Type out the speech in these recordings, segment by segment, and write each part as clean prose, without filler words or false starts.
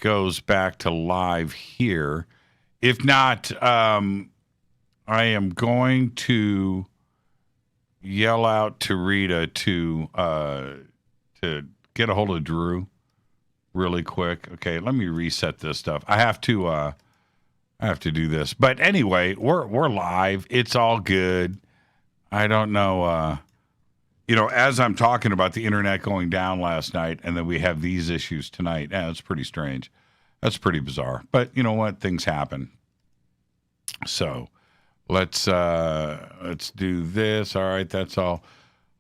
goes back to live here. If not, I am going to yell out to Rita to get a hold of Drew really quick. Okay, let me reset this stuff. I have to do this. But anyway, we're live. It's all good. I don't know. As I'm talking about the internet going down last night, and then we have these issues tonight. Yeah, that's pretty strange. That's pretty bizarre. But you know what? Things happen. So let's do this. All right, that's all.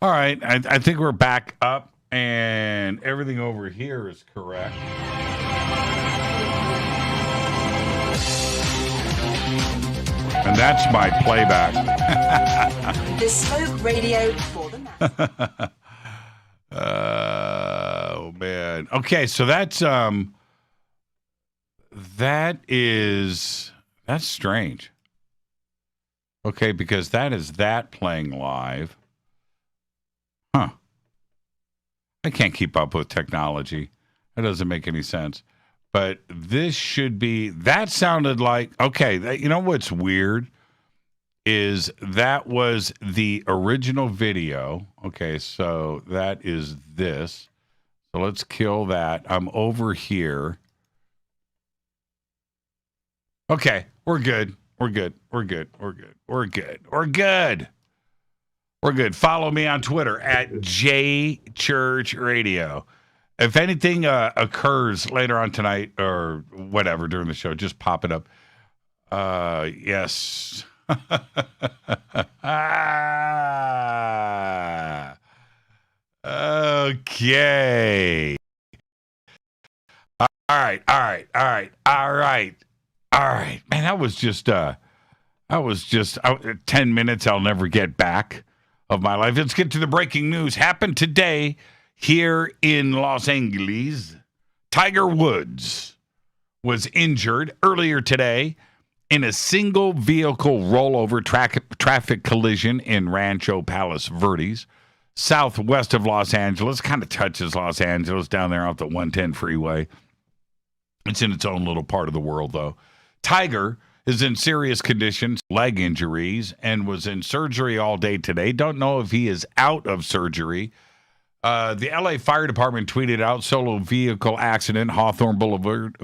All right, I think we're back up, and everything over here is correct. And that's my playback. The Smoke Radio for the man. Oh man. Okay, so that's strange. Okay, because that is that playing live. Huh. I can't keep up with technology. That doesn't make any sense. But this should be, that sounded like, okay, you know what's weird is that was the original video. Okay, so that is this. So let's kill that. I'm over here. Okay, we're good. We're good. We're good. We're good. We're good. We're good. We're good. Follow me on Twitter at JChurchRadio. If anything occurs later on tonight or whatever during the show, just pop it up. Yes. Okay. All right. Man, that was just 10 minutes I'll never get back of my life. Let's get to the breaking news. Happened today here in Los Angeles. Tiger Woods was injured earlier today in a single vehicle rollover traffic collision in Rancho Palos Verdes, southwest of Los Angeles. Kind of touches Los Angeles down there off the 110 freeway. It's in its own little part of the world, though. Tiger is in serious condition, leg injuries, and was in surgery all day today. Don't know if he is out of surgery. The LA Fire Department tweeted out solo vehicle accident, Hawthorne Boulevard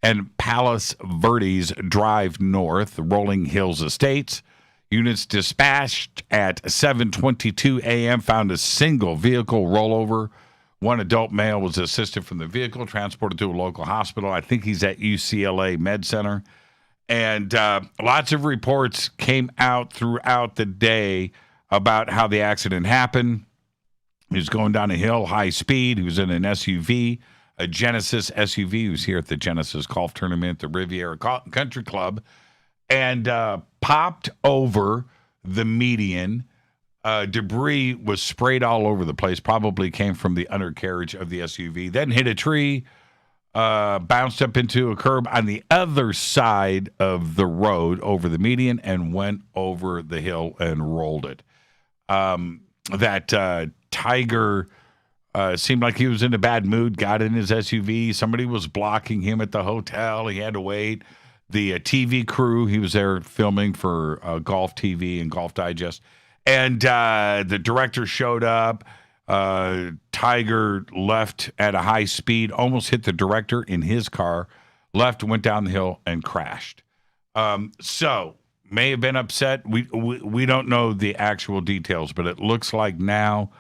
and Palos Verdes Drive North, Rolling Hills Estates. Units dispatched at 7:22 a.m. found a single vehicle rollover. One adult male was assisted from the vehicle, transported to a local hospital. I think he's at UCLA Med Center. And lots of reports came out throughout the day about how the accident happened. He was going down a hill, high speed. He was in an SUV, a Genesis SUV. He was here at the Genesis Golf Tournament, the Riviera Country Club, and popped over the median. Debris was sprayed all over the place, probably came from the undercarriage of the SUV, then hit a tree, bounced up into a curb on the other side of the road over the median, and went over the hill and rolled it. Tiger seemed like he was in a bad mood, got in his SUV. Somebody was blocking him at the hotel. He had to wait. The TV crew, he was there filming for Golf TV and Golf Digest. And the director showed up. Tiger left at a high speed, almost hit the director in his car, left, went down the hill, and crashed. So may have been upset. We don't know the actual details, but it looks like now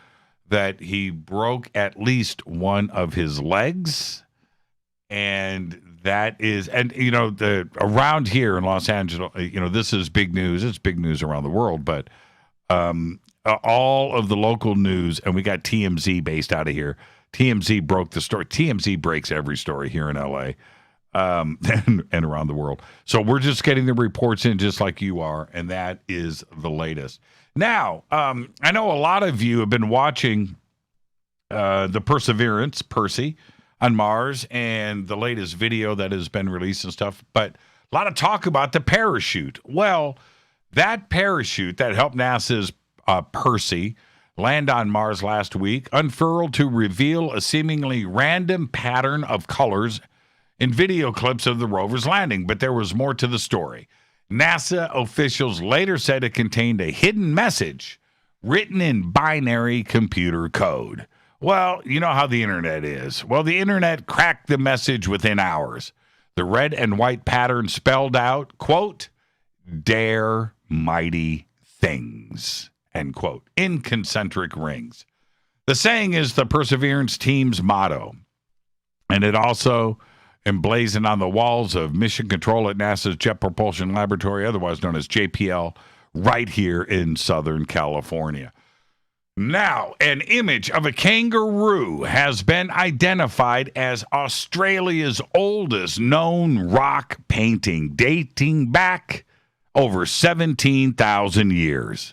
that he broke at least one of his legs. And that is, and around here in Los Angeles, this is big news. It's big news around the world, but all of the local news, and we got TMZ based out of here. TMZ broke the story. TMZ breaks every story here in LA and around the world. So we're just getting the reports in just like you are, and that is the latest. Now, I know a lot of you have been watching the Perseverance, Percy, on Mars, and the latest video that has been released and stuff, but a lot of talk about the parachute. Well, that parachute that helped NASA's Percy land on Mars last week unfurled to reveal a seemingly random pattern of colors in video clips of the rover's landing. But there was more to the story. NASA officials later said it contained a hidden message written in binary computer code. Well, you know how the internet is. Well, the internet cracked the message within hours. The red and white pattern spelled out, quote, "Dare mighty things," end quote, in concentric rings. The saying is the Perseverance team's motto, and it also emblazoned on the walls of Mission Control at NASA's Jet Propulsion Laboratory, otherwise known as JPL, right here in Southern California. Now, an image of a kangaroo has been identified as Australia's oldest known rock painting, dating back over 17,000 years.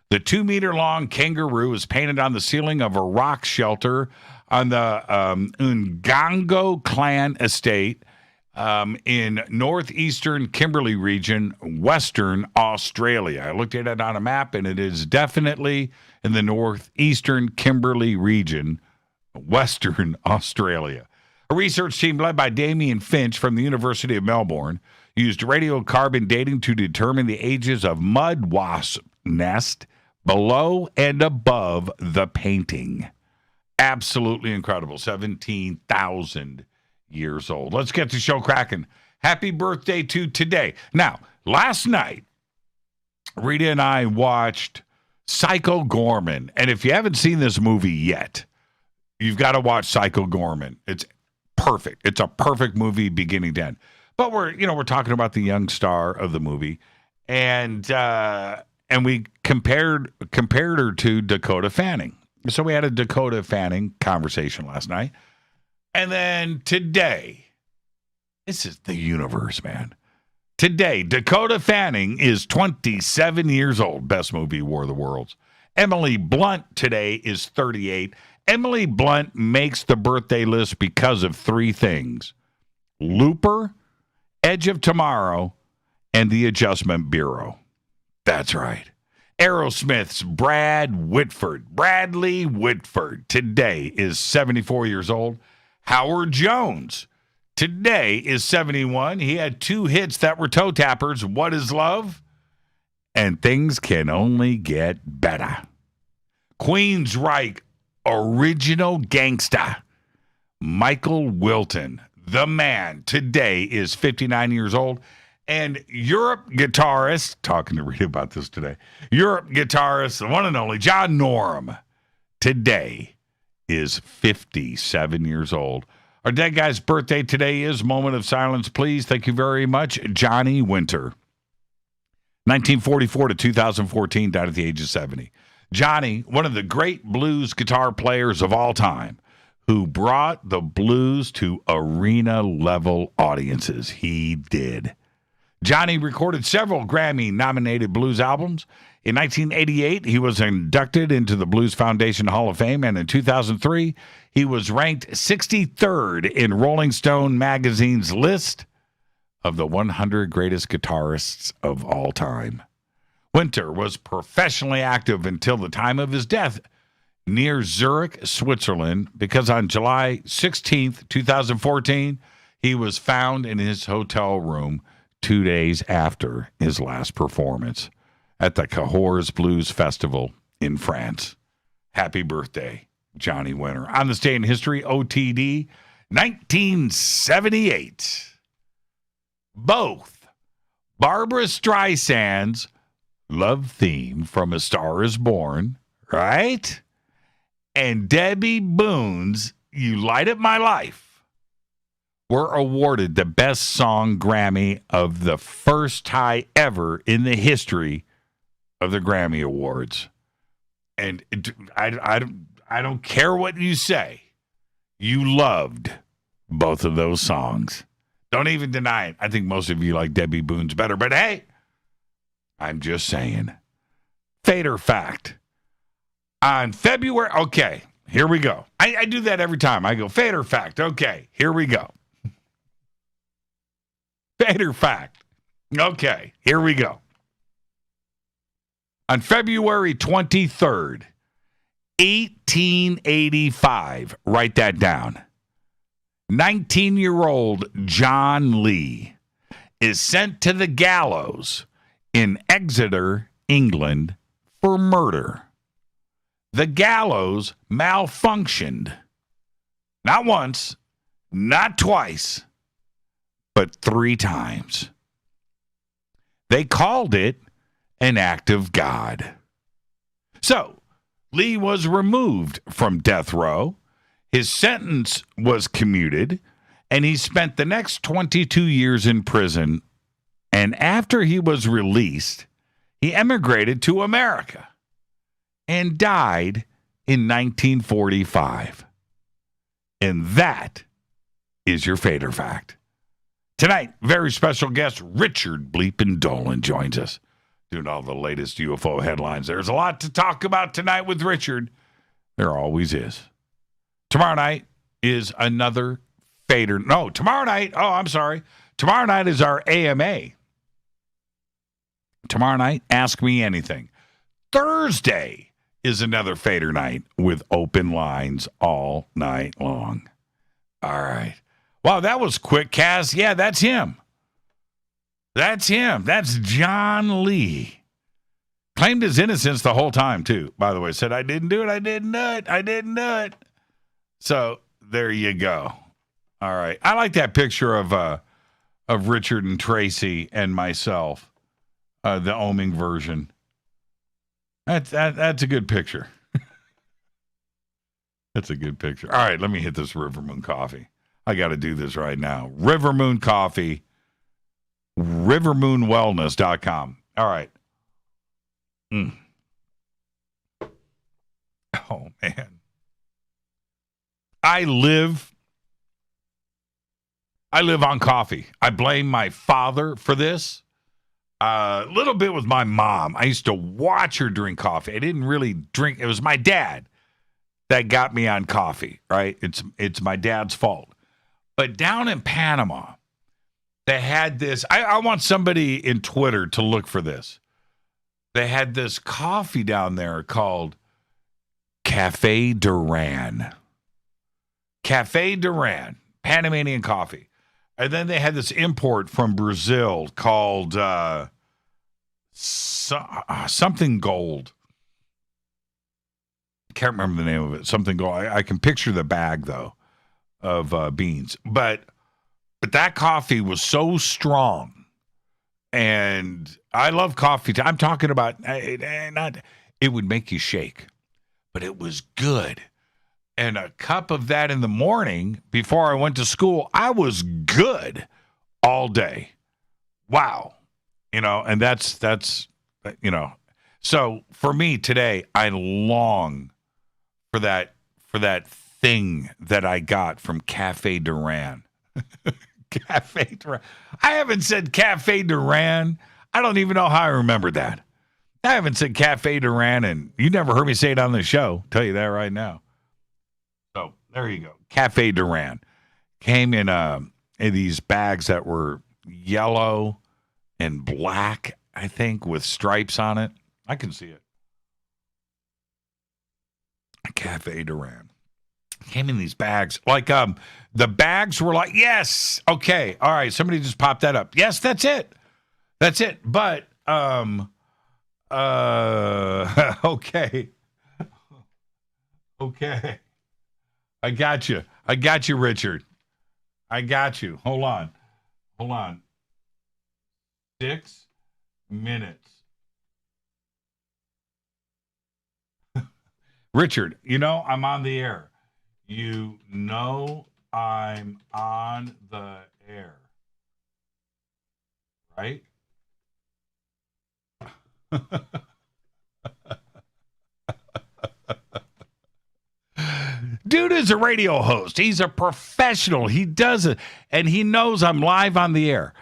The 2-meter-long kangaroo is painted on the ceiling of a rock shelter on the Ngango clan estate in northeastern Kimberley region, Western Australia. I looked at it on a map, and it is definitely in the northeastern Kimberley region, Western Australia. A research team led by Damien Finch from the University of Melbourne used radiocarbon dating to determine the ages of mud wasp nest below and above the painting. Absolutely incredible. 17,000 years old. Let's get the show cracking. Happy birthday to today. Now, last night, Rita and I watched Psycho Gorman. And if you haven't seen this movie yet, you've got to watch Psycho Gorman. It's perfect. It's a perfect movie beginning to end. But we're talking about the young star of the movie, and we compared her to Dakota Fanning. So we had a Dakota Fanning conversation last night. And then today, this is the universe, man. Today, Dakota Fanning is 27 years old. Best movie, War of the Worlds. Emily Blunt today is 38. Emily Blunt makes the birthday list because of 3 things: Looper, Edge of Tomorrow, and The Adjustment Bureau. That's right. Aerosmith's Bradley Whitford, today is 74 years old. Howard Jones, today is 71. He had 2 hits that were toe tappers, What Is Love? And Things Can Only Get Better. Queensryche original gangsta, Michael Wilton, the man, today is 59 years old. And Europe guitarist, talking to Rita about this today, Europe guitarist, the one and only John Norum, today is 57 years old. Our dead guy's birthday today is, moment of silence, please. Thank you very much, Johnny Winter. 1944 to 2014, died at the age of 70. Johnny, one of the great blues guitar players of all time, who brought the blues to arena-level audiences. He did. Johnny recorded several Grammy-nominated blues albums. In 1988, he was inducted into the Blues Foundation Hall of Fame, and in 2003, he was ranked 63rd in Rolling Stone magazine's list of the 100 greatest guitarists of all time. Winter was professionally active until the time of his death near Zurich, Switzerland, because on July 16th, 2014, he was found in his hotel room 2 days after his last performance at the Cahors Blues Festival in France. Happy birthday, Johnny Winter. On this day in history, OTD, 1978. Both Barbra Streisand's love theme from A Star Is Born, right? And Debbie Boone's You Light Up My Life were awarded the Best Song Grammy of the first time ever in the history of the Grammy Awards. And I don't care what you say. You loved both of those songs. Don't even deny it. I think most of you like Debbie Boone's better, but hey, I'm just saying. Fate or fact. On February, okay, here we go. I do that every time. I go, fate or fact. Okay, here we go. Fate or fact. Okay, here we go. On February 23rd, 1885. Write that down. 19-year-old John Lee is sent to the gallows in Exeter, England, for murder. The gallows malfunctioned. Not once, not twice, but 3 times. They called it an act of God. So, Lee was removed from death row. His sentence was commuted, and he spent the next 22 years in prison. And after he was released, he emigrated to America and died in 1945. And that is your Fader Fact. Tonight, very special guest Richard Bleepin' Dolan joins us, doing all the latest UFO headlines. There's a lot to talk about tonight with Richard. There always is. Tomorrow night is another Fader. No, tomorrow night. Oh, I'm sorry. Tomorrow night is our AMA. Tomorrow night, Ask Me Anything. Thursday is another Fader night with open lines all night long. All right. Wow, that was quick, Kaz. Yeah, that's him. That's him. That's John Lee. Claimed his innocence the whole time, too, by the way. Said, I didn't do it. I didn't do it. I didn't do it. So there you go. All right. I like that picture of Richard and Tracy and myself, the Oming version. That's a good picture. That's a good picture. All right, let me hit this River Moon Coffee. I got to do this right now. River Moon Coffee, rivermoonwellness.com. All right. Oh, man. I live on coffee. I blame my father for this. A little bit with my mom. I used to watch her drink coffee. I didn't really drink. It was my dad that got me on coffee, right? It's my dad's fault. But down in Panama, they had this. I want somebody in Twitter to look for this. They had this coffee down there called Cafe Duran. Cafe Duran, Panamanian coffee. And then they had this import from Brazil called something gold. Can't remember the name of it. Something gold. I can picture the bag, though, of beans. But that coffee was so strong. And I love coffee. I'm talking about, it would make you shake. But it was good. And a cup of that in the morning before I went to school, I was good all day. Wow. And that's so for me today, I long for that thing that I got from Cafe Duran. Cafe Duran. I haven't said Cafe Duran. I don't even know how I remembered that. I haven't said Cafe Duran, and you never heard me say it on the show. I'll tell you that right now. So there you go. Cafe Duran came in these bags that were yellow and black, I think, with stripes on it. I can see it. Cafe Duran came in these bags. Like the bags were like, yes, okay, all right. Somebody just popped that up. Yes, that's it. That's it. But okay. Okay. I got you, Richard. I got you. Hold on. 6 minutes. Richard, I'm on the air. I'm on the air. Right? Dude is a radio host. He's a professional. He does it, and he knows I'm live on the air.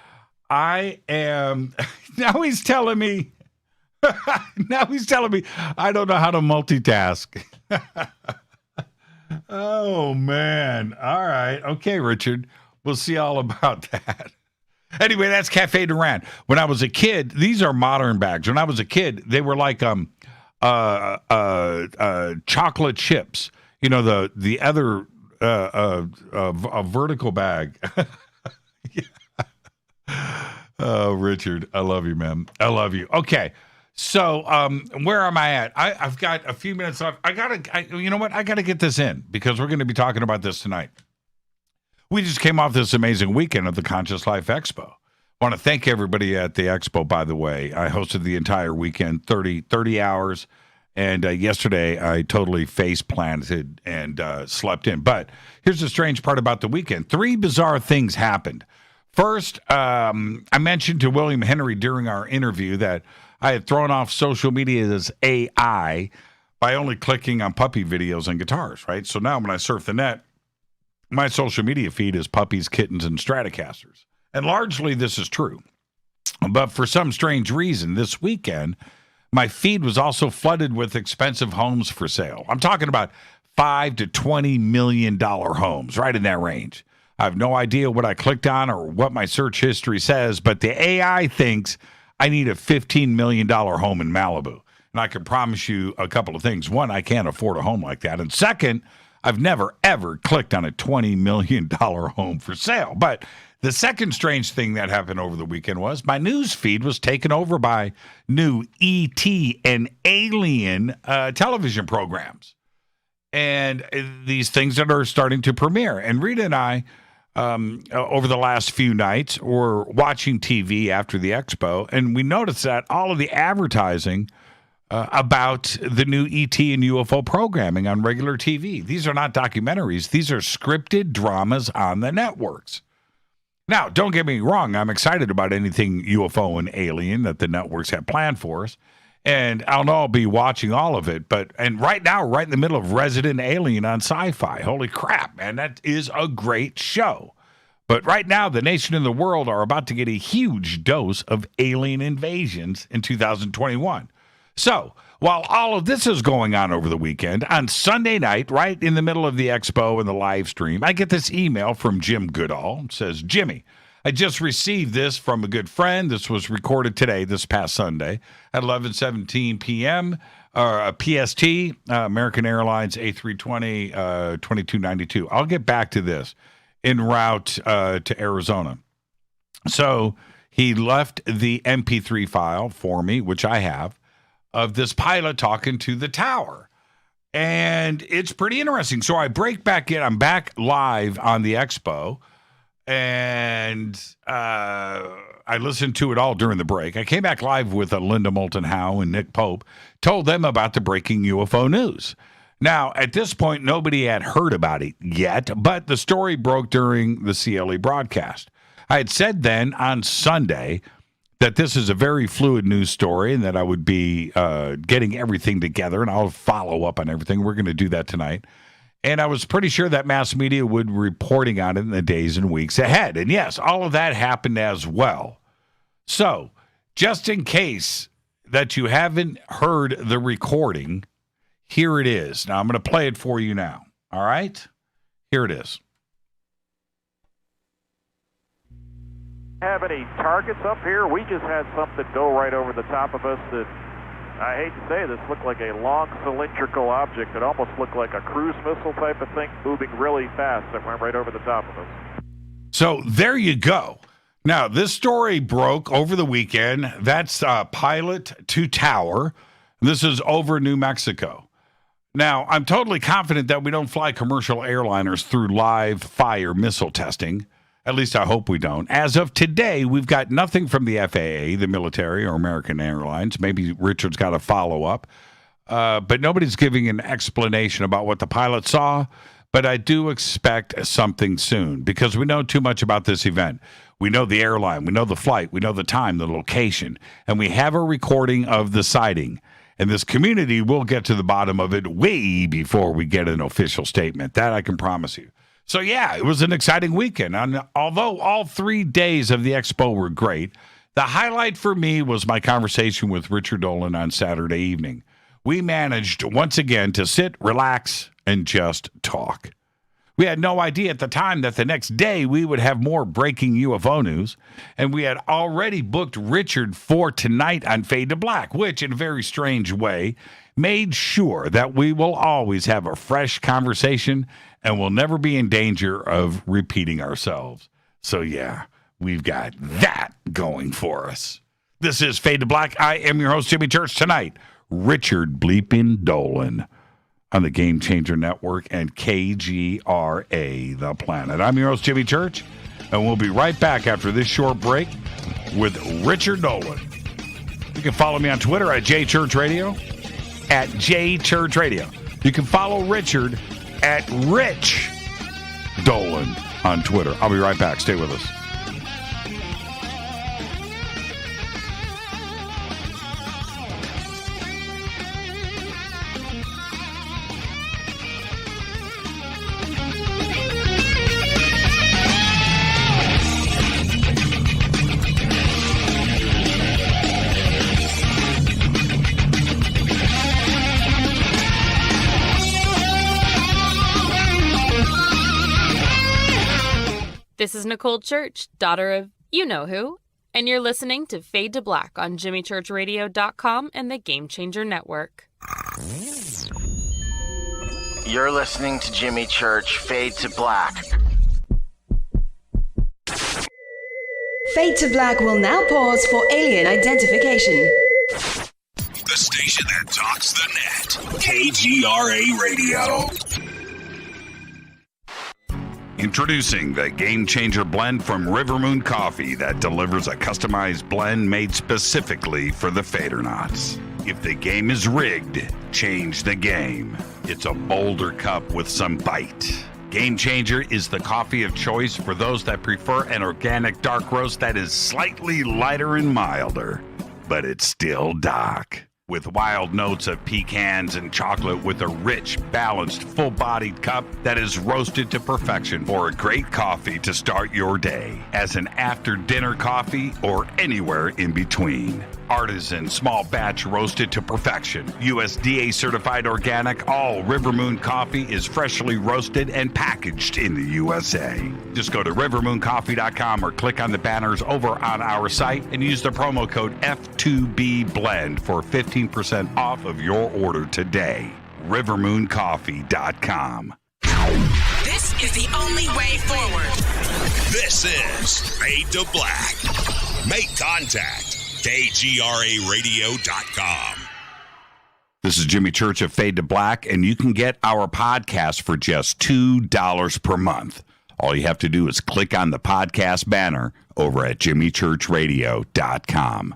I am. Now he's telling me I don't know how to multitask. Oh, man. All right. Okay, Richard. We'll see all about that. Anyway, that's Cafe Duran. When I was a kid, these are modern bags. When I was a kid, they were like chocolate chips. You know, the other a vertical bag. Oh, Richard, I love you, man. I love you. Okay. So, where am I at? I've got a few minutes left. You know what? I got to get this in because we're going to be talking about this tonight. We just came off this amazing weekend at the Conscious Life Expo. I want to thank everybody at the Expo, by the way. I hosted the entire weekend, 30 hours. And yesterday, I totally face planted and slept in. But here's the strange part about the weekend. 3 bizarre things happened. First, I mentioned to William Henry during our interview that I had thrown off social media's AI by only clicking on puppy videos and guitars, right? So now when I surf the net, my social media feed is puppies, kittens, and Stratocasters. And largely this is true. But for some strange reason, this weekend, my feed was also flooded with expensive homes for sale. I'm talking about $5 to $20 million homes, right in that range. I have no idea what I clicked on or what my search history says, but the AI thinks I need a $15 million home in Malibu. And I can promise you a couple of things. One, I can't afford a home like that. And second, I've never, ever clicked on a $20 million home for sale. But the second strange thing that happened over the weekend was my news feed was taken over by new ET and alien television programs. And these things that are starting to premiere. And Rita and I, over the last few nights, were watching TV after the expo, and we noticed that all of the advertising about the new ET and UFO programming on regular TV. These are not documentaries. These are scripted dramas on the networks. Now, don't get me wrong. I'm excited about anything UFO and alien that the networks have planned for us. And I'll be watching all of it. And right now, right in the middle of Resident Alien on Sci-Fi. Holy crap, man. That is a great show. But right now, the nation and the world are about to get a huge dose of alien invasions in 2021. So, while all of this is going on over the weekend, on Sunday night, right in the middle of the expo and the live stream, I get this email from Jim Goodall. It says, Jimmy, I just received this from a good friend. This was recorded today, this past Sunday, at 11:17 p.m. PST, American Airlines A320 2292. I'll get back to this en route to Arizona. So he left the MP3 file for me, which I have, of this pilot talking to the tower. And it's pretty interesting. So I break back in. I'm back live on the expo. And I listened to it all during the break. I came back live with Linda Moulton Howe and Nick Pope, told them about the breaking UFO news. Now, at this point, nobody had heard about it yet, but the story broke during the CLE broadcast. I had said then on Sunday that this is a very fluid news story and that I would be getting everything together, and I'll follow up on everything. We're going to do that tonight. And I was pretty sure that mass media would be reporting on it in the days and weeks ahead. And yes, all of that happened as well. So, just in case that you haven't heard the recording, here it is. Now, I'm going to play it for you now. All right? Here it is. Have any targets up here? We just had something go right over the top of us that, I hate to say this, looked like a long cylindrical object. It almost looked like a cruise missile type of thing moving really fast that went right over the top of us. So there you go. Now, this story broke over the weekend. That's pilot to tower. This is over New Mexico. Now, I'm totally confident that we don't fly commercial airliners through live fire missile testing. At least I hope we don't. As of today, we've got nothing from the FAA, the military, or American Airlines. Maybe Richard's got a follow-up. But nobody's giving an explanation about what the pilot saw. But I do expect something soon because we know too much about this event. We know the airline. We know the flight. We know the time, the location. And we have a recording of the sighting. And this community will get to the bottom of it way before we get an official statement. That I can promise you. So, yeah, it was an exciting weekend. And although all 3 days of the expo were great, the highlight for me was my conversation with Richard Dolan on Saturday evening. We managed once again to sit, relax, and just talk. We had no idea at the time that the next day we would have more breaking UFO news, and we had already booked Richard for tonight on Fade to Black, which in a very strange way made sure that we will always have a fresh conversation and will never be in danger of repeating ourselves. So yeah, we've got that going for us. This is Fade to Black. I am your host, Jimmy Church. Tonight, Richard Bleeping Dolan on the Game Changer Network and KGRA, The Planet. I'm your host, Jimmy Church, and we'll be right back after this short break with Richard Dolan. You can follow me on Twitter at JChurchRadio, at JChurchRadio. You can follow Richard at Rich Dolan on Twitter. I'll be right back. Stay with us. This is Nicole Church, daughter of you-know-who, and you're listening to Fade to Black on JimmyChurchRadio.com and the Game Changer Network. You're listening to Jimmy Church, Fade to Black. Fade to Black will now pause for alien identification. The station that talks the net. KGRA Radio. Introducing the Game Changer blend from River Moon Coffee that delivers a customized blend made specifically for the Fadernauts. If the game is rigged, change the game. It's a bolder cup with some bite. Game Changer is the coffee of choice for those that prefer an organic dark roast that is slightly lighter and milder, but it's still dark. With wild notes of pecans and chocolate with a rich, balanced, full-bodied cup that is roasted to perfection for a great coffee to start your day, as an after-dinner coffee or anywhere in between. Artisan, small batch roasted to perfection. USDA certified organic, all River Moon coffee is freshly roasted and packaged in the USA. Just go to rivermooncoffee.com or click on the banners over on our site and use the promo code F2BBLEND for 15% off of your order today. rivermooncoffee.com. This is the only way forward. This is Fade to Black. Make contact. KGRARadio.com. This is Jimmy Church of Fade to Black, and you can get our podcast for just $2 per month. All you have to do is click on the podcast banner over at jimmychurchradio.com.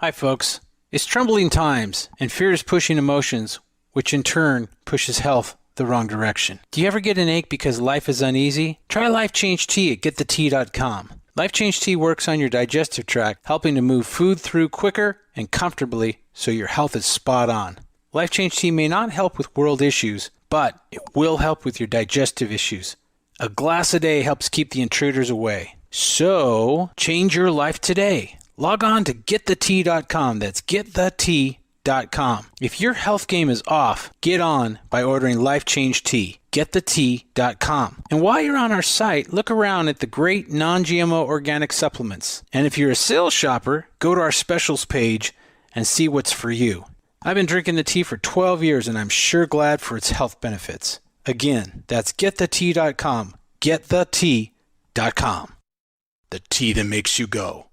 Hi, folks. It's troubling times, and fear is pushing emotions, which in turn pushes health the wrong direction. Do you ever get an ache because life is uneasy? Try Life Change Tea at getthetea.com. Life Change Tea works on your digestive tract, helping to move food through quicker and comfortably so your health is spot on. Life Change Tea may not help with world issues, but it will help with your digestive issues. A glass a day helps keep the intruders away. So, change your life today. Log on to getthetea.com. That's getthetea.com. If your health game is off, get on by ordering Life Change Tea. Getthetea.com. And while you're on our site, look around at the great non-GMO organic supplements. And if you're a sales shopper, go to our specials page and see what's for you. I've been drinking the tea for 12 years and I'm sure glad for its health benefits. Again, that's getthetea.com. Getthetea.com. The tea that makes you go.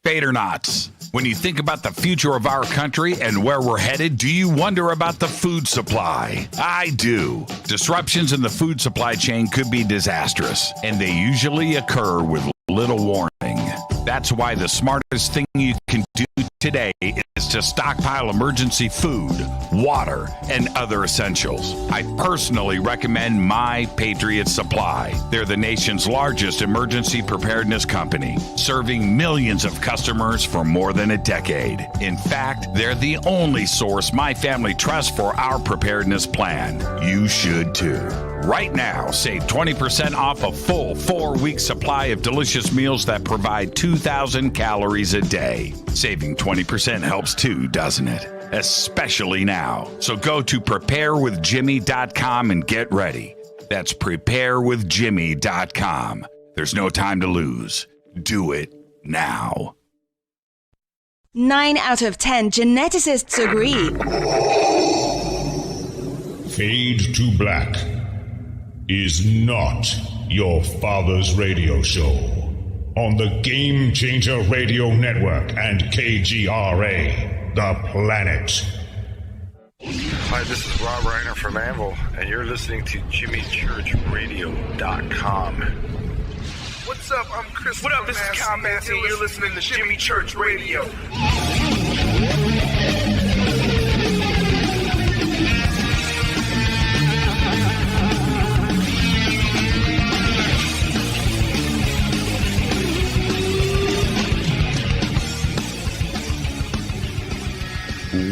Fadernauts. When you think about the future of our country and where we're headed, do you wonder about the food supply? I do. Disruptions in the food supply chain could be disastrous, and they usually occur with little warning. That's why the smartest thing you can do today is to stockpile emergency food, water, and other essentials. I personally recommend My Patriot Supply. They're the nation's largest emergency preparedness company, serving millions of customers for more than a decade. In fact, they're the only source my family trusts for our preparedness plan. You should too. Right now, save 20% off a full 4-week supply of delicious meals that provide 2,000 calories a day. Saving 20% helps too, doesn't it? Especially now. So go to preparewithjimmy.com and get ready. That's preparewithjimmy.com. There's no time to lose. Do it now. 9 out of 10 geneticists agree. Fade to Black is not your father's radio show on the Game Changer Radio Network and KGRA, The Planet. Hi, this is Rob Reiner from Anvil, and you're listening to JimmyChurchRadio.com. What's up? I'm Chris. What up? This is Kyle Massey, and you're listening to Jimmy Church Radio.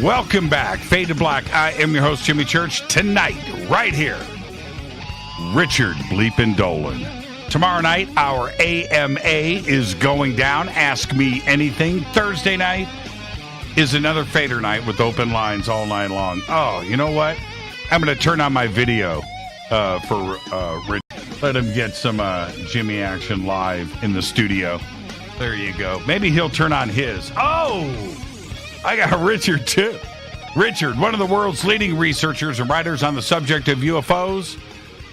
Welcome back. Fade to Black. I am your host, Jimmy Church. Tonight, right here, Richard Bleepin' Dolan. Tomorrow night, our AMA is going down. Ask Me Anything. Thursday night is another Fader night with open lines all night long. Oh, you know what? I'm going to turn on my video for Rich. Let him get some Jimmy action live in the studio. There you go. Maybe he'll turn on his. Oh! I got Richard, too. Richard, one of the world's leading researchers and writers on the subject of UFOs,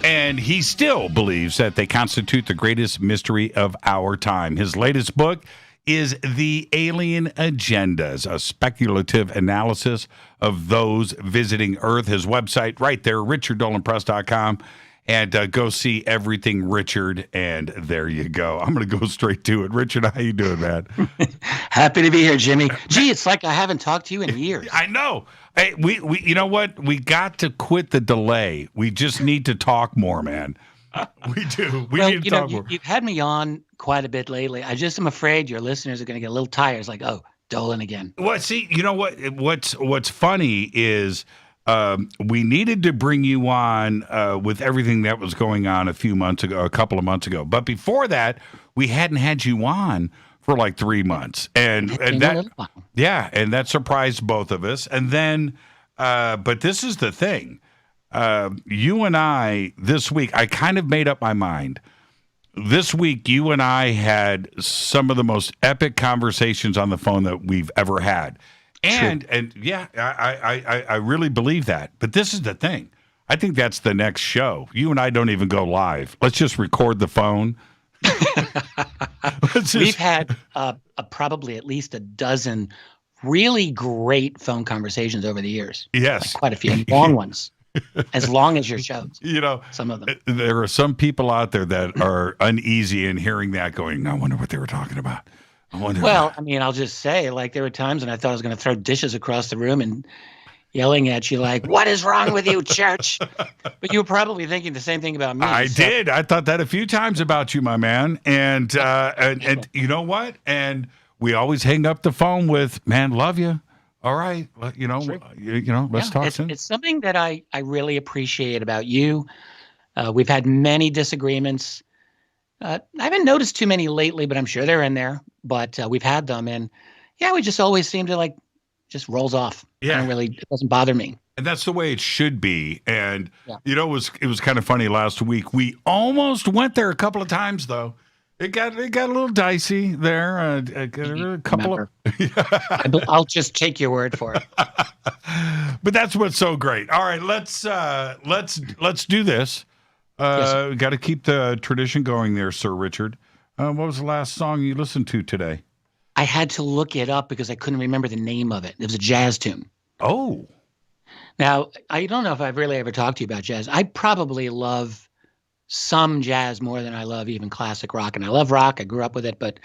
and he still believes that they constitute the greatest mystery of our time. His latest book is The Alien Agendas, a speculative analysis of those visiting Earth. His website right there, richarddolanpress.com. And go see everything Richard, and there you go. I'm going to go straight to it. Richard, how you doing, man? Happy to be here, Jimmy. Gee, it's like I haven't talked to you in years. I know. Hey, we you know what? We got to quit the delay. We just need to talk more, man. We do. We need to talk more. You've had me on quite a bit lately. I just am afraid your listeners are going to get a little tired. It's like, oh, Dolan again. Well, see, you know what? What's funny is we needed to bring you on with everything that was going on a couple of months ago. But before that, we hadn't had you on for like 3 months. And that surprised both of us. And then, but this is the thing. You and I, this week, I kind of made up my mind. This week, you and I had some of the most epic conversations on the phone that we've ever had. And yeah, I really believe that. But this is the thing. I think that's the next show. You and I don't even go live. Let's just record the phone. We've had probably at least a dozen really great phone conversations over the years. Yes. Like quite a few long ones. As long as your shows. You know, some of them. There are some people out there that are uneasy in hearing that going, no, I wonder what they were talking about. Well, I mean, I'll just say, like, there were times when I thought I was going to throw dishes across the room and yelling at you like, what is wrong with you, Church? But you were probably thinking the same thing about me. I did. I thought that a few times about you, my man. And you know what? And we always hang up the phone with, man, love you. All right. Well, let's talk soon. It's something that I really appreciate about you. We've had many disagreements. I haven't noticed too many lately, but I'm sure they're in there. But we've had them, and we just always seem to just rolls off. Yeah, it doesn't bother me. And that's the way it should be. And it was kind of funny last week. We almost went there a couple of times, though. It got a little dicey there. A couple of. I'll just take your word for it. But that's what's so great. All right, let's do this. Got to keep the tradition going there, Sir Richard. What was the last song you listened to today? I had to look it up because I couldn't remember the name of it. It was a jazz tune. Oh. Now, I don't know if I've really ever talked to you about jazz. I probably love some jazz more than I love even classic rock. And I love rock. I grew up with it. But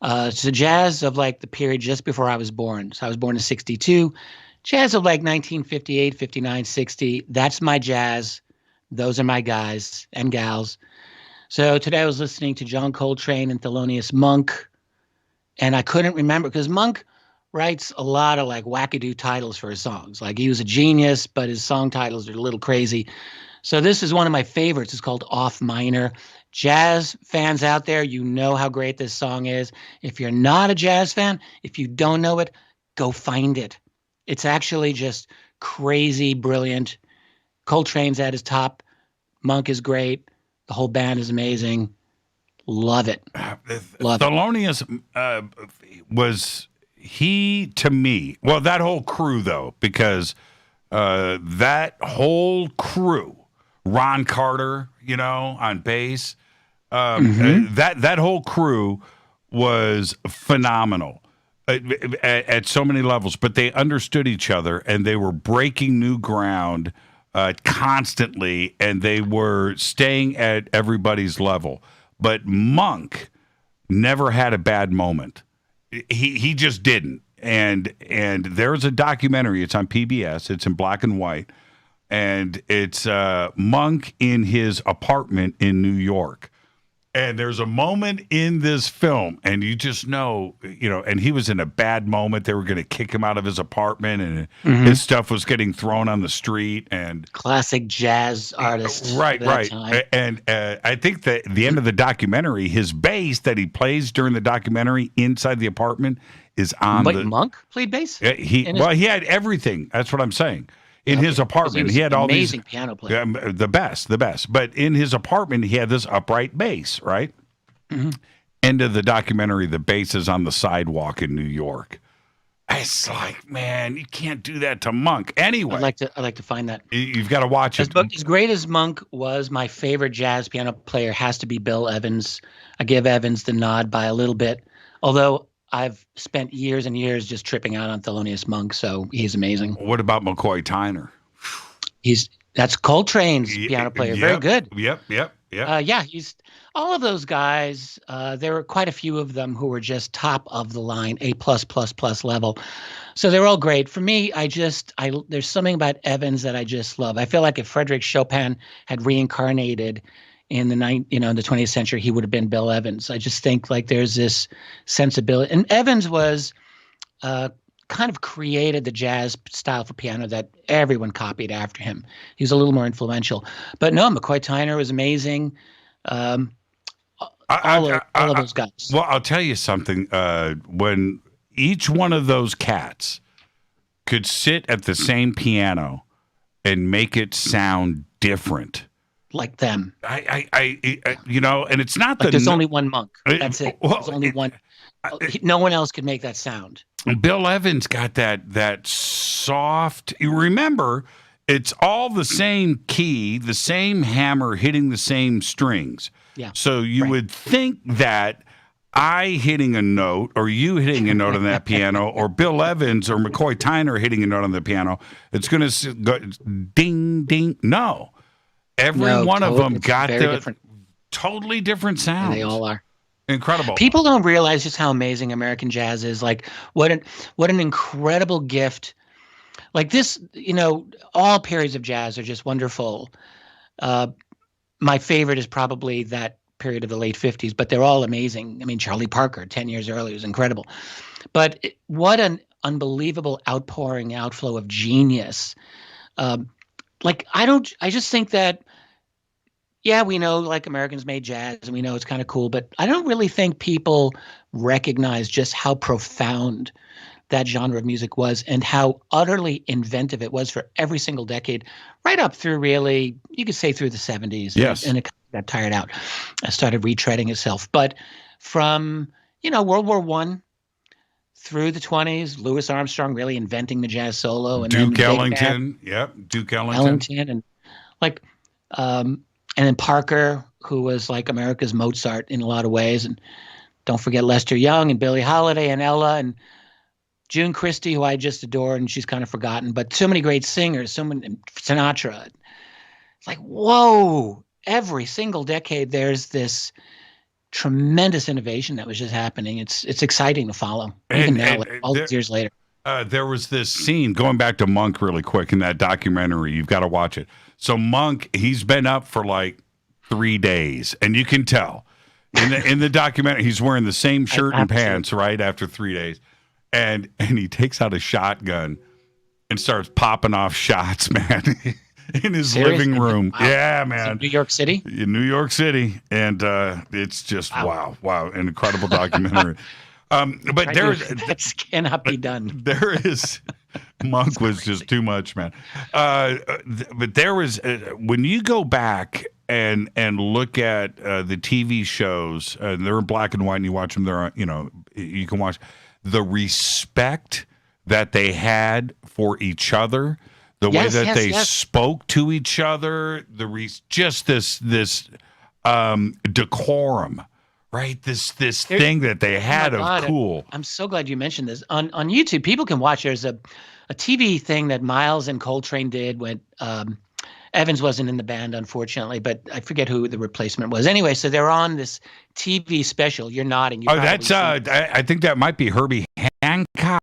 it's the jazz of like the period just before I was born. So I was born in 62. Jazz of like 1958, 59, 60. That's my jazz. Those are my guys and gals. So today I was listening to John Coltrane and Thelonious Monk, and I couldn't remember because Monk writes a lot of like wackadoo titles for his songs. Like he was a genius, but his song titles are a little crazy. So this is one of my favorites. It's called Off Minor. Jazz fans out there, you know how great this song is. If you're not a jazz fan, if you don't know it, go find it. It's actually just crazy, brilliant. Coltrane's at his top. Monk is great. The whole band is amazing. Love it. Love Thelonious was he to me. Well, that whole crew though, because that whole crew, Ron Carter, on bass, that whole crew was phenomenal at so many levels. But they understood each other and they were breaking new ground constantly, and they were staying at everybody's level. But Monk never had a bad moment. He just didn't. And there's a documentary. It's on PBS. It's in black and white. And it's Monk in his apartment in New York. And there's a moment in this film, and you just know, and he was in a bad moment. They were going to kick him out of his apartment, and his stuff was getting thrown on the street. And classic jazz artist. Right. Time. And I think that the end of the documentary, his bass that he plays during the documentary inside the apartment is on Monk played bass? He had everything. That's what I'm saying. In his apartment, he had all these amazing piano players. The best. But in his apartment, he had this upright bass, right? End of the documentary, the bass is on the sidewalk in New York. It's like, man, you can't do that to Monk. Anyway, I'd like to find that. You've got to watch it. As great as Monk was, my favorite jazz piano player has to be Bill Evans. I give Evans the nod by a little bit, although I've spent years and years just tripping out on Thelonious Monk, so he's amazing. What about McCoy Tyner? That's Coltrane's piano player. Very good. Yep. He's all of those guys. There were quite a few of them who were just top of the line, A+++ level. So they're all great. For me, there's something about Evans that I just love. I feel like if Frédéric Chopin had reincarnated in the 20th century, he would have been Bill Evans. I just think like there's this sensibility. And Evans was kind of created the jazz style for piano that everyone copied after him. He was a little more influential. But no, McCoy Tyner was amazing. All of those guys. Well, I'll tell you something. When each one of those cats could sit at the same piano and make it sound different, like them. And it's not like there's only one Monk. That's it. Well, there's only one. No one else could make that sound. Bill Evans got that soft. You remember, it's all the same key, the same hammer hitting the same strings. Yeah. So you would think that I hitting a note or you hitting a note on that piano or Bill Evans or McCoy Tyner hitting a note on the piano, it's going to go ding, ding. No. Every one of them got totally different sounds. And they all are. Incredible. People don't realize just how amazing American jazz is. Like what an incredible gift. Like this, all periods of jazz are just wonderful. My favorite is probably that period of the late 50s, but they're all amazing. I mean, Charlie Parker, 10 years earlier, was incredible. But what an unbelievable outflow of genius. I just think that, yeah, we know like Americans made jazz and we know it's kind of cool, but I don't really think people recognize just how profound that genre of music was and how utterly inventive it was for every single decade, right up through really, you could say through the 70s. Yes. And it got tired out. It started retreading itself. But from, World War I through the 20s, Louis Armstrong really inventing the jazz solo. And Duke Ellington. Yep. Duke Ellington. And then Parker, who was like America's Mozart in a lot of ways. And don't forget Lester Young and Billie Holiday and Ella and June Christie, who I just adore, and she's kind of forgotten. But so many great singers, Sinatra. It's like, whoa, every single decade there's this tremendous innovation that was just happening. It's exciting to follow, even now, all these years later. There was this scene, going back to Monk really quick, in that documentary. You've got to watch it. So Monk, he's been up for like 3 days, and you can tell. In the documentary, he's wearing the same shirt and pants, right, after 3 days. And he takes out a shotgun and starts popping off shots, man, in his living room. Wow. Yeah, man. In New York City? In New York City. And it's just, wow, an incredible documentary. But that cannot be done. Monk was just too much, man. But there was, when you go back and look at the TV shows, they're in black and white, and you watch them. They're you can watch the respect that they had for each other, the way that they spoke to each other, just this decorum. Right, this thing that they had cool. I'm so glad you mentioned this. On YouTube, people can watch. There's a TV thing that Miles and Coltrane did when Evans wasn't in the band, unfortunately, but I forget who the replacement was. Anyway, so they're on this TV special. You're nodding. That's I think that might be Herbie Hancock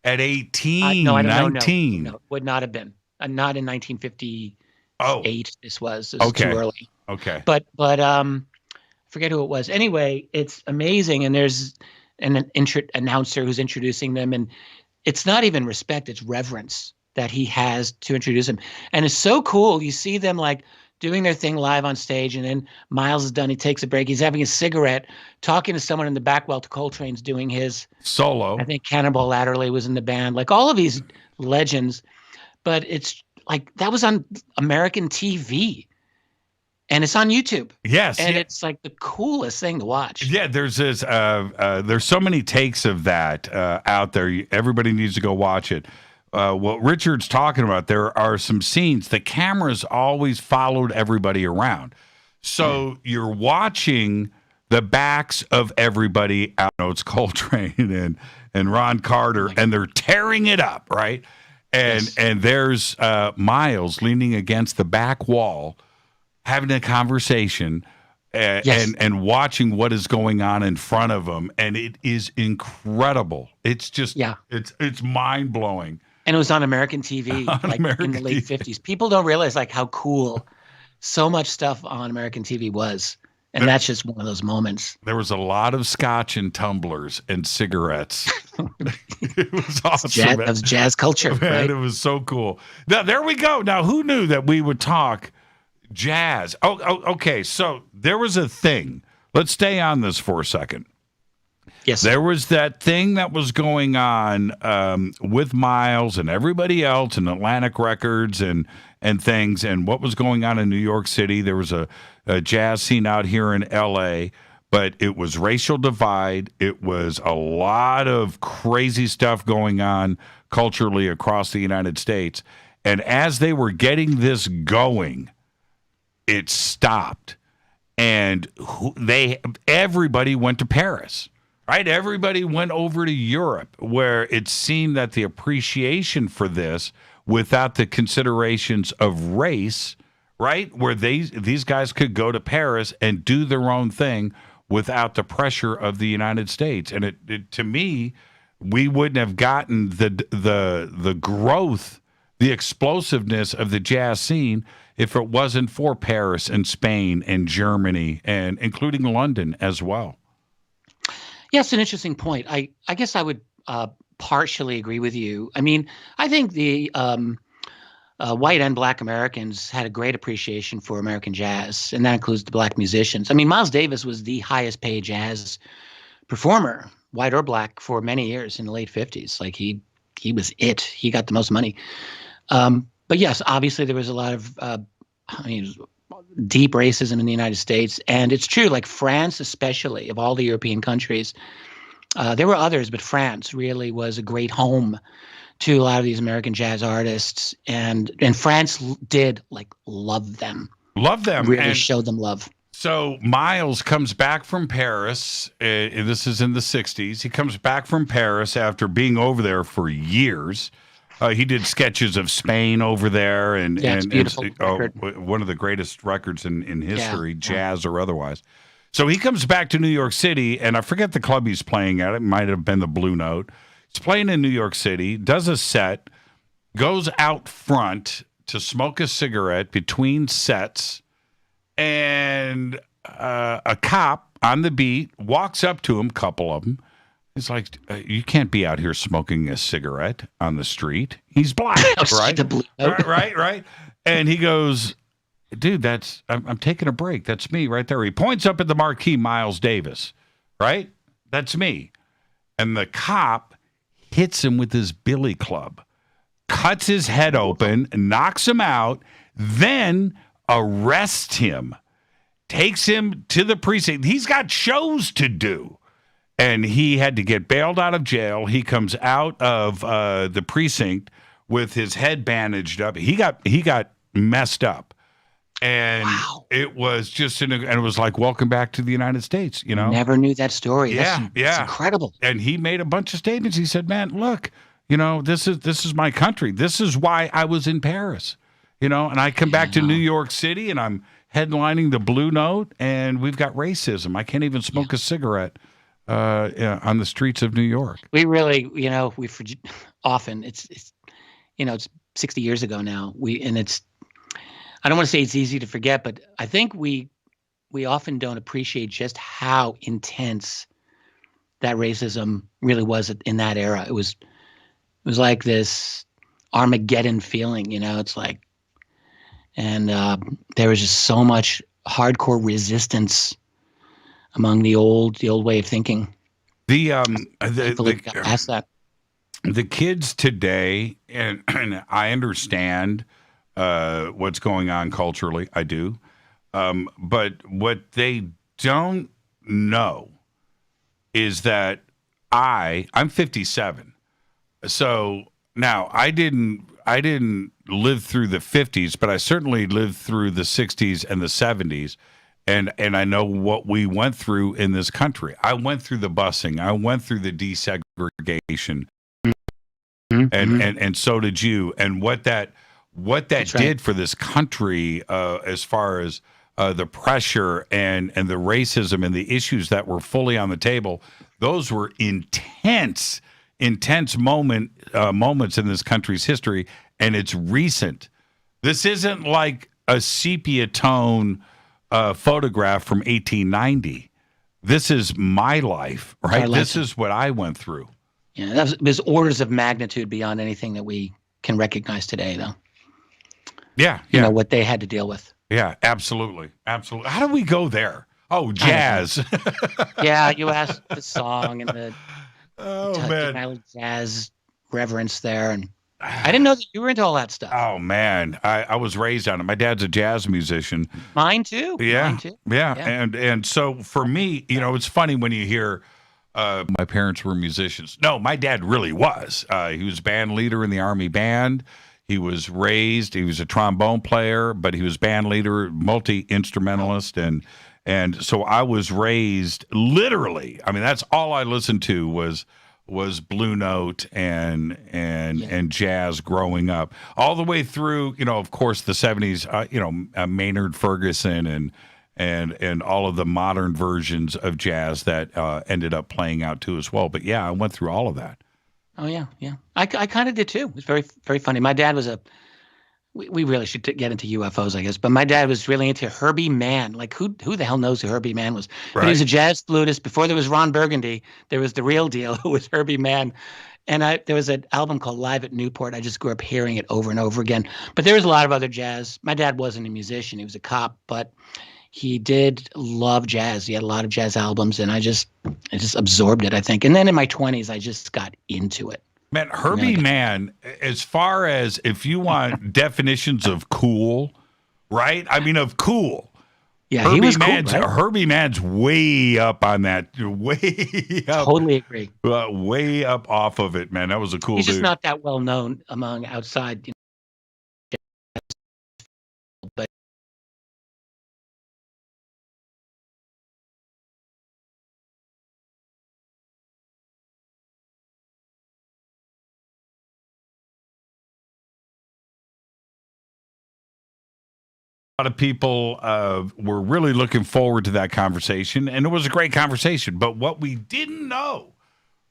at 18, no, 19. No, would not have been. Not in 1958. This was too early. Okay, but forget who it was. Anyway, it's amazing, and there's an announcer who's introducing them, and it's not even respect, it's reverence that he has to introduce him. And it's so cool. You see them like doing their thing live on stage, and then Miles is done. He takes a break. He's having a cigarette, talking to someone in the back while Coltrane's doing his solo. I think Cannonball Adderley was in the band, like all of these legends. But it's like that was on American TV. And it's on YouTube. Yes. And it's like the coolest thing to watch. Yeah, there's this there's so many takes of that out there. Everybody needs to go watch it. What Richard's talking about, there are some scenes, the cameras always followed everybody around. So you're watching the backs of everybody out. It's Coltrane and Ron Carter, and they're tearing it up, right? And there's Miles leaning against the back wall, having a conversation and watching what is going on in front of them, and it is incredible. It's just it's mind blowing. And it was on American TV, in the late 50s. People don't realize like how cool so much stuff on American TV was, and that's just one of those moments. There was a lot of scotch and tumblers and cigarettes. It was awesome. That was jazz culture, man, right? It was so cool. Now there we go. Now who knew that we would talk jazz? Okay. So there was a thing. Let's stay on this for a second. Yes. There was that thing that was going on with Miles and everybody else and Atlantic Records and things, and what was going on in New York City. There was a jazz scene out here in L.A., but it was racial divide. It was a lot of crazy stuff going on culturally across the United States. And as they were getting this going, it stopped, and everybody went to Paris, right? Everybody went over to Europe, where it seemed that the appreciation for this, without the considerations of race, right, where these guys could go to Paris and do their own thing without the pressure of the United States. And it to me, we wouldn't have gotten the growth, the explosiveness of the jazz scene if it wasn't for Paris and Spain and Germany, and including London as well. Yes, an interesting point. I guess I would partially agree with you. I mean, I think the white and black Americans had a great appreciation for American jazz, and that includes the black musicians. I mean, Miles Davis was the highest paid jazz performer, white or black, for many years in the late 50s. Like he was it. He got the most money. But yes, obviously there was a lot of deep racism in the United States. And it's true, like France especially, of all the European countries, there were others, but France really was a great home to a lot of these American jazz artists. And France did love them. Really showed them love. So Miles comes back from Paris. This is in the 60s. He comes back from Paris after being over there for years. He did sketches of Spain over there, and beautiful one of the greatest records in history, jazz or otherwise. So he comes back to New York City, and I forget the club he's playing at. It might have been the Blue Note. He's playing in New York City, does a set, goes out front to smoke a cigarette between sets, and a cop on the beat walks up to him, couple of them. He's like, you can't be out here smoking a cigarette on the street. He's black, right? Right. And he goes, dude, I'm taking a break. That's me right there. He points up at the marquee, Miles Davis, right? That's me. And the cop hits him with his billy club, cuts his head open, knocks him out, then arrests him, takes him to the precinct. He's got shows to do. And he had to get bailed out of jail. He comes out of the precinct with his head bandaged up. He got messed up. And it was just, and it was like, welcome back to the United States, you know? Never knew that story. Yeah, That's incredible. And he made a bunch of statements. He said, man, look, you know, this is my country. This is why I was in Paris, you know, and I come back to New York City and I'm headlining the Blue Note and we've got racism. I can't even smoke a cigarette on the streets of New York. We really, you know, often it's, you know, it's 60 years ago now. I don't want to say it's easy to forget, but I think we often don't appreciate just how intense that racism really was in that era. It was like this Armageddon feeling, you know. It's like, and there was just so much hardcore resistance among the old way of thinking. Past that. The kids today, and I understand what's going on culturally. I do. But what they don't know is that I'm 57. So now I didn't live through the 50s, but I certainly lived through the 60s and the 70s. And I know what we went through in this country. I went through the busing. I went through the desegregation. And so did you. And what that did for this country, as far as the pressure and the racism and the issues that were fully on the table, those were intense moments in this country's history, and it's recent. This isn't like a sepia tone photograph from 1890. This is my life, right? This is what I went through. Yeah, there's orders of magnitude beyond anything that we can recognize today, though. Yeah. You know, what they had to deal with. Yeah, absolutely. Absolutely. How do we go there? Oh, jazz. Yeah, you asked the song and the jazz reverence there. And I didn't know that you were into all that stuff. Oh, man. I was raised on it. My dad's a jazz musician. Mine too. Yeah. Mine too. Yeah. And so for me, you know, it's funny when you hear my parents were musicians. No, my dad really was. He was band leader in the Army band. He was a trombone player, but he was band leader, multi-instrumentalist. And so I was raised literally. I mean, that's all I listened to was Blue Note and jazz growing up, all the way through, you know, of course, the 70s, Maynard Ferguson and all of the modern versions of jazz that ended up playing out too as well. But yeah, I went through all of that. Oh yeah. I kind of did too. It was very, very funny. My dad was we really should get into UFOs, I guess. But my dad was really into Herbie Mann. Like who the hell knows who Herbie Mann was? Right. But he was a jazz flutist. Before there was Ron Burgundy, there was the real deal, who was Herbie Mann. And there was an album called Live at Newport. I just grew up hearing it over and over again. But there was a lot of other jazz. My dad wasn't a musician. He was a cop, but he did love jazz. He had a lot of jazz albums, and I just absorbed it, I think. And then in my 20s, I just got into it. Man, Herbie Mann, as far as if you want definitions of cool, right? I mean, of cool. Yeah, he was cool, right? Herbie Mann's way up on that. Way up. Totally agree. Way up off of it, man. That was a cool dude. He's just not that well known among outside, but a lot of people were really looking forward to that conversation, and it was a great conversation. But what we didn't know,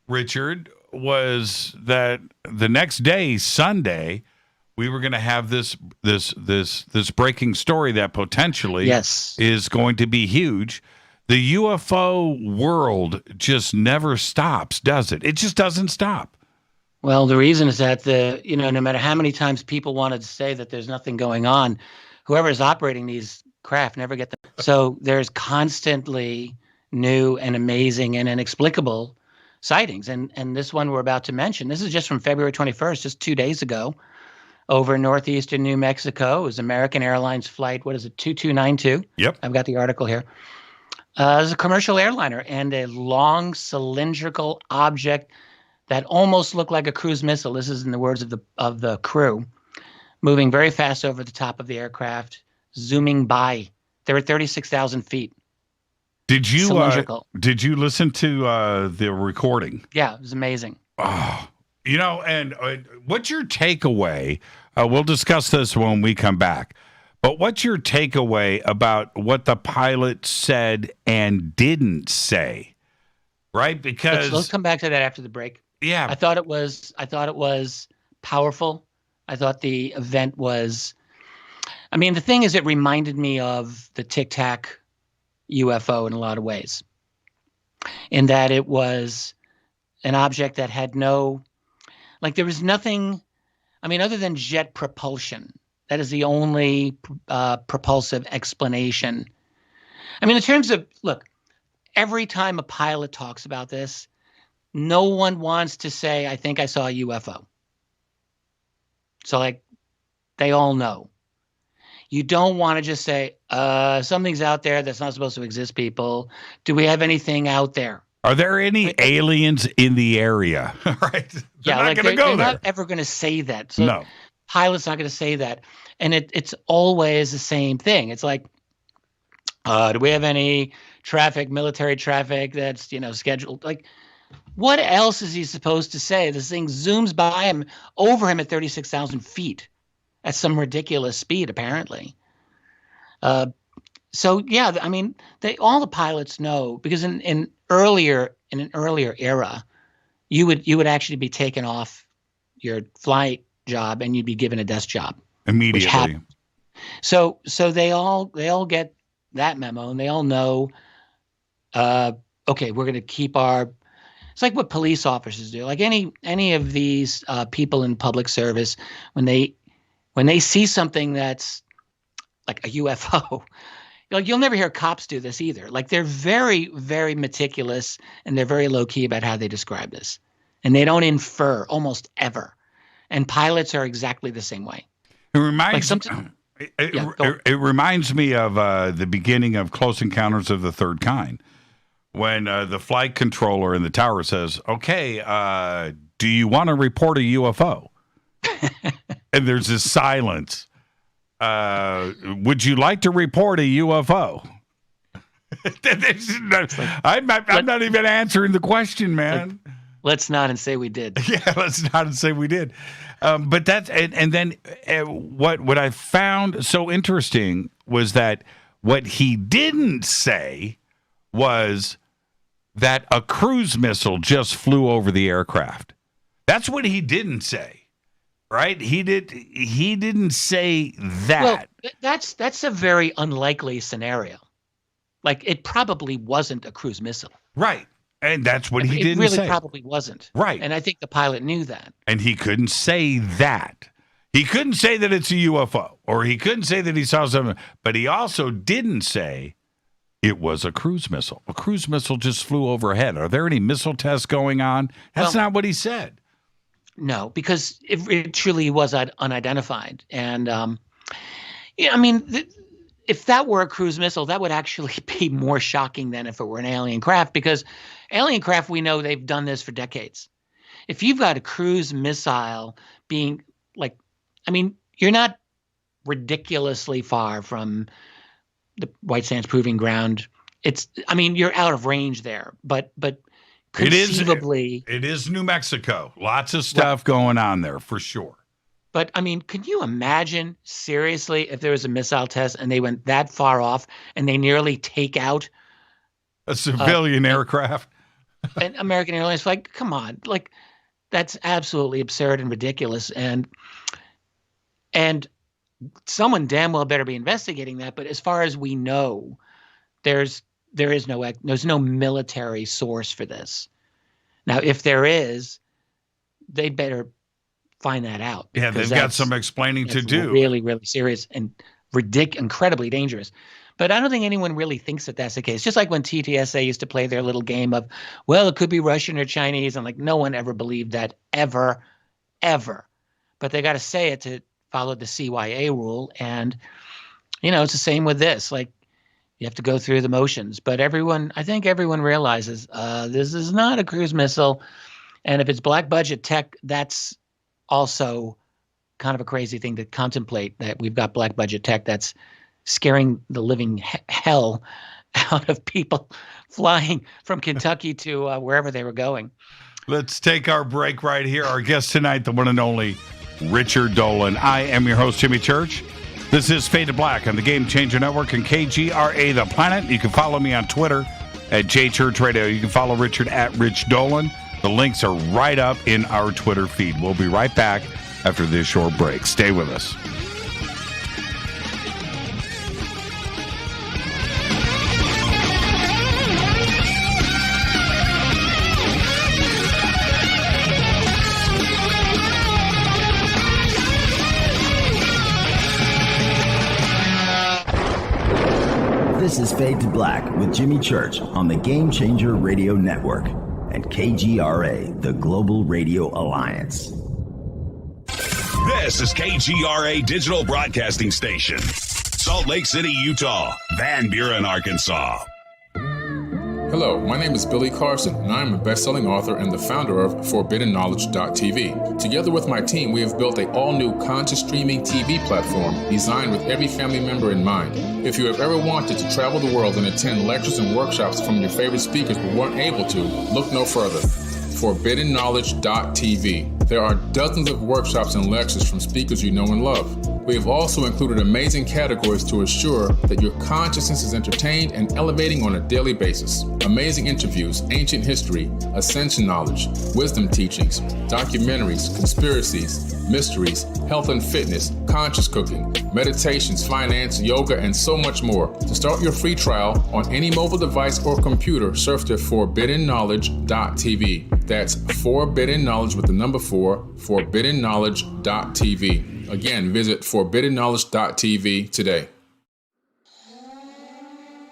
Richard, was that the next day, Sunday, we were going to have this breaking story that potentially is going to be huge. The UFO world just never stops, does it? It just doesn't stop. Well, the reason is that no matter how many times people wanted to say that there's nothing going on, whoever is operating these craft never get them. So there's constantly new and amazing and inexplicable sightings. And this one we're about to mention, this is just from February 21st, just 2 days ago. over northeastern New Mexico. It was American Airlines flight, 2292? Yep. I've got the article here. It was a commercial airliner, and a long cylindrical object that almost looked like a cruise missile. This is in the words of the crew, moving very fast over the top of the aircraft, zooming by. They were 36,000 feet. Did you cylindrical. Did you listen to the recording? Yeah, it was amazing. Oh, and what's your takeaway? We'll discuss this when we come back. But what's your takeaway about what the pilot said and didn't say? Right? Because let's come back to that after the break. Yeah. I thought it was powerful. I thought the event was, the thing is, it reminded me of the Tic Tac UFO in a lot of ways, in that it was an object that had there was nothing, other than jet propulsion. That is the only propulsive explanation. In terms of, look, every time a pilot talks about this, no one wants to say, I think I saw a UFO. So, they all know. You don't want to just say, something's out there that's not supposed to exist, people. Do we have anything out there? Are there any aliens in the area? Right? They're not going to go there. They're not ever going to say that. So no. Pilot's not going to say that. And it's always the same thing. It's like, do we have any military traffic that's, scheduled? What else is he supposed to say? This thing zooms by him, over him at 36,000 feet at some ridiculous speed, apparently. All the pilots know, because in an earlier era, you would actually be taken off your flight job and you'd be given a desk job immediately. So they all get that memo, and they all know, okay, we're going to keep it's like what police officers do. Like any of these people in public service, when they see something that's like a UFO, you'll never hear cops do this either. They're very, very meticulous, and they're very low key about how they describe this, and they don't infer almost ever. And pilots are exactly the same way. It reminds me of the beginning of Close Encounters of the Third Kind, when the flight controller in the tower says, okay, do you want to report a UFO? And there's this silence. Would you like to report a UFO? I'm not even answering the question, man. Let's nod and say we did. Yeah, let's nod and say we did. But that's and then what I found so interesting was that what he didn't say was that a cruise missile just flew over the aircraft. That's what he didn't say, right? He didn't say that. Well, that's a very unlikely scenario. It probably wasn't a cruise missile, right? And that's what he didn't say. It really probably wasn't. Right. And I think the pilot knew that. And he couldn't say that. He couldn't say that it's a UFO, or he couldn't say that he saw something. But he also didn't say it was a cruise missile. A cruise missile just flew overhead. Are there any missile tests going on? That's not what he said. No, because it truly was unidentified. And, if that were a cruise missile, that would actually be more shocking than if it were an alien craft, because alien craft, we know they've done this for decades. If you've got a cruise missile being you're not ridiculously far from the White Sands Proving Ground. You're out of range there, but conceivably. It is New Mexico. Lots of stuff going on there for sure. But, can you imagine, seriously, if there was a missile test and they went that far off and they nearly take out a civilian aircraft? An American Airlines flight? Come on. That's absolutely absurd and ridiculous. And someone damn well better be investigating that. But as far as we know, there's no military source for this. Now, if there is, they better find that out. Yeah, they've got some explaining to do. Really, really serious and incredibly dangerous. But I don't think anyone really thinks that that's the case. Just like when TTSA used to play their little game of, well, it could be Russian or Chinese. And no one ever believed that ever. But they got to say it to followed the CYA rule. And, it's the same with this. Like, you have to go through the motions. But I think everyone realizes this is not a cruise missile. And if it's black budget tech, that's also kind of a crazy thing to contemplate, that we've got black budget tech that's scaring the living hell out of people flying from Kentucky to wherever they were going. Let's take our break right here. Our guest tonight, the one and only Richard Dolan. I am your host, Jimmy Church. This is Fade to Black on the Game Changer Network and KGRA The Planet. You can follow me on Twitter at JChurchRadio. You can follow Richard at Rich Dolan. The links are right up in our Twitter feed. We'll be right back after this short break. Stay with us. This is Fade to Black with Jimmy Church on the Game Changer Radio Network and KGRA, the Global Radio Alliance. This is KGRA Digital Broadcasting Station, Salt Lake City, Utah, Van Buren, Arkansas. Hello, my name is Billy Carson, and I am a best-selling author and the founder of ForbiddenKnowledge.tv. Together with my team, we have built an all-new conscious streaming TV platform designed with every family member in mind. If you have ever wanted to travel the world and attend lectures and workshops from your favorite speakers but weren't able to, look no further. ForbiddenKnowledge.tv. There are dozens of workshops and lectures from speakers you know and love. We have also included amazing categories to assure that your consciousness is entertained and elevating on a daily basis. Amazing interviews, ancient history, ascension knowledge, wisdom teachings, documentaries, conspiracies, mysteries, health and fitness, conscious cooking, meditations, finance, yoga, and so much more. To start your free trial on any mobile device or computer, surf to ForbiddenKnowledge.tv. That's Forbidden Knowledge with the number 4, ForbiddenKnowledge.tv. Again, visit ForbiddenKnowledge.tv today.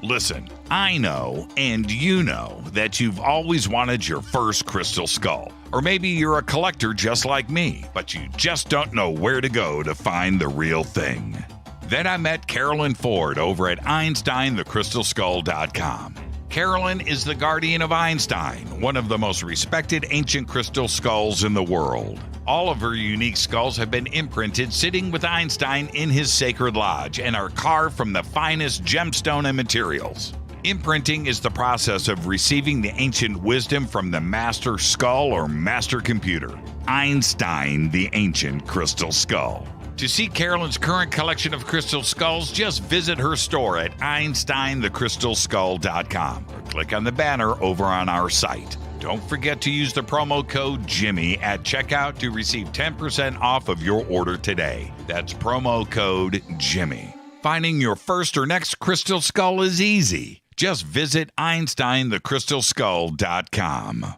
Listen, I know, and you know, that you've always wanted your first crystal skull. Or maybe you're a collector just like me, but you just don't know where to go to find the real thing. Then I met Carolyn Ford over at EinsteinTheCrystalSkull.com. Carolyn is the guardian of Einstein, one of the most respected ancient crystal skulls in the world. All of her unique skulls have been imprinted sitting with Einstein in his sacred lodge and are carved from the finest gemstone and materials. Imprinting is the process of receiving the ancient wisdom from the master skull or master computer. Einstein, the ancient crystal skull. To see Carolyn's current collection of crystal skulls, just visit her store at EinsteinTheCrystalSkull.com or click on the banner over on our site. Don't forget to use the promo code Jimmy at checkout to receive 10% off of your order today. That's promo code Jimmy. Finding your first or next crystal skull is easy. Just visit EinsteinTheCrystalSkull.com.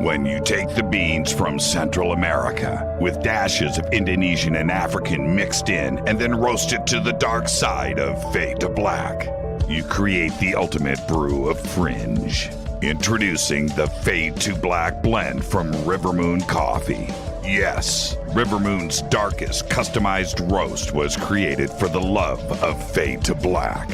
When you take the beans from Central America with dashes of Indonesian and African mixed in and then roast it to the dark side of Fade to Black, you create the ultimate brew of fringe. Introducing the Fade to Black blend from Rivermoon Coffee. Yes, Rivermoon's darkest customized roast was created for the love of Fade to Black.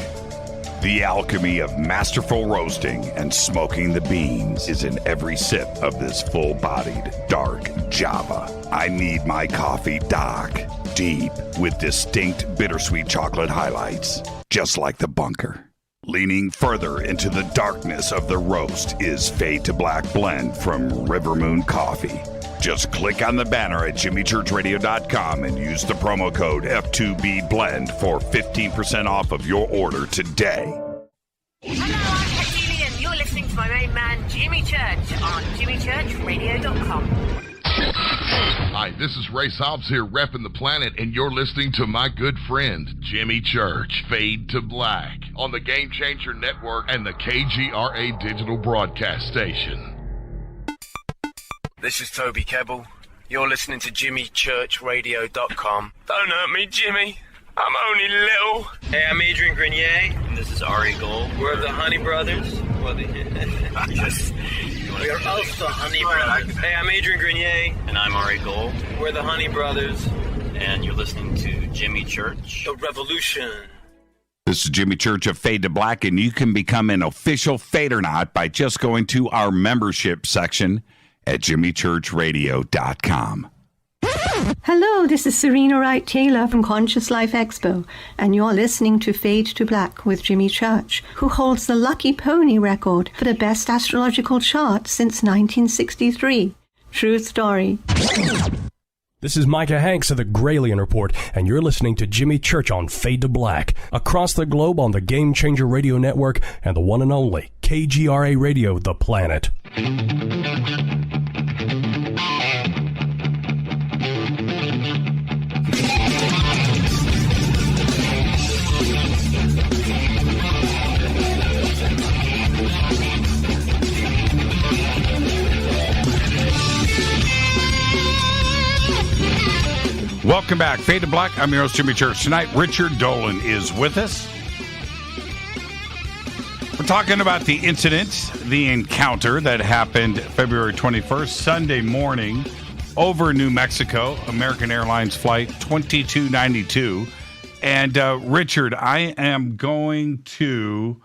The alchemy of masterful roasting and smoking the beans is in every sip of this full-bodied, dark Java. I need my coffee dark, deep, with distinct bittersweet chocolate highlights, just like the bunker. Leaning further into the darkness of the roast is Fade to Black blend from Rivermoon Coffee. Just click on the banner at jimmychurchradio.com and use the promo code F2BBLEND for 15% off of your order today. Hello, I'm Katie and you're listening to my main man, Jimmy Church, on jimmychurchradio.com. Hi, this is Ray Hobbs here, repping the planet, and you're listening to my good friend, Jimmy Church, Fade to Black, on the Game Changer Network and the KGRA Digital Broadcast Station. This is Toby Kebbell. You're listening to JimmyChurchRadio.com. Don't hurt me, Jimmy. I'm only little. Hey, I'm Adrian Grenier. And this is Ari Gold. We're the Honey Brothers. everybody. We are also Honey Brothers. Hey, I'm Adrian Grenier. And I'm Ari Gold. We're the Honey Brothers. And you're listening to Jimmy Church. The Revolution. This is Jimmy Church of Fade to Black, and you can become an official Fadernaut by just going to our membership section at jimmychurchradio.com. Hello, this is Serena Wright Taylor from Conscious Life Expo, and you're listening to Fade to Black with Jimmy Church, who holds the Lucky Pony record for the best astrological chart since 1963. True story. This is Micah Hanks of the Gralien Report, and you're listening to Jimmy Church on Fade to Black, across the globe on the Game Changer Radio Network and the one and only KGRA Radio, The Planet. Welcome back. Fade to Black. I'm your host, Jimmy Church. Tonight, Richard Dolan is with us. We're talking about the incident, the encounter that happened February 21st, Sunday morning, over New Mexico, American Airlines Flight 2292. And Richard, I am going to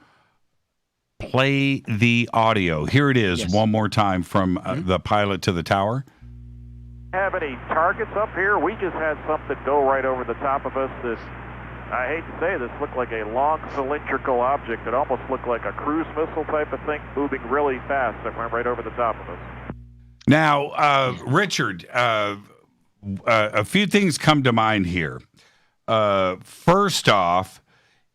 play the audio. Here it is, one more time from the pilot to the tower. Have any targets up here? We just had something go right over the top of us. This, I hate to say this, looked like a long cylindrical object. It almost looked like a cruise missile type of thing, moving really fast. That went right over the top of us. Now, Richard, a few things come to mind here. First off,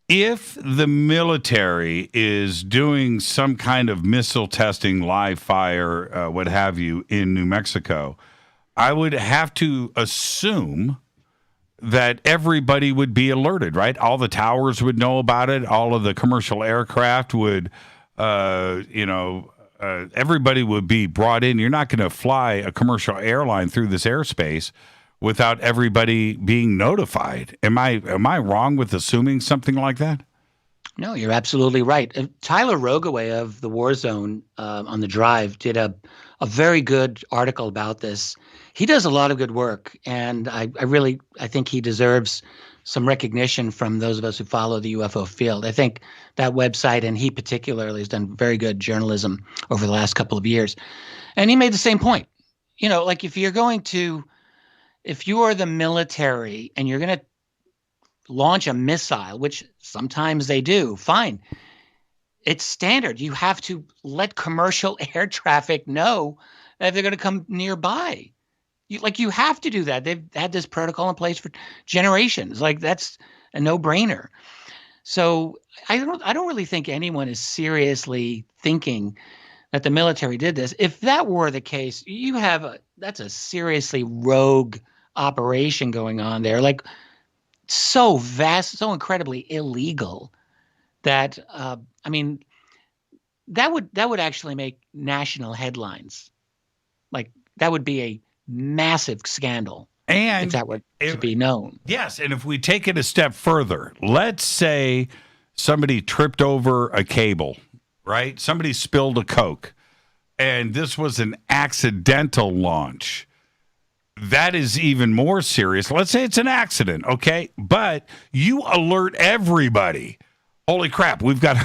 if the military is doing some kind of missile testing, live fire, what have you, in New Mexico, I would have to assume that everybody would be alerted, right? All the towers would know about it. All of the commercial aircraft would, everybody would be brought in. You're not going to fly a commercial airline through this airspace without everybody being notified. Am I wrong with assuming something like that? No, you're absolutely right. Tyler Rogaway of the War Zone on the Drive did a very good article about this. He does a lot of good work, and I think he deserves some recognition from those of us who follow the UFO field. I think that website, and he particularly, has done very good journalism over the last couple of years. And he made the same point. You know, like if you are the military and you're going to launch a missile, which sometimes they do, fine. It's standard. You have to let commercial air traffic know that they're going to come nearby. You have to do that. They've had this protocol in place for generations. Like, that's a no-brainer. So I don't really think anyone is seriously thinking that the military did this. If that were the case, that's a seriously rogue operation going on there. Like, so vast, so incredibly illegal that that would actually make national headlines. Like, that would be a massive scandal, and if that were to be known. Yes, and if we take it a step further, let's say somebody tripped over a cable, right? Somebody spilled a Coke, and this was an accidental launch. That is even more serious. Let's say it's an accident, okay? But you alert everybody. Holy crap, we've got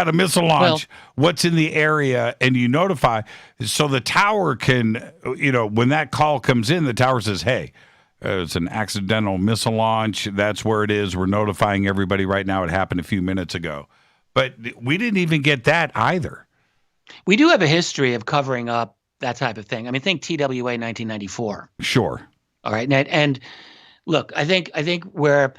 a missile launch. What's in the area? And you notify. So the tower can, when that call comes in, the tower says, hey, it's an accidental missile launch. That's where it is. We're notifying everybody right now. It happened a few minutes ago. But we didn't even get that either. We do have a history of covering up that type of thing. I mean, think TWA 1994. Sure. All right. And look, I think we're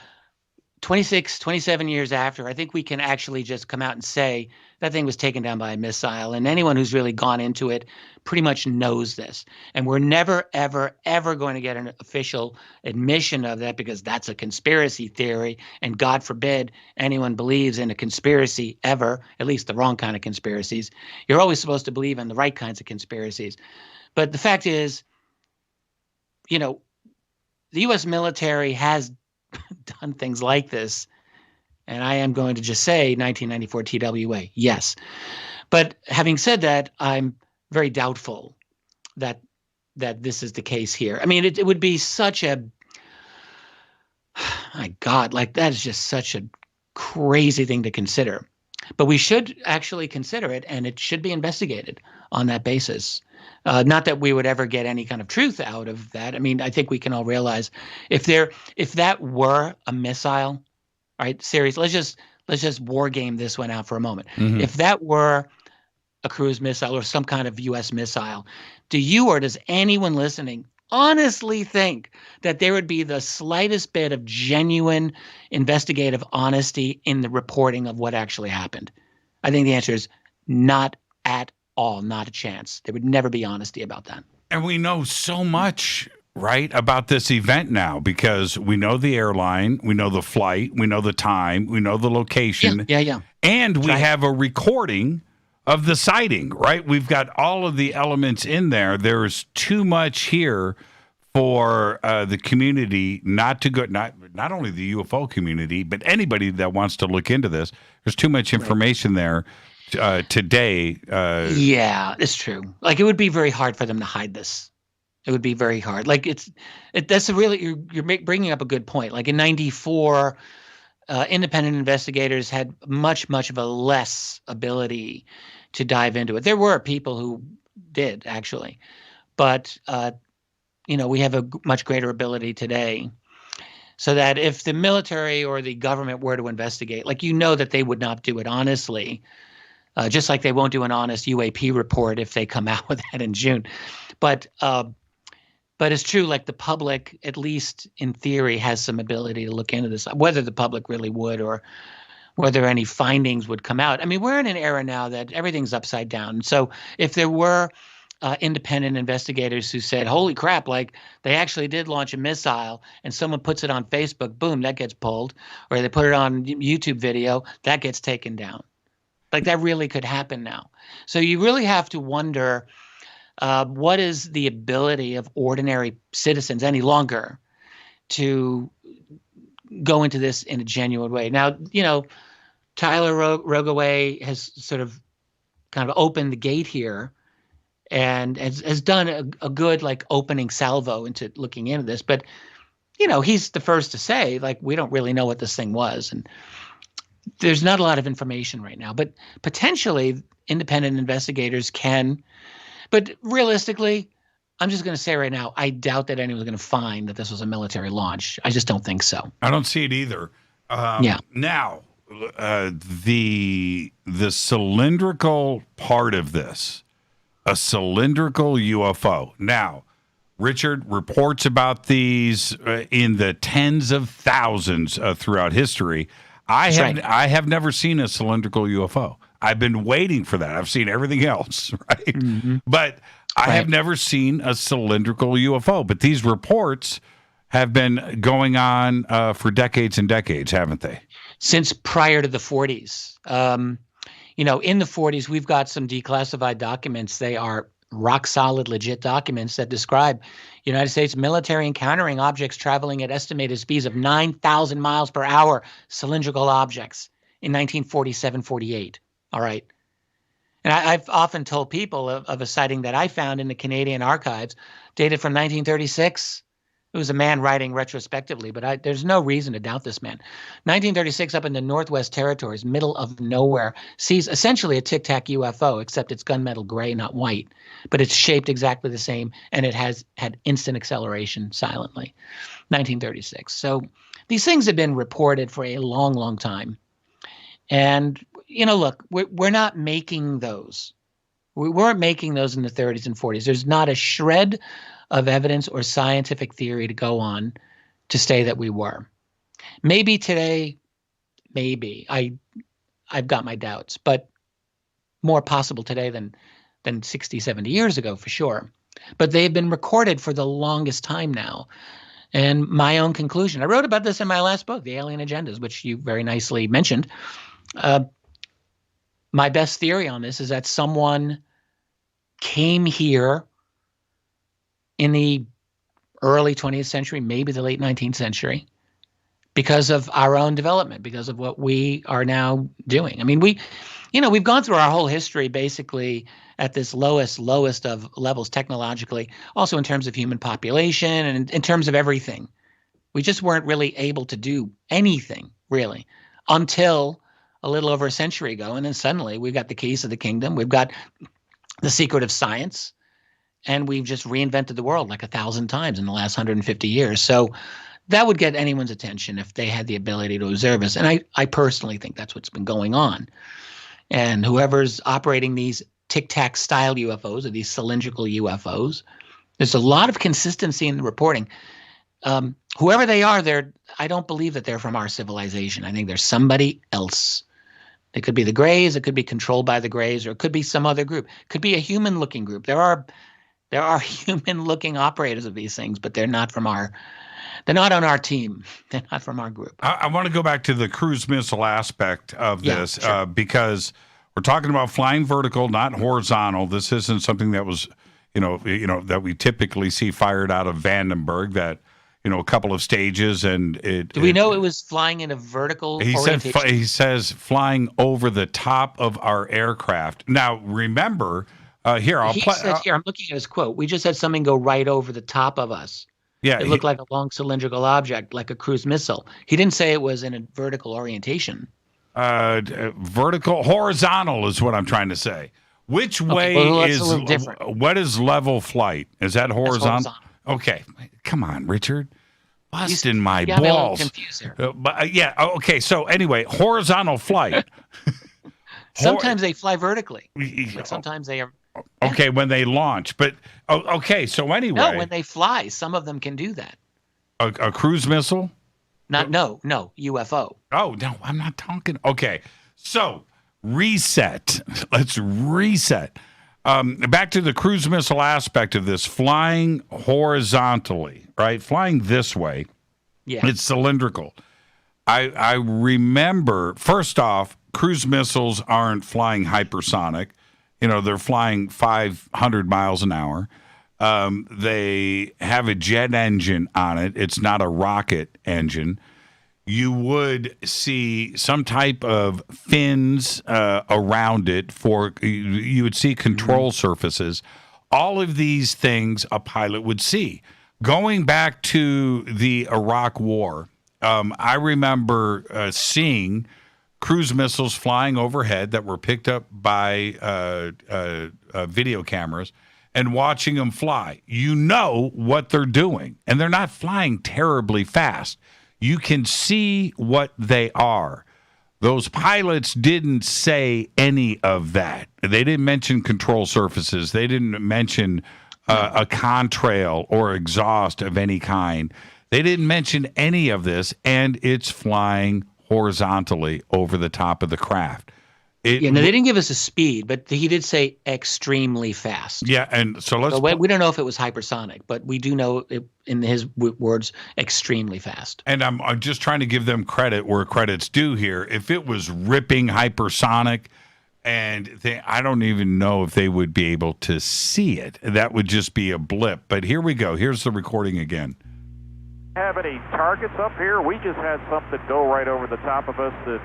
26, 27 years after, I think we can actually just come out and say that thing was taken down by a missile. And anyone who's really gone into it pretty much knows this. And we're never, ever, ever going to get an official admission of that, because that's a conspiracy theory. And God forbid anyone believes in a conspiracy ever, at least the wrong kind of conspiracies. You're always supposed to believe in the right kinds of conspiracies. But the fact is, the U.S. military has done things like this, And I am going to just say 1994 TWA, yes. But having said that, I'm very doubtful that this is the case here. I mean, it would be such a, my God, like that is just such a crazy thing to consider. But we should actually consider it, and it should be investigated on that basis. Not that we would ever get any kind of truth out of that. I mean, I think we can all realize if that were a missile, right? Seriously, let's just war game this one out for a moment. Mm-hmm. If that were a cruise missile or some kind of U.S. missile, do you or does anyone listening honestly think that there would be the slightest bit of genuine investigative honesty in the reporting of what actually happened? I think the answer is not at all, not a chance. There would never be honesty about that. And we know so much, right, about this event now because we know the airline, we know the flight, we know the time, we know the location. Yeah. And we have a recording of the sighting, right? We've got all of the elements in there. There's too much here for the community not to go, not only the UFO community, but anybody that wants to look into this. There's too much information there today. Yeah, it's true. Like, it would be very hard for them to hide this. It would be very hard. Like, that's a really, you're bringing up a good point. Like in 94, independent investigators had much of a less ability to dive into it. There were people who did, actually. But, we have a much greater ability today. So that if the military or the government were to investigate, like, that they would not do it honestly, just like they won't do an honest UAP report if they come out with that in June. But it's true, like the public, at least in theory, has some ability to look into this. Whether the public really would or whether any findings would come out. I mean, we're in an era now that everything's upside down. So if there were independent investigators who said, holy crap, like they actually did launch a missile and someone puts it on Facebook, boom, that gets pulled. Or they put it on YouTube video, that gets taken down. Like that really could happen now. So you really have to wonder what is the ability of ordinary citizens any longer to go into this in a genuine way. Now, Tyler Rogaway has sort of kind of opened the gate here and has done a good like opening salvo into looking into this. But, he's the first to say, like, we don't really know what this thing was. And there's not a lot of information right now. But potentially independent investigators can. But realistically, I'm just going to say right now, I doubt that anyone's going to find that this was a military launch. I just don't think so. I don't see it either. Now, the cylindrical part of this, a cylindrical UFO. Now, Richard reports about these in the tens of thousands throughout history. I have never seen a cylindrical UFO. I've been waiting for that. I've seen everything else, right? Mm-hmm. But I have never seen a cylindrical UFO. But these reports have been going on for decades and decades, haven't they? Since prior to the 40s. In the 40s, we've got some declassified documents. They are rock solid, legit documents that describe United States military encountering objects traveling at estimated speeds of 9,000 miles per hour, cylindrical objects in 1947-48. All right. And I've often told people of a sighting that I found in the Canadian archives dated from 1936. It was a man writing retrospectively, but there's no reason to doubt this man. 1936 up in the Northwest Territories, middle of nowhere, sees essentially a tic-tac UFO, except it's gunmetal gray, not white. But it's shaped exactly the same, and it has had instant acceleration silently. 1936. So these things have been reported for a long, long time. And, look, we're not making those. We weren't making those in the 30s and 40s. There's not a shred of evidence or scientific theory to go on to say that we were. Maybe today, maybe. I've got my doubts, but more possible today than 60, 70 years ago for sure. But they've been recorded for the longest time now. And my own conclusion, I wrote about this in my last book, The Alien Agendas, which you very nicely mentioned. My best theory on this is that someone came here in the early 20th century, maybe the late 19th century, because of our own development, because of what we are now doing. I mean, we've gone through our whole history basically at this lowest of levels technologically, also in terms of human population and in terms of everything. We just weren't really able to do anything really until a little over a century ago. And then suddenly we've got the keys to the kingdom. We've got the secret of science, and we've just reinvented the world like 1,000 times in the last 150 years. So that would get anyone's attention if they had the ability to observe us. And I personally think that's what's been going on. And whoever's operating these Tic-Tac style UFOs or these cylindrical UFOs, there's a lot of consistency in the reporting. Whoever they are, I don't believe that they're from our civilization. I think they're somebody else. It could be the Greys, it could be controlled by the Greys, or it could be some other group. It could be a human-looking group. There are human-looking operators of these things, but they're not on our team. They're not from our group. I want to go back to the cruise missile aspect of this, sure. Because we're talking about flying vertical, not horizontal. This isn't something that was, that we typically see fired out of Vandenberg. That a couple of stages, and Do we know it was flying in a vertical orientation? He says flying over the top of our aircraft. Now, remember, here I'm looking at his quote. We just had something go right over the top of us. Yeah, it looked like a long cylindrical object, like a cruise missile. He didn't say it was in a vertical orientation. Horizontal is what I'm trying to say. Which way what is level flight? Is that horizontal? Okay, come on, Richard. Busting my balls. Me a little confused here. Okay. So anyway, horizontal flight. Sometimes they fly vertically. But sometimes they are. Okay, when they launch, but okay. So anyway, no, when they fly, some of them can do that. A cruise missile? No, UFO. Oh no, I'm not talking. Okay, so reset. Let's reset. Back to the cruise missile aspect of this, flying horizontally, right? Flying this way. Yeah. It's cylindrical. I remember, first off, cruise missiles aren't flying hypersonic. They're flying 500 miles an hour. They have a jet engine on it. It's not a rocket engine. You would see some type of fins around it you would see control surfaces. All of these things a pilot would see. Going back to the Iraq War, I remember seeing cruise missiles flying overhead that were picked up by video cameras and watching them fly. You know what they're doing, and they're not flying terribly fast. You can see what they are. Those pilots didn't say any of that. They didn't mention control surfaces. They didn't mention a contrail or exhaust of any kind. They didn't mention any of this, and it's flying horizontally over the top of the craft. They didn't give us a speed, but he did say extremely fast. Yeah, and so we don't know if it was hypersonic, but we do know it, in his words, extremely fast. And I'm just trying to give them credit where credit's due here. If it was ripping hypersonic, I don't even know if they would be able to see it. That would just be a blip. But here we go. Here's the recording again. Have any targets up here? We just had something go right over the top of us that,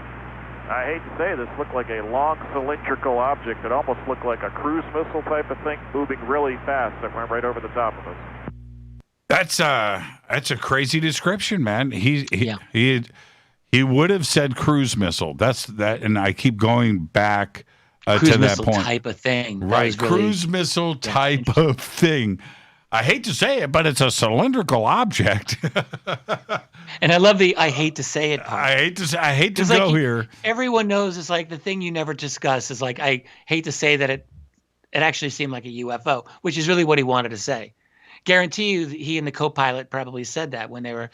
I hate to say this, looked like a long cylindrical object that almost looked like a cruise missile type of thing moving really fast that went right over the top of us. That's a crazy description, man. He would have said cruise missile. That's that, and I keep going back to that point. Type of thing, right? Really, cruise missile type of thing. I hate to say it, but it's a cylindrical object. And I love the "I hate to say it" part. I hate to go here. Everyone knows it's like the thing you never discuss is like, I hate to say that it actually seemed like a UFO, which is really what he wanted to say. Guarantee you, he and the co-pilot probably said that when they were,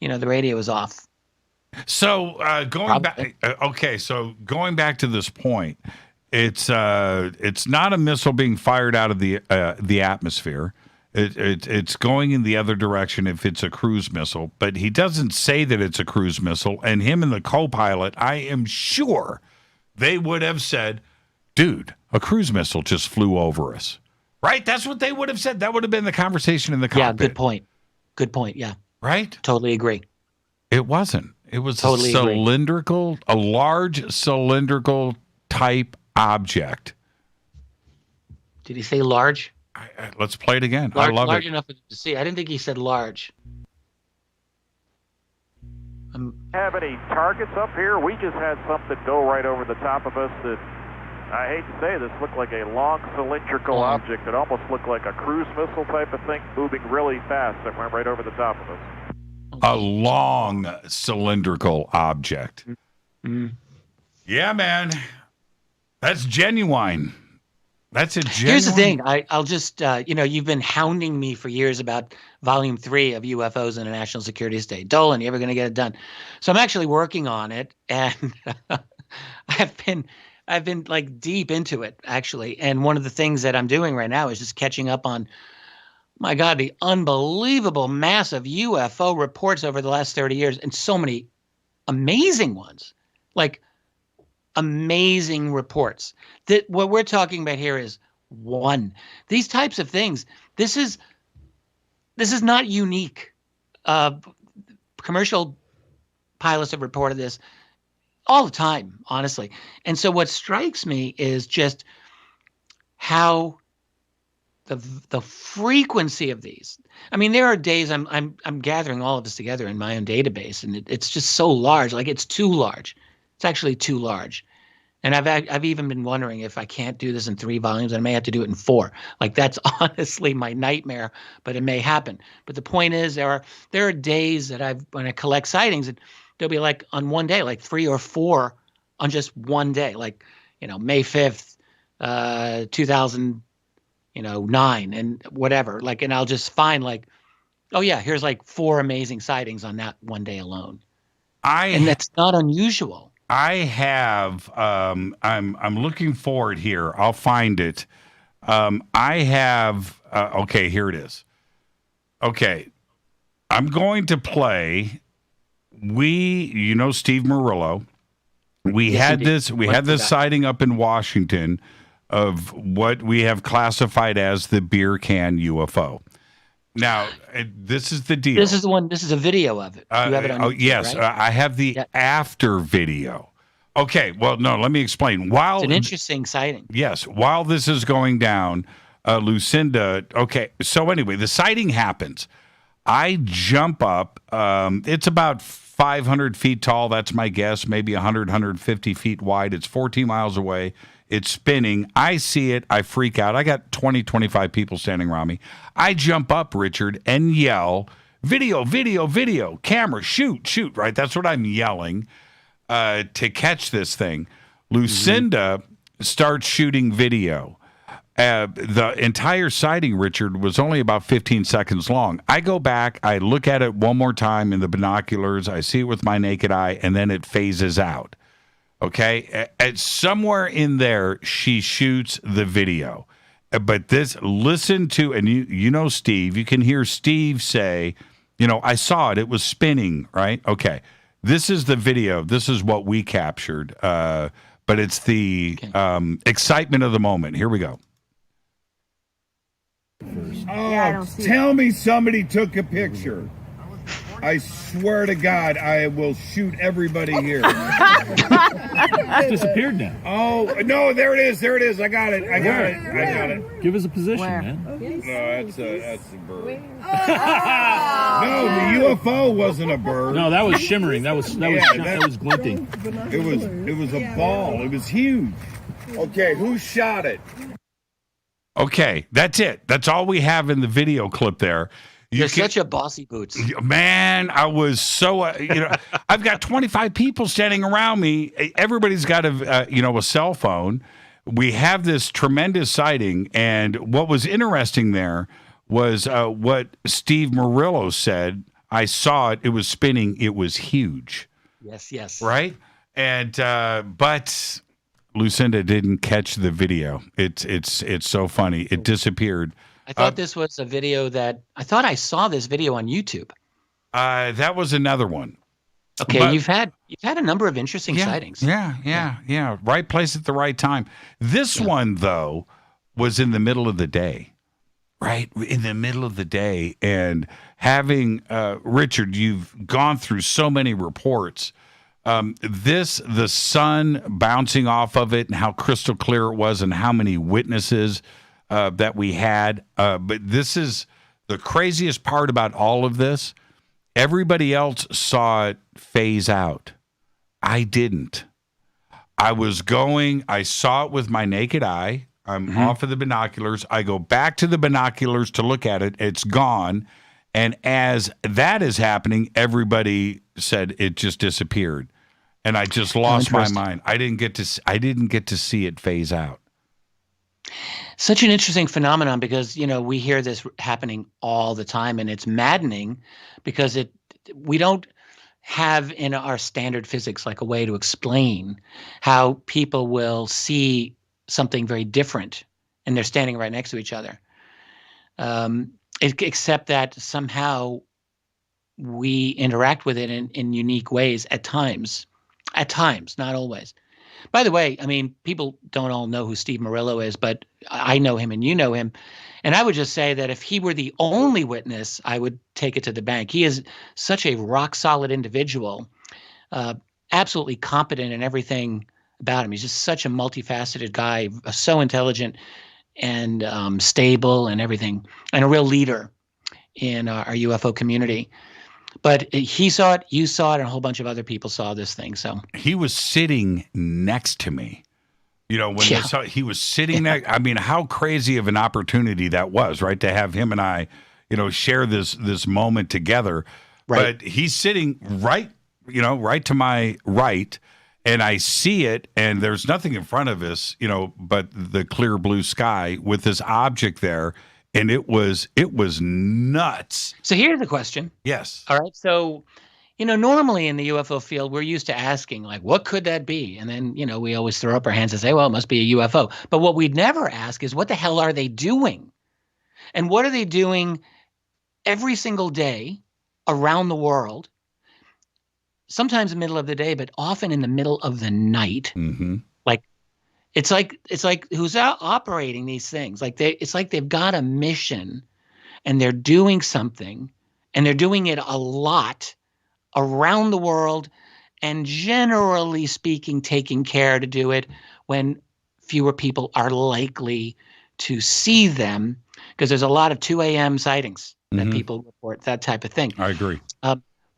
the radio was off. So going back to this point, it's not a missile being fired out of the atmosphere. It's going in the other direction if it's a cruise missile, but he doesn't say that it's a cruise missile. And him and the co-pilot, I am sure they would have said, dude, a cruise missile just flew over us. Right? That's what they would have said. That would have been the conversation in the cockpit. Yeah, good point. Good point, yeah. Right? Totally agree. It wasn't. It was Totally a large cylindrical type object. Did he say large? Let's play it again. Large, I love large it. enough to see. I didn't think he said large. Have any targets up here? We just had something go right over the top of us that, I hate to say this, looked like a long cylindrical object. It almost looked like a cruise missile type of thing moving really fast that went right over the top of us. A long cylindrical object. Mm-hmm. Yeah, man. That's genuine. That's a genuine. Here's the thing. I'll just, you've been hounding me for years about Volume 3 of UFOs in a National Security State. Dolan, you ever going to get it done? So I'm actually working on it, and I've been like deep into it, actually. And one of the things that I'm doing right now is just catching up on, my God, the unbelievable massive UFO reports over the last 30 years, and so many amazing ones, like amazing reports. That what we're talking about here is one. These types of things, this is not unique. Commercial pilots have reported this all the time, honestly. And so what strikes me is just how the frequency of these. I mean, there are days I'm gathering all of this together in my own database, and it's just so large. Like, it's too large. It's actually too large. And I've even been wondering if I can't do this in 3 volumes, I may have to do it in 4. Like, that's honestly my nightmare, but it may happen. But the point is, there are days that when I collect sightings, there'll be like on one day, like 3 or 4 on just one day, like, May 5th, 2009 and whatever. Like, and I'll just find like, oh yeah, here's like 4 amazing sightings on that one day alone. And that's not unusual. I have, I'm looking for it here. I'll find it. I have, okay, here it is. Okay. I'm going to play, Steve Murillo. We had this sighting up in Washington of what we have classified as the beer can UFO. Now, this is the deal. This is the one. This is a video of it. You have it on YouTube, yes, right? I have the after video. Okay, well, no, let me explain. It's an interesting sighting. Yes, while this is going down, Lucinda. Okay, so anyway, the sighting happens. I jump up. It's about 500 feet tall. That's my guess. Maybe 100, 150 feet wide. It's 14 miles away. It's spinning. I see it. I freak out. I got 20, 25 people standing around me. I jump up, Richard, and yell, video, video, video, camera, shoot, shoot, right? That's what I'm yelling to catch this thing. Lucinda starts shooting video. The entire sighting, Richard, was only about 15 seconds long. I go back. I look at it one more time in the binoculars. I see it with my naked eye, and then it phases out. Okay, somewhere in there, she shoots the video. But listen to, and you know Steve, you can hear Steve say, I saw it. It was spinning, right? Okay, this is the video. This is what we captured. But it's the excitement of the moment. Here we go. Oh, tell me somebody took a picture. I swear to God, I will shoot everybody here. It's disappeared now. Oh, no, there it is. There it is. I got it. I got it. Give us a position, Where? man. No, that's a bird. No, the UFO wasn't a bird. No, that was shimmering. That was glinting. It was a ball. It was huge. Okay, who shot it? Okay, that's it. That's all we have in the video clip there. You're such a bossy boots. Man, I was so, I've got 25 people standing around me. Everybody's got a cell phone. We have this tremendous sighting. And what was interesting there was what Steve Murillo said. I saw it. It was spinning. It was huge. Yes. Right? And, but Lucinda didn't catch the video. It's so funny. It disappeared. I thought this was a video I thought I saw this video on YouTube. That was another one. Okay, but you've had a number of interesting sightings. Yeah. Right place at the right time. This one, though, was in the middle of the day. right in the middle of the day, and having Richard, you've gone through so many reports. The sun bouncing off of it, and how crystal clear it was, and how many witnesses that we had. But this is the craziest part about all of this. Everybody else saw it phase out. I didn't. I saw it with my naked eye. I'm off of the binoculars. I go back to the binoculars to look at it. It's gone. And as that is happening, everybody said it just disappeared. And I just lost my mind. I didn't get to see it phase out. Such an interesting phenomenon, because, we hear this happening all the time, and it's maddening because we don't have in our standard physics like a way to explain how people will see something very different and they're standing right next to each other. Except that somehow we interact with it in unique ways at times, not always. By the way, people don't all know who Steve Murillo is, but I know him and you know him. And I would just say that if he were the only witness, I would take it to the bank. He is such a rock-solid individual, absolutely competent in everything about him. He's just such a multifaceted guy, so intelligent and stable and everything, and a real leader in our UFO community. But he saw it, you saw it, and a whole bunch of other people saw this thing. So he was sitting next to me. When they saw, he was sitting there. How crazy of an opportunity that was, right? To have him and I, share this moment together. Right. But he's sitting right to my right, and I see it, and there's nothing in front of us, but the clear blue sky with this object there. And it was nuts. So here's the question. Yes. All right. So, normally in the UFO field, we're used to asking, like, what could that be? And then, we always throw up our hands and say, well, it must be a UFO. But what we'd never ask is, what the hell are they doing? And what are they doing every single day around the world? Sometimes in the middle of the day, but often in the middle of the night. Mm-hmm. It's like who's out operating these things? It's like they've got a mission, and they're doing something, and they're doing it a lot around the world, and generally speaking, taking care to do it when fewer people are likely to see them, because there's a lot of 2 a.m. sightings that people report, that type of thing. I agree.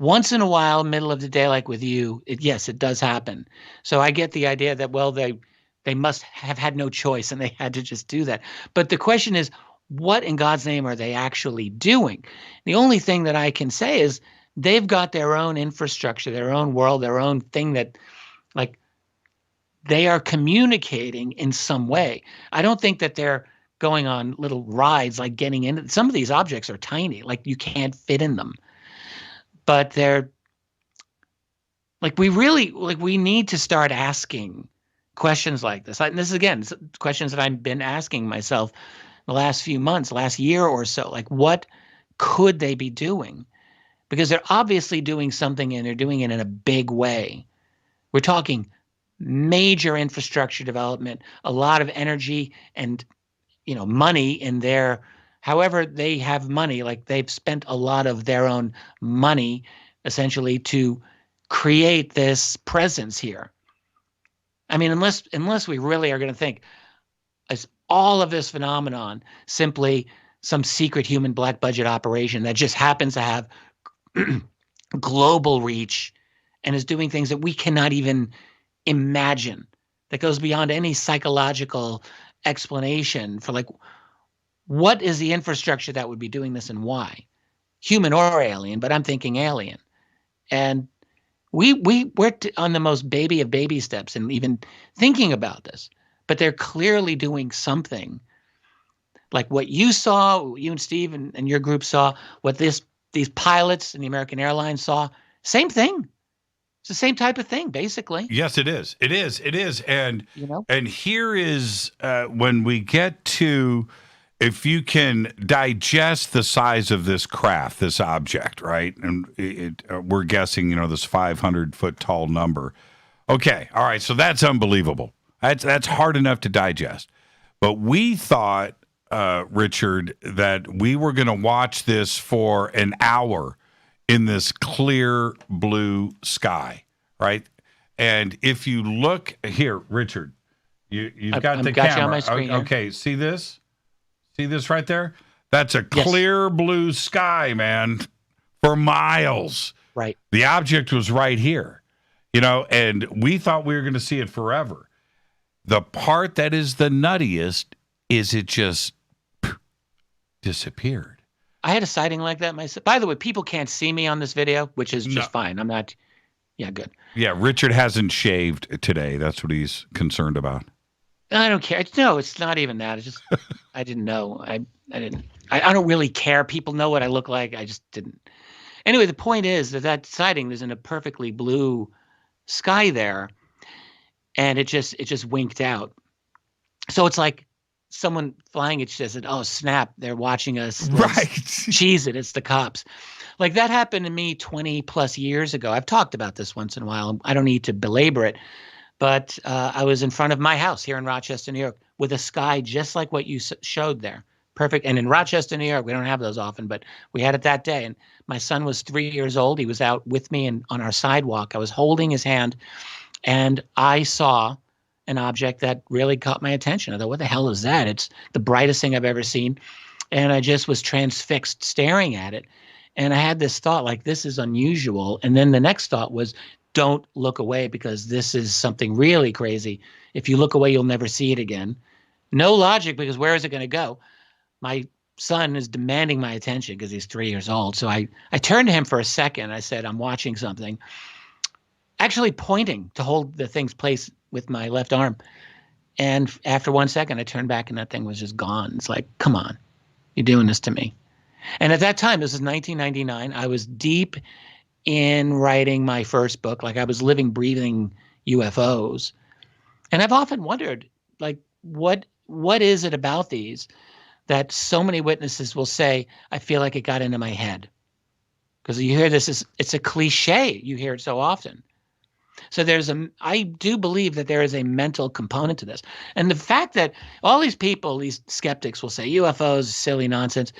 Once in a while, middle of the day, like with you, yes, it does happen. So I get the idea that, well, they must have had no choice and they had to just do that. But the question is, what in God's name are they actually doing? The only thing that I can say is they've got their own infrastructure, their own world, their own thing that, like, they are communicating in some way. I don't think that they're going on little rides, like getting in. Some of these objects are tiny, like you can't fit in them. But they're like, we need to start asking questions like this. And this is, again, questions that I've been asking myself the last few months, last year or so. Like, what could they be doing? Because they're obviously doing something, and they're doing it in a big way. We're talking major infrastructure development, a lot of energy and, money in their, however they have money, like they've spent a lot of their own money essentially to create this presence here. Unless we really are going to think, is all of this phenomenon simply some secret human black budget operation that just happens to have global reach and is doing things that we cannot even imagine, that goes beyond any psychological explanation for, like, what is the infrastructure that would be doing this and why? Human or alien, but I'm thinking alien. And we're on the most baby of baby steps and even thinking about this, but they're clearly doing something. Like what you saw, you and Steve and your group saw, what these pilots and the American Airlines saw, same thing. It's the same type of thing, basically. Yes, it is. It is. And and here is when we get to, if you can digest the size of this craft, this object, right? And we're guessing, this 500-foot tall number. Okay, all right, so that's unbelievable. That's hard enough to digest. But we thought Richard, that we were going to watch this for an hour in this clear blue sky, right? And if you look here, Richard, you've got the camera. You on my screen okay, see this? See this right there? That's a clear blue sky, man, for miles. Right. The object was right here, and we thought we were going to see it forever. The part that is the nuttiest is it just disappeared. I had a sighting like that myself. By the way, people can't see me on this video, which is just fine. I'm not. Yeah, good. Yeah, Richard hasn't shaved today. That's what he's concerned about. I don't care. No, it's not even that. It's just I didn't know. I don't really care. People know what I look like. I just didn't. Anyway, the point is that sighting is in a perfectly blue sky there, and it just winked out. So it's like someone flying it says, "Oh snap! They're watching us." Right. Cheese it. It's the cops. Like that happened to me 20 plus years ago. I've talked about this once in a while. I don't need to belabor it, but I was in front of my house here in Rochester, New York, with a sky just like what you showed there. Perfect. And in Rochester, New York, we don't have those often, but we had it that day. And my son was 3 years old. He was out with me and on our sidewalk. I was holding his hand, and I saw an object that really caught my attention. I thought, what the hell is that? It's the brightest thing I've ever seen. And I just was transfixed staring at it. And I had this thought like, this is unusual. And then the next thought was, don't look away because this is something really crazy. If you look away, you'll never see it again. No logic, because where is it going to go? My son is demanding my attention because he's 3 years old. So I turned to him for a second. I said, I'm watching something. Actually pointing to hold the thing's place with my left arm. And after 1 second, I turned back and that thing was just gone. It's like, come on, you're doing this to me. And at that time, this is 1999, I was deep in writing my first book. Like I was living, breathing UFOs. And I've often wondered, like, what is it about these that so many witnesses will say, I feel like it got into my head? Because you hear this, it's a cliche. You hear it so often. So I do believe that there is a mental component to this. And the fact that all these people, these skeptics will say UFOs, silly nonsense.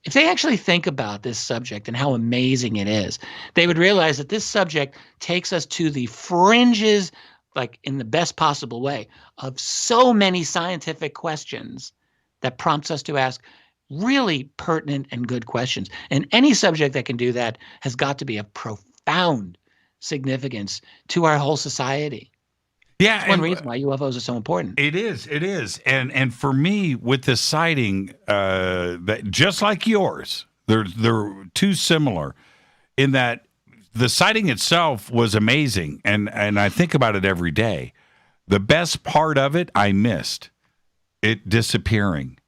If they actually think about this subject and how amazing it is, they would realize that this subject takes us to the fringes, like in the best possible way, of so many scientific questions that prompts us to ask really pertinent and good questions. And any subject that can do that has got to be of profound significance to our whole society. Yeah, that's one reason why UFOs are so important. It is, and for me, with this sighting, that just like yours, they're too similar, in that the sighting itself was amazing, and I think about it every day. The best part of it, I missed it disappearing.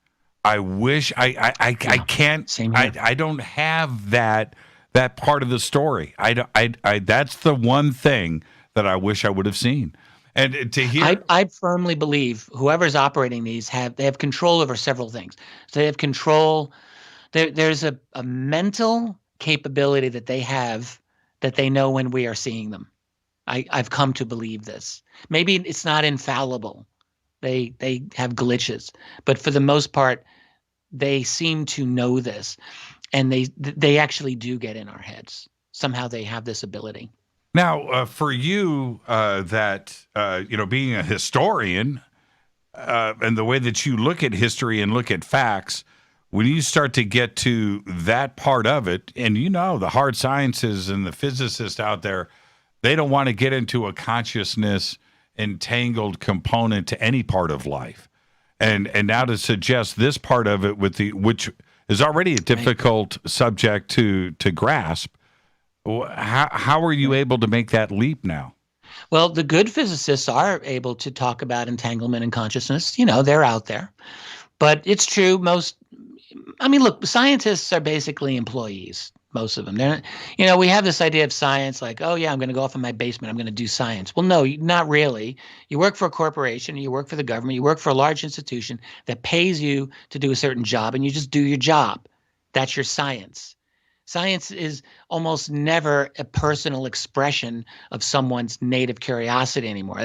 I wish I can't. Same here. I don't have that part of the story. I that's the one thing that I wish I would have seen. And to hear, I firmly believe whoever's operating these they have control over several things. So they have control. There's a mental capability that they have that they know when we are seeing them. I've come to believe this. Maybe it's not infallible. They have glitches, but for the most part, they seem to know this, and they actually do get in our heads. Somehow they have this ability. Now, for you, being a historian, and the way that you look at history and look at facts, when you start to get to that part of it, and the hard sciences and the physicists out there, they don't want to get into a consciousness entangled component to any part of life, and now to suggest this part of it which is already a difficult subject to grasp. How are you able to make that leap now? Well, the good physicists are able to talk about entanglement and consciousness. They're out there. But it's true. Look, scientists are basically employees, most of them. We have this idea of science like, oh, yeah, I'm going to go off in my basement. I'm going to do science. Well, no, not really. You work for a corporation. You work for the government. You work for a large institution that pays you to do a certain job, and you just do your job. That's your science. Science is almost never a personal expression of someone's native curiosity anymore.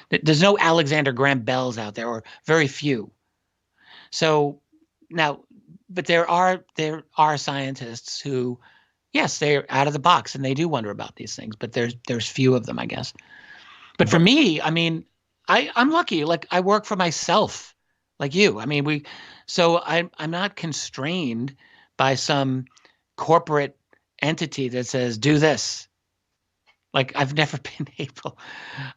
There's no Alexander Graham Bells out there, or very few. So now, but there are scientists who, yes, they're out of the box and they do wonder about these things, but there's few of them, I guess. But for me, I mean, I'm lucky. Like, I work for myself, like you. I mean, so I'm not constrained by some corporate entity that says, do this. Like, I've never been able.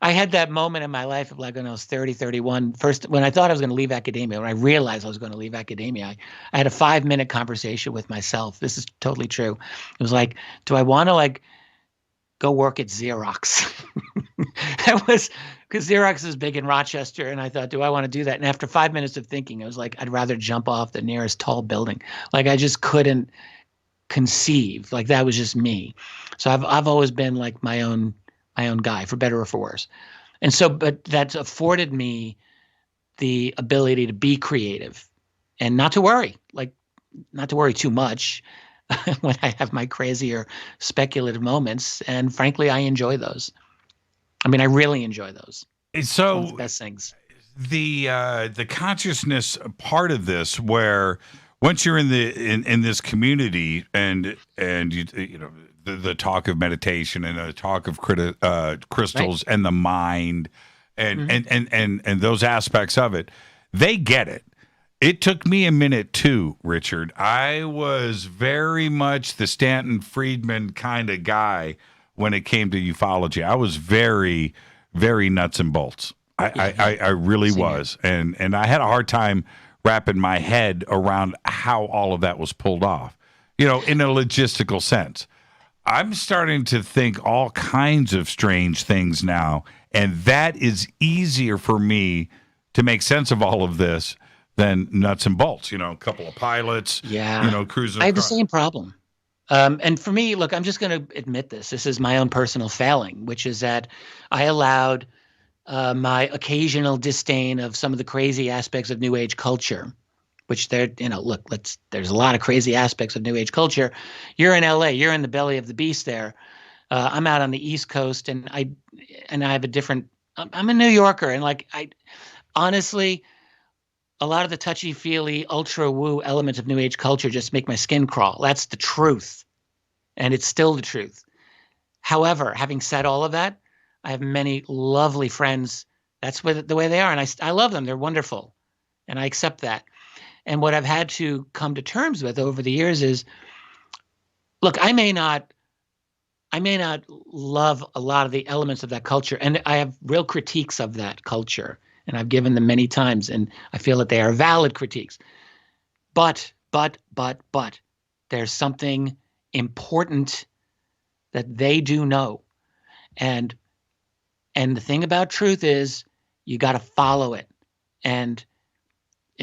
I had that moment in my life of, like, when I was 30, 31, first, when I thought I was going to leave academia, when I realized I was going to leave academia, I had a 5-minute conversation with myself. This is totally true. It was like, do I want to, like, go work at Xerox? That was because Xerox is big in Rochester. And I thought, do I want to do that? And after 5 minutes of thinking, I was like, I'd rather jump off the nearest tall building. Like, I just couldn't conceive. Like, that was just me. So I've always been like my own guy, for better or for worse. And so, but that's afforded me the ability to be creative and not to worry, not to worry too much when I have my crazier speculative moments. And frankly, I enjoy those. I mean, I really enjoy those. So one of the best things. The consciousness part of this, where once you're in this community and you know the talk of meditation and the talk of crystals, right, and the mind and those aspects of it, they get it. It took me a minute too, Richard. I was very much the Stanton Friedman kind of guy when it came to ufology. I was very, very nuts and bolts. I really was. And I had a hard time wrapping my head around how all of that was pulled off, you know, in a logistical sense. I'm starting to think all kinds of strange things now, and that is easier for me to make sense of all of this than nuts and bolts, you know, a couple of pilots, you know, cruising. I have the same problem. And for me, look, I'm just going to admit this. This is my own personal failing, which is that I allowed my occasional disdain of some of the crazy aspects of New Age culture, which there's a lot of crazy aspects of New Age culture. You're in LA, you're in the belly of the beast there. I'm out on the East Coast, and I have a different, I'm a New Yorker. And like, honestly, a lot of the touchy-feely, ultra-woo elements of New Age culture just make my skin crawl. That's the truth, and it's still the truth. However, having said all of that, I have many lovely friends. That's the way they are, and I love them. They're wonderful, and I accept that. And what I've had to come to terms with over the years is, look, I may not love a lot of the elements of that culture, and I have real critiques of that culture. And I've given them many times, and I feel that they are valid critiques. But, there's something important that they do know. And the thing about truth is you got to follow it. And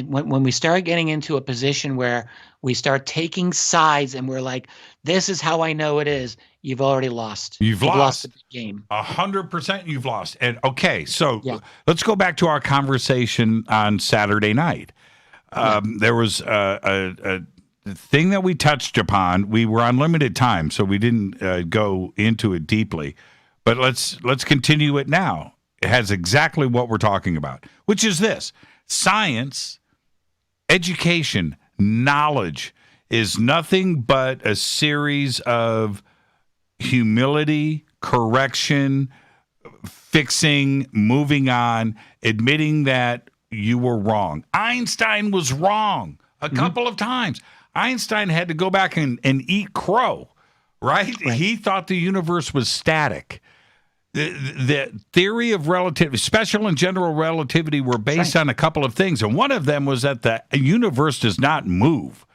when we start getting into a position where we start taking sides and we're like, this is how I know it is, you've already lost. You've lost the game. 100% you've lost. And okay, so let's go back to our conversation on Saturday night. There was a thing that we touched upon. We were on limited time, so we didn't go into it deeply. But let's continue it now. It has exactly what we're talking about, which is this: science, education, knowledge is nothing but a series of humility, correction, fixing, moving on, admitting that you were wrong. Einstein was wrong a couple of times. Einstein had to go back and eat crow, right? He thought the universe was static. The theory of relativity, special and general relativity, were based on a couple of things. And one of them was that the universe does not move.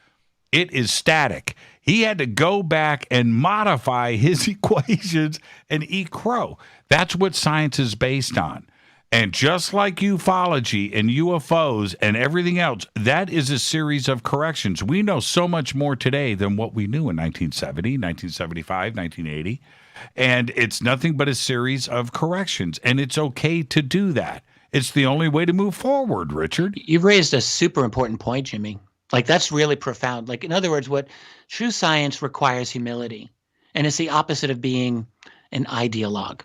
It is static. He had to go back and modify his equations and eat crow. That's what science is based on. And just like ufology and UFOs and everything else, that is a series of corrections. We know so much more today than what we knew in 1970, 1975, 1980. And it's nothing but a series of corrections. And it's okay to do that. It's the only way to move forward, Richard. You've raised a super important point, Jimmy. Like, that's really profound. Like, in other words, what true science requires humility. And it's the opposite of being an ideologue.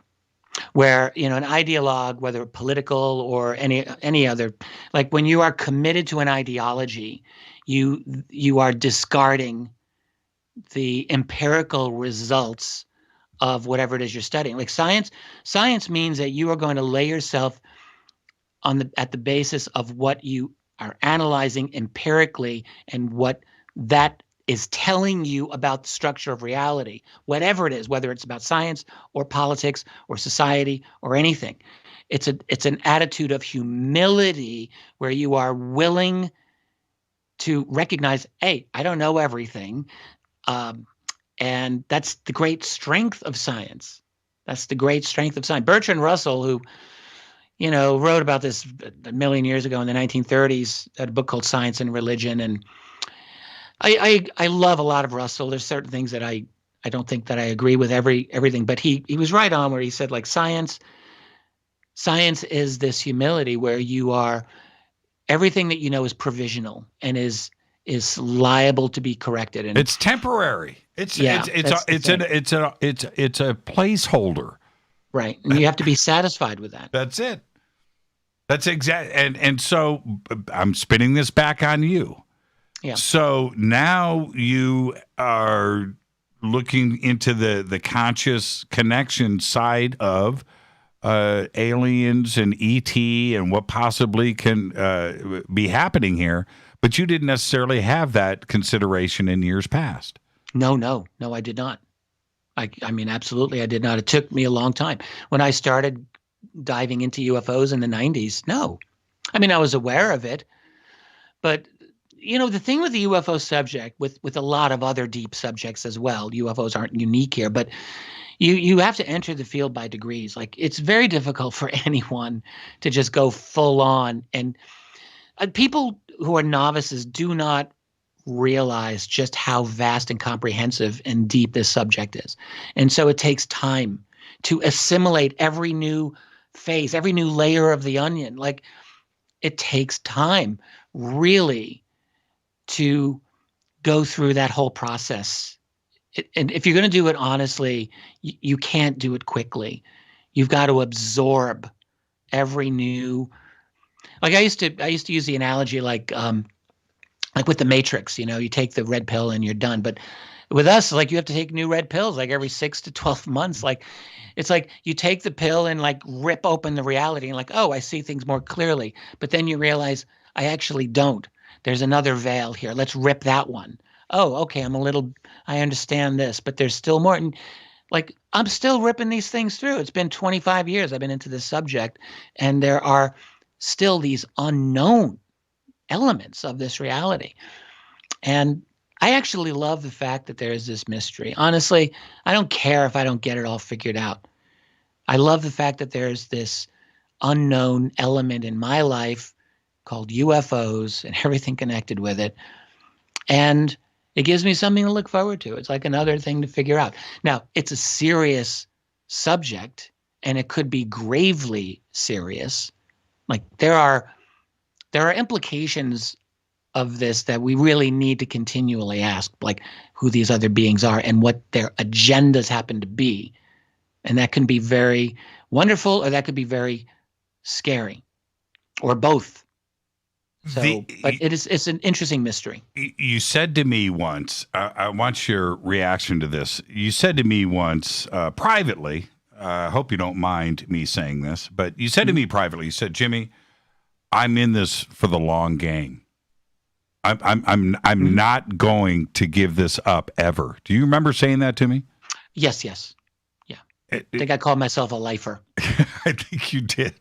where, you know, an ideologue, whether political or any other, like when you are committed to an ideology, you are discarding the empirical results of whatever it is you're studying. Like science means that you are going to lay yourself at the basis of what you are analyzing empirically and what that is telling you about the structure of reality, whatever it is, whether it's about science or politics or society or anything. It's an attitude of humility where you are willing to recognize, hey, I don't know everything. And that's the great strength of science. That's the great strength of science. Bertrand Russell, who, you know, wrote about this a million years ago in the 1930s, had a book called Science and Religion. And I love a lot of Russell. There's certain things that I don't think that I agree with everything, but he was right on where he said, like, science is this humility where you are, everything that you know is provisional and is liable to be corrected, and it's temporary. It's a placeholder. Right. And you have to be satisfied with that. That's it. That's exact. And so I'm spinning this back on you. Yeah. So now you are looking into the conscious connection side of aliens and ET and what possibly can be happening here, but you didn't necessarily have that consideration in years past. No, I did not. I mean, absolutely, I did not. It took me a long time. When I started diving into UFOs in the 90s, no. I mean, I was aware of it, but, you know, the thing with the UFO subject, with a lot of other deep subjects as well, UFOs aren't unique here, but you have to enter the field by degrees. Like, it's very difficult for anyone to just go full on. And people who are novices do not realize just how vast and comprehensive and deep this subject is. And so it takes time to assimilate every new phase, every new layer of the onion. Like, it takes time really to go through that whole process. And if you're going to do it honestly, you can't do it quickly. You've got to absorb every new. Like, I used to use the analogy like with the Matrix. You know, you take the red pill and you're done. But with us, like, you have to take new red pills like every 6 to 12 months. Like, it's like you take the pill and like rip open the reality and like, oh, I see things more clearly. But then you realize I actually don't. There's another veil here. Let's rip that one. Oh, okay, I understand this, but there's still more. And like, I'm still ripping these things through. It's been 25 years I've been into this subject, and there are still these unknown elements of this reality. And I actually love the fact that there is this mystery. Honestly, I don't care if I don't get it all figured out. I love the fact that there's this unknown element in my life called UFOs and everything connected with it. And it gives me something to look forward to. It's like another thing to figure out. Now, it's a serious subject, and it could be gravely serious. Like, there are implications of this that we really need to continually ask, like who these other beings are and what their agendas happen to be. And that can be very wonderful, or that could be very scary, or both. So, but it's an interesting mystery. You said to me once, I want your reaction to this. You said to me once, privately, I hope you don't mind me saying this, but you said to me privately, you said, Jimmy, I'm in this for the long game. I'm not going to give this up ever. Do you remember saying that to me? Yes. Yeah. I think I called myself a lifer. I think you did.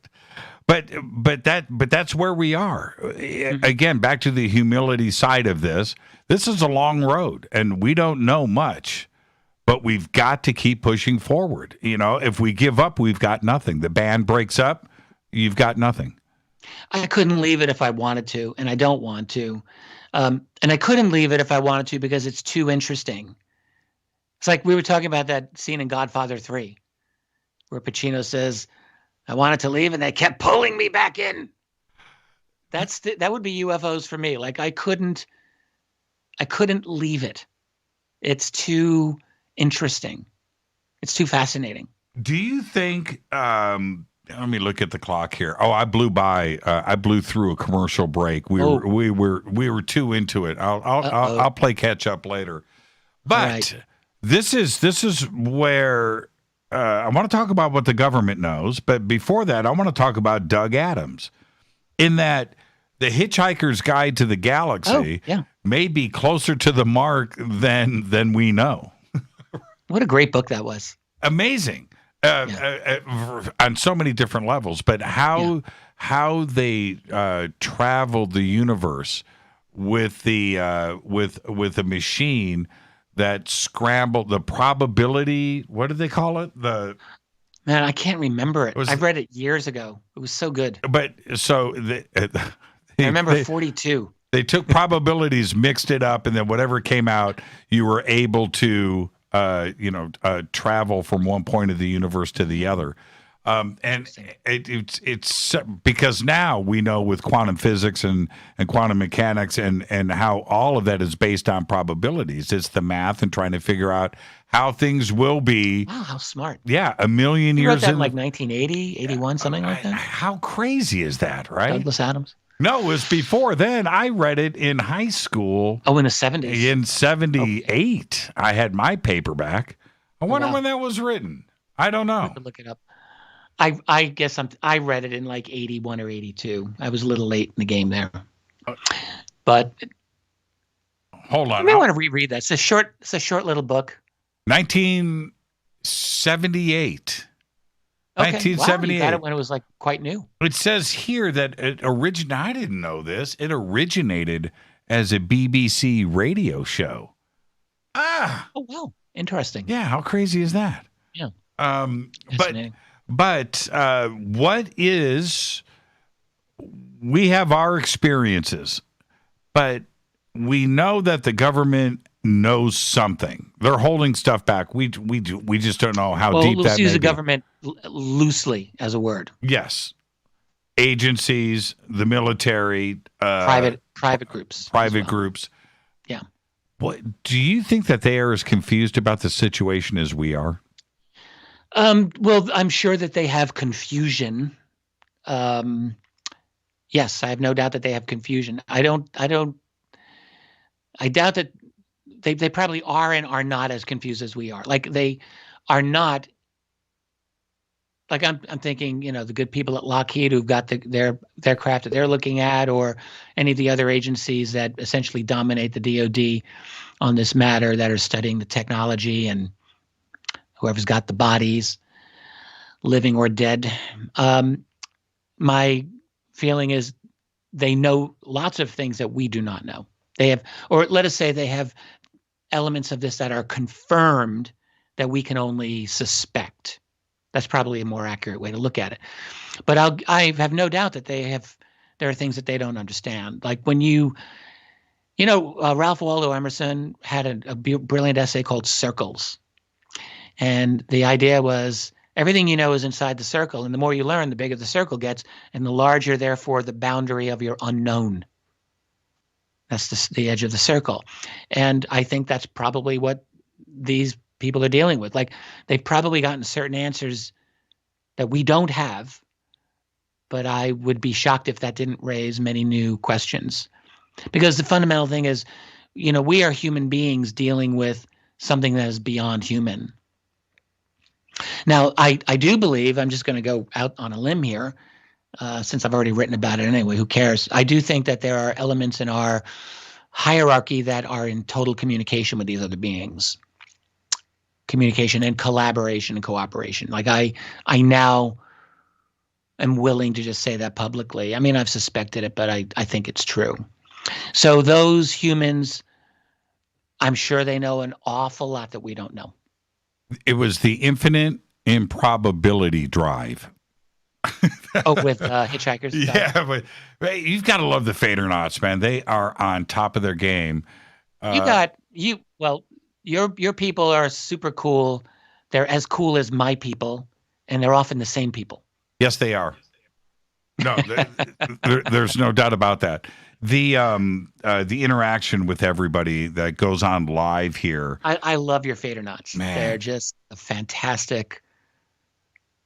But that's where we are. Again, back to the humility side of this. This is a long road, and we don't know much, but we've got to keep pushing forward. You know, if we give up, we've got nothing. The band breaks up, you've got nothing. I couldn't leave it if I wanted to, and I don't want to. And I couldn't leave it if I wanted to because it's too interesting. It's like we were talking about that scene in Godfather 3 where Pacino says, I wanted to leave and they kept pulling me back in. That would be UFOs for me. Like, I couldn't leave it. It's too interesting. It's too fascinating. Do you think? Let me look at the clock here. Oh, I blew by. I blew through a commercial break. We were too into it. I'll play catch up later. But this is where I want to talk about what the government knows. But before that, I want to talk about Doug Adams. In that, The Hitchhiker's Guide to the Galaxy may be closer to the mark than we know. What a great book that was. Amazing. On so many different levels, but how they traveled the universe with with a machine that scrambled the probability. What did they call it? Man, I can't remember it. I read it years ago. It was so good. But so I remember 42. They took probabilities, mixed it up, and then whatever came out, you were able to travel from one point of the universe to the other. And it's because now we know with quantum physics and quantum mechanics and how all of that is based on probabilities. It's the math and trying to figure out how things will be. Wow, how smart. Yeah, a million You years wrote that in in like 1980, 81, something like that? How crazy is that, right? Douglas Adams. No, it was before then. I read it in high school. Oh, in the 70s? In 78. I had my paperback. I wonder when that was written. I don't know. I have to look it up. I guess I read it in like 81 or 82. I was a little late in the game there. But hold on. You may want to reread that. It's a short little book. 1978. Okay. 1978. Wow, you got it when it was like quite new. It says here that it originated. I didn't know this. It originated as a BBC radio show. Oh wow, interesting. Yeah, how crazy is that? Yeah. But what is? We have our experiences, but we know that the government knows something. They're holding stuff back. We just don't know how deep that may be. Let's use the government loosely as a word. Yes. Agencies, the military, private groups. Private groups. Yeah. What do you think that they are as confused about the situation as we are? Well, I'm sure that they have confusion. Yes, I have no doubt that they have confusion. I doubt that they probably are and are not as confused as we are. Like they are not. Like I'm thinking, the good people at Lockheed who've got their craft that they're looking at, or any of the other agencies that essentially dominate the DoD on this matter that are studying the technology, and whoever's got the bodies, living or dead. My feeling is they know lots of things that we do not know. They have, or let us say they have elements of this that are confirmed that we can only suspect. That's probably a more accurate way to look at it. But I have no doubt that there are things that they don't understand. Like when Ralph Waldo Emerson had a brilliant essay called Circles. And the idea was everything you know is inside the circle. And the more you learn, the bigger the circle gets, and the larger, therefore, the boundary of your unknown. That's the edge of the circle. And I think that's probably what these people are dealing with. Like they've probably gotten certain answers that we don't have, but I would be shocked if that didn't raise many new questions. Because the fundamental thing is, we are human beings dealing with something that is beyond human. Now, I do believe, I'm just going to go out on a limb here, since I've already written about it anyway, who cares? I do think that there are elements in our hierarchy that are in total communication with these other beings. Communication and collaboration and cooperation. Like I now am willing to just say that publicly. I mean, I've suspected it, but I think it's true. So those humans, I'm sure they know an awful lot that we don't know. It was the infinite improbability drive. With hitchhikers. Yeah, but you've got to love the Fadernauts, man. They are on top of their game. Your people are super cool. They're as cool as my people, and they're often the same people. Yes, they are. No, there's no doubt about that. The interaction with everybody that goes on live here. I love your Fadernauts. Man. They're just a fantastic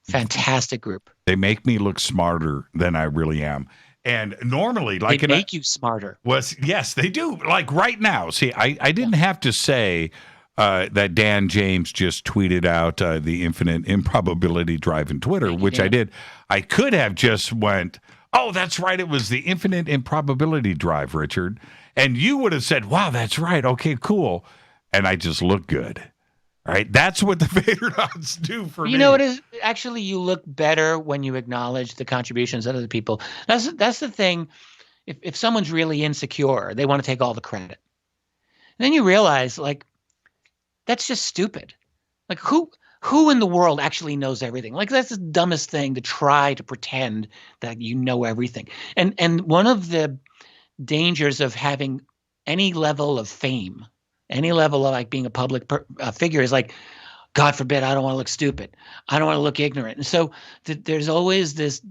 Fantastic group. They make me look smarter than I really am. And normally, like they make you smarter. Yes, they do. Like right now. See, I didn't have to say that Dan James just tweeted out the infinite improbability drive in Twitter, which I did. I could have just went, oh, that's right. It was the infinite improbability drive, Richard. And you would have said, wow, that's right. Okay, cool. And I just look good. Right? That's what the Vadernauts do for me. You know what is actually you look better when you acknowledge the contributions of other people. That's the thing. If someone's really insecure, they want to take all the credit. And then you realize, like, that's just stupid. Like, who in the world actually knows everything? Like, that's the dumbest thing, to try to pretend that you know everything. And one of the dangers of having any level of fame, any level of like being a public figure, is like, God forbid, I don't want to look stupid. I don't want to look ignorant. And so there's always this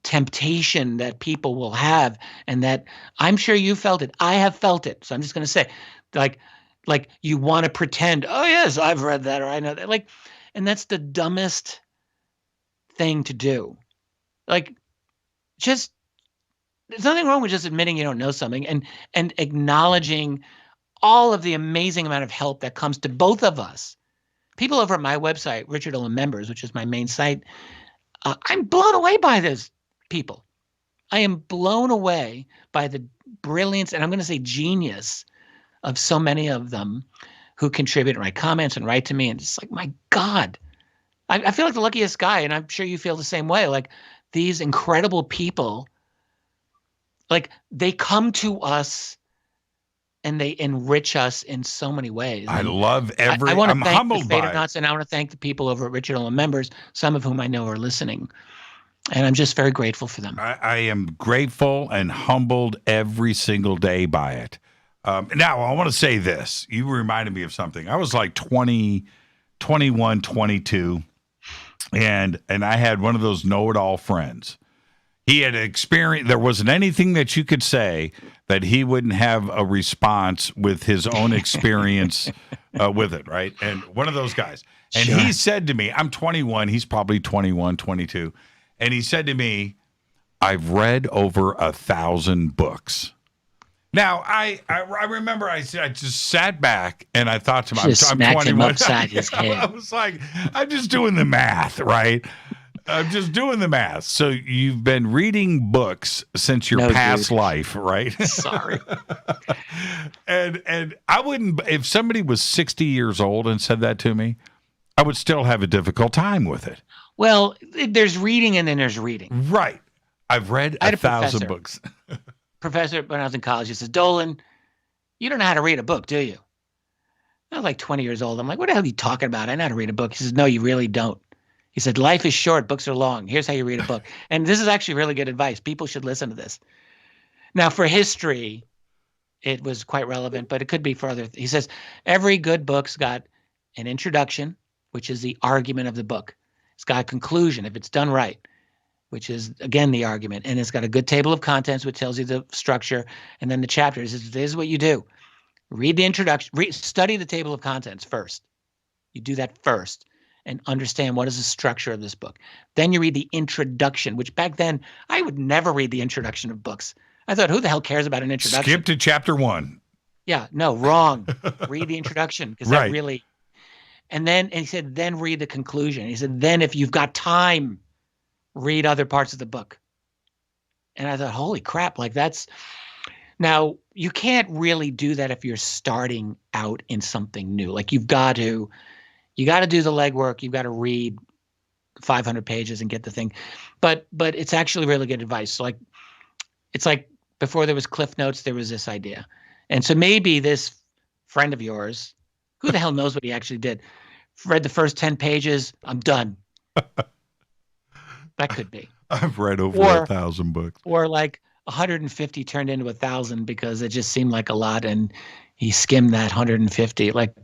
temptation that people will have, and that I'm sure you felt it. I have felt it. So I'm just going to say, like you want to pretend, oh yes, I've read that, or I know that. Like, and that's the dumbest thing to do. Like, just, there's nothing wrong with just admitting you don't know something and acknowledging all of the amazing amount of help that comes to both of us. People over at my website, Richard Dolan Members, which is my main site, I'm blown away by those people. I am blown away by the brilliance, and I'm going to say genius, of so many of them who contribute and write comments and write to me. And it's like, my God, I feel like the luckiest guy, and I'm sure you feel the same way. Like, these incredible people, like, they come to us and they enrich us in so many ways. I love every. I want to thank humbled the by Vadernauts, and I want to thank the people over at Richard Dolan Members, some of whom I know are listening. And I'm just very grateful for them. I am grateful and humbled every single day by it. Now, I want to say this. You reminded me of something. I was like 20, 21, 22, and I had one of those know-it-all friends. He had experienced, there wasn't anything that you could say that he wouldn't have a response with his own experience with it, right? And one of those guys. And Sure. he said to me, I'm 21, he's probably 21, 22. And he said to me, I've read over 1,000 books. Now, I remember I just sat back and I thought to myself, I'm 21. Him upside his head. I was like, I'm just doing the math, right? I'm just doing the math. So you've been reading books since your past life, right? Sorry. And I wouldn't, if somebody was 60 years old and said that to me, I would still have a difficult time with it. Well, there's reading and then there's reading. Right. I've read 1,000 books. Professor, when I was in college, he says, Dolan, you don't know how to read a book, do you? I was like 20 years old. I'm like, what the hell are you talking about? I know how to read a book. He says, no, you really don't. He said, life is short, books are long. Here's how you read a book. And this is actually really good advice. People should listen to this. Now, for history, it was quite relevant, but it could be for other. He says, every good book's got an introduction, which is the argument of the book. It's got a conclusion, if it's done right, which is, again, the argument. And it's got a good table of contents, which tells you the structure. And then the chapters. This is what you do. Read the introduction. Study the table of contents first. You do that first and understand what is the structure of this book. Then you read the introduction, which back then, I would never read the introduction of books. I thought, who the hell cares about an introduction? Skip to chapter 1. Yeah, no, wrong. Read the introduction, because Right. that really... And he said, then read the conclusion. He said, then if you've got time, read other parts of the book. And I thought, holy crap, like that's... Now, you can't really do that if you're starting out in something new. Like you got to do the legwork. You've got to read 500 pages and get the thing. But it's actually really good advice. So like, it's like before there was Cliff Notes, there was this idea. And so maybe this friend of yours, who the hell knows what he actually did, read the first 10 pages, I'm done. That could be. I've read over 1,000 books. Or like 150 turned into 1,000 because it just seemed like a lot, and he skimmed that 150. Like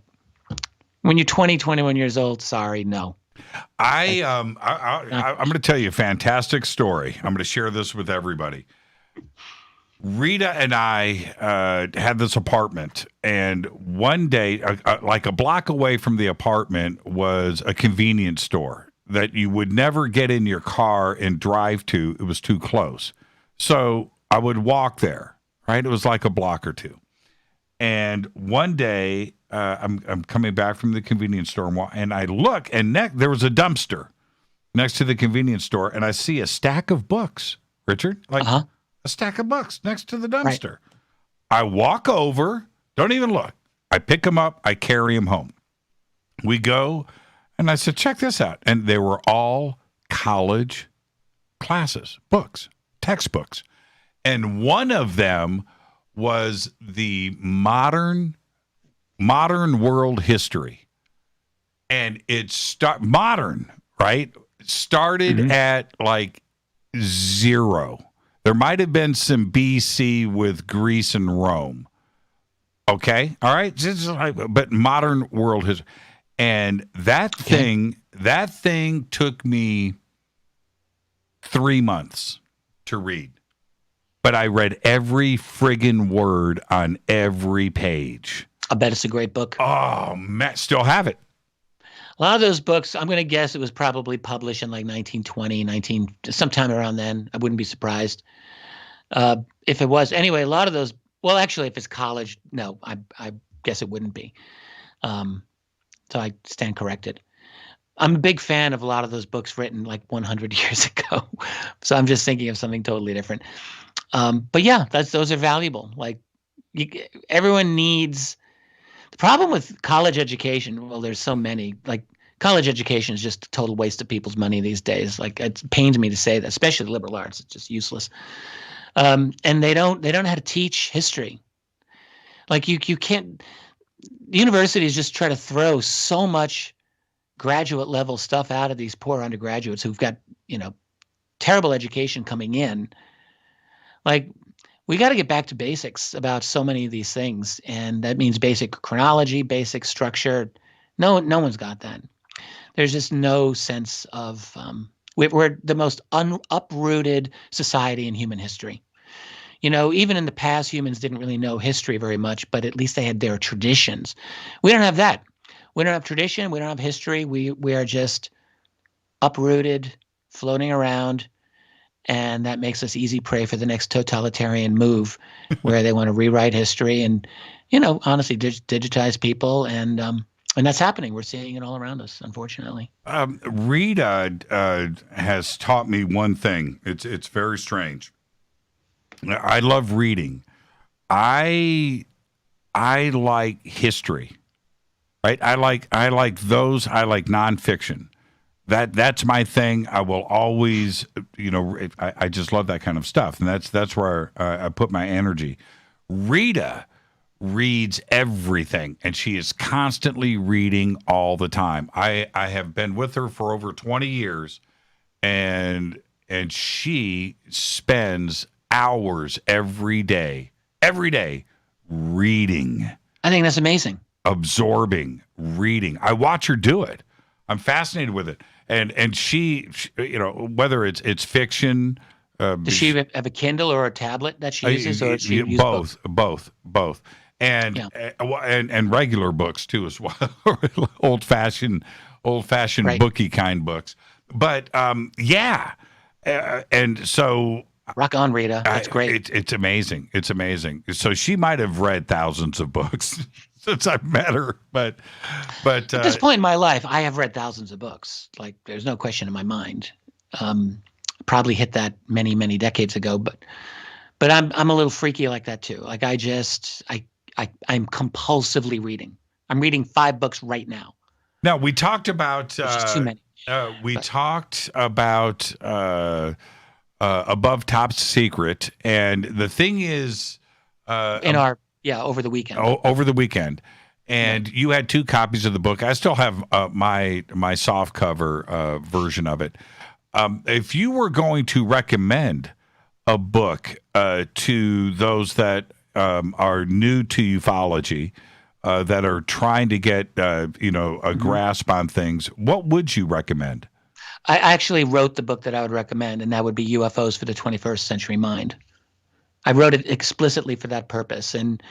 when you're 20, 21 years old, sorry, no. I'm going to tell you a fantastic story. I'm going to share this with everybody. Rita and I had this apartment, and one day, like a block away from the apartment was a convenience store that you would never get in your car and drive to. It was too close. So I would walk there, right? It was like a block or two. And one day I'm coming back from the convenience store and I look and there was a dumpster next to the convenience store and I see a stack of books, Richard, like a stack of books next to the dumpster. Right. I walk over, don't even look. I pick them up, I carry them home. We go, and I said, check this out. And they were all college classes, books, textbooks. And one of them was the modern world history. And it's modern, right? Started at like 0. There might have been some BC with Greece and Rome. Okay, all right, but modern world history. And that thing took me 3 months to read. But I read every friggin' word on every page. I bet it's a great book. Oh, man, still have it. A lot of those books, I'm going to guess it was probably published in like 1920, sometime around then. I wouldn't be surprised if it was. Anyway, a lot of those, well, actually, if it's college, no, I guess it wouldn't be. So I stand corrected. I'm a big fan of a lot of those books written like 100 years ago. So I'm just thinking of something totally different. But yeah, those are valuable. Like everyone needs. The problem with college education, well, there's so many. Like college education is just a total waste of people's money these days. Like it pains me to say that, especially the liberal arts. It's just useless. And they don't know how to teach history. Like you can't. The universities just try to throw so much graduate level stuff out of these poor undergraduates who've got, terrible education coming in. Like we got to get back to basics about so many of these things. And that means basic chronology, basic structure. No one's got that. There's just no sense of, we're the most uprooted society in human history. Even in the past, humans didn't really know history very much, but at least they had their traditions. We don't have that. We don't have tradition. We don't have history. We are just uprooted, floating around, and that makes us easy prey for the next totalitarian move where they want to rewrite history and, honestly, digitize people. And that's happening. We're seeing it all around us, unfortunately. Rita has taught me one thing. It's very strange. I love reading. I like history, right? I like those. I like nonfiction. That's my thing. I will always, I just love that kind of stuff, and that's where I put my energy. Rita reads everything, and she is constantly reading all the time. I have been with her for over 20 years, and she spends hours every day reading. I think that's amazing. Absorbing, reading. I watch her do it. I'm fascinated with it. And she whether it's fiction. Does she have a Kindle or a tablet that she uses, or she uses both, and regular books too as well, old fashioned right. Booky kind books. But and so. Rock on, Rita. That's great. It's amazing. It's amazing. So she might have read thousands of books since I've met her, but at this point in my life, I have read thousands of books. Like there's no question in my mind. Probably hit that many, many decades ago, but I'm a little freaky like that too. Like I'm compulsively reading. I'm reading 5 books right now. Now we talked about just too many. Talked about Above Top Secret, and the thing is, over the weekend. Over the weekend, and you had 2 copies of the book. I still have my soft cover version of it. If you were going to recommend a book to those that are new to ufology, that are trying to get a grasp on things, what would you recommend? I actually wrote the book that I would recommend, and that would be UFOs for the 21st Century Mind. I wrote it explicitly for that purpose. And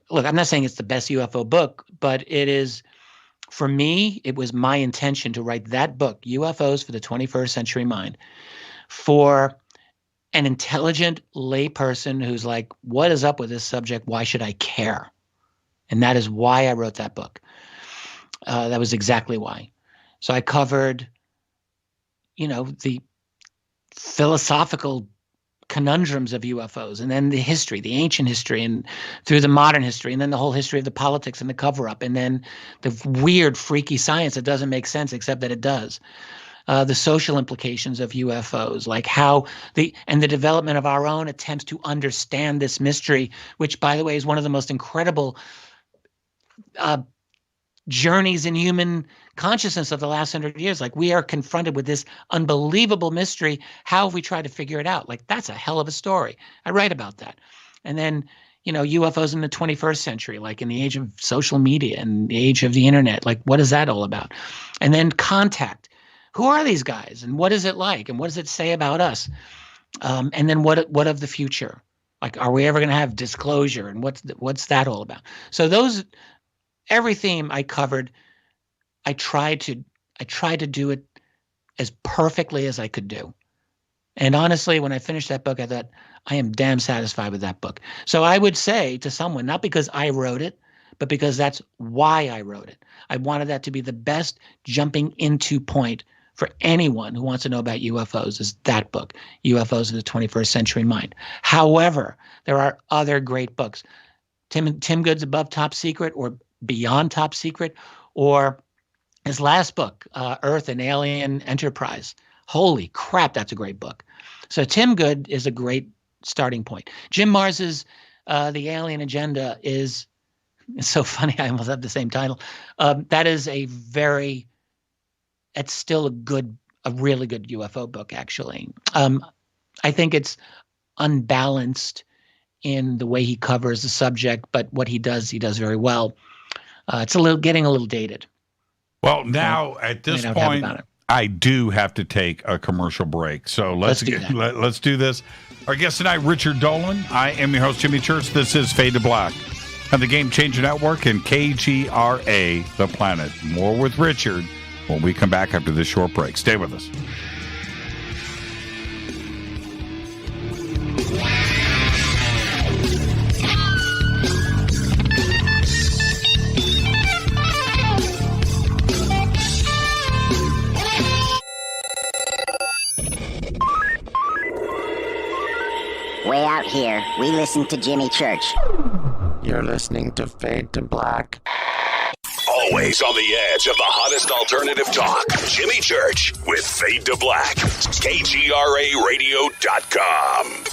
look, I'm not saying it's the best UFO book, but it is For me, it was my intention to write that book, UFOs for the 21st Century Mind, for an intelligent layperson who's like, what is up with this subject? Why should I care? And that is why I wrote that book. That was exactly why. So I covered, the philosophical conundrums of UFOs, and then the history, the ancient history, and through the modern history, and then the whole history of the politics and the cover-up, and then the weird, freaky science that doesn't make sense except that it does. The social implications of UFOs, like how the development of our own attempts to understand this mystery, which, by the way, is one of the most incredible journeys in human consciousness of the last 100 years. Like, we are confronted with this unbelievable mystery. How have we tried to figure it out? Like, that's a hell of a story. I write about that. And then, UFOs in the 21st century, like in the age of social media and the age of the internet, like, what is that all about? And then contact. Who are these guys, and what is it like, and what does it say about us? And then what of the future? Like, are we ever going to have disclosure, and what's that all about? So every theme I covered, I tried to do it as perfectly as I could do. And honestly, when I finished that book, I thought, I am damn satisfied with that book. So I would say to someone, not because I wrote it, but because that's why I wrote it. I wanted that to be the best jumping into point for anyone who wants to know about UFOs, is that book, UFOs of the 21st Century Mind. However, there are other great books. Tim Good's Above Top Secret or Beyond Top Secret, or his last book, Earth and Alien Enterprise. Holy crap, that's a great book. So Tim Good is a great starting point. Jim Mars's The Alien Agenda is so funny. I almost have the same title. That is it's still a really good UFO book, actually. I think it's unbalanced in the way he covers the subject, but what he does very well. It's getting a little dated. Well, now at this point, I do have to take a commercial break. So let's do this. Our guest tonight, Richard Dolan. I am your host, Jimmy Church. This is Fade to Black on the Game Changer Network and KGRA, The Planet. More with Richard when we come back after this short break. Stay with us. Way out here, we listen to Jimmy Church. You're listening to Fade to Black. Always on the edge of the hottest alternative talk. Jimmy Church with Fade to Black. KGRARadio.com.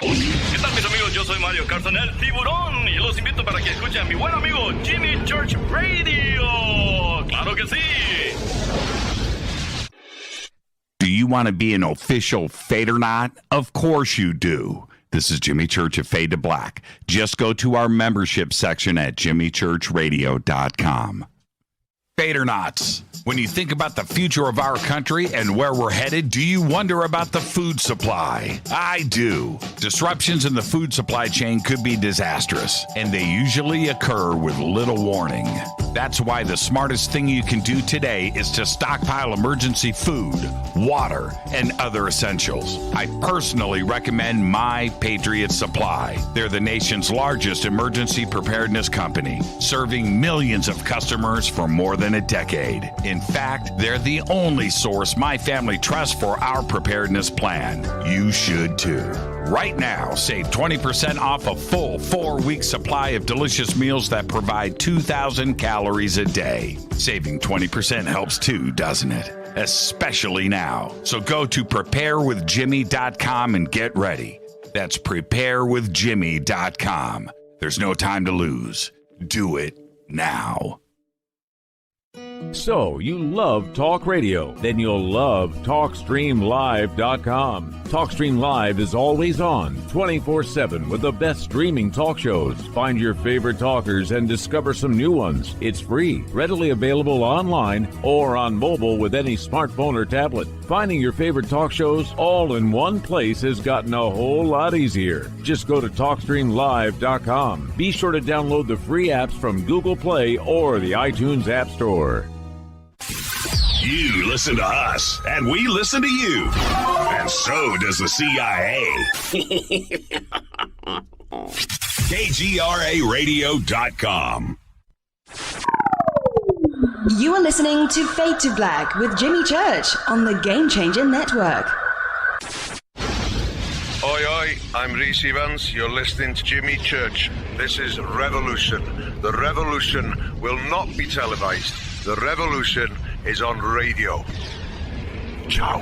¿Qué tal, mis amigos? Yo soy Mario Carson, el tiburón, y los invito para que escuchen a mi buen amigo Jimmy Church Radio. ¡Claro que sí! Do you want to be an official Fadernaut? Of course you do. This is Jimmy Church of Fade to Black. Just go to our membership section at jimmychurchradio.com. Fadernauts. When you think about the future of our country and where we're headed, do you wonder about the food supply? I do. Disruptions in the food supply chain could be disastrous, and they usually occur with little warning. That's why the smartest thing you can do today is to stockpile emergency food, water, and other essentials. I personally recommend My Patriot Supply. They're the nation's largest emergency preparedness company, serving millions of customers for more than a decade. In fact, they're the only source my family trusts for our preparedness plan. You should too. Right now, save 20% off a full 4-week supply of delicious meals that provide 2,000 calories a day. Saving 20% helps too, doesn't it? Especially now. So go to preparewithjimmy.com and get ready. That's preparewithjimmy.com. There's no time to lose. Do it now. So, you love talk radio? Then you'll love TalkStreamLive.com. TalkStream Live is always on, 24/7, with the best streaming talk shows. Find your favorite talkers and discover some new ones. It's free, readily available online or on mobile with any smartphone or tablet. Finding your favorite talk shows all in one place has gotten a whole lot easier. Just go to TalkStreamLive.com. Be sure to download the free apps from Google Play or the iTunes App Store. You listen to us, and we listen to you. And so does the CIA. KGRARadio.com. You are listening to Fade to Black with Jimmy Church on the Game Changer Network. Oi, oi, I'm Reese Evans. You're listening to Jimmy Church. This is Revolution. The revolution will not be televised. The revolution is on radio. Ciao.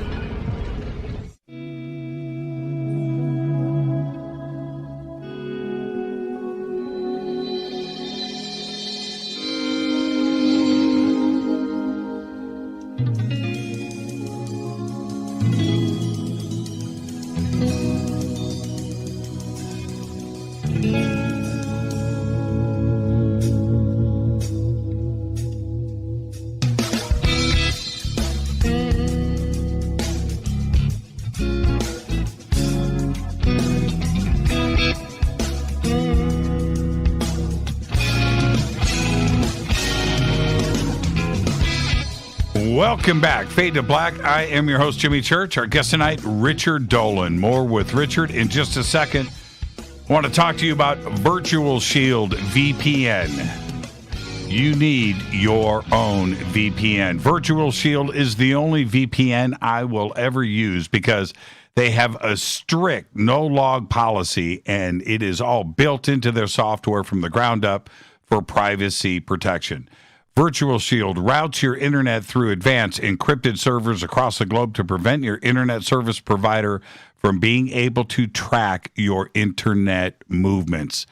Welcome back. Fade to Black. I am your host, Jimmy Church. Our guest tonight, Richard Dolan. More with Richard in just a second. I want to talk to you about Virtual Shield VPN. You need your own VPN. Virtual Shield is the only VPN I will ever use because they have a strict no-log policy, and it is all built into their software from the ground up for privacy protection. Virtual Shield routes your internet through advanced encrypted servers across the globe to prevent your internet service provider from being able to track your internet movements.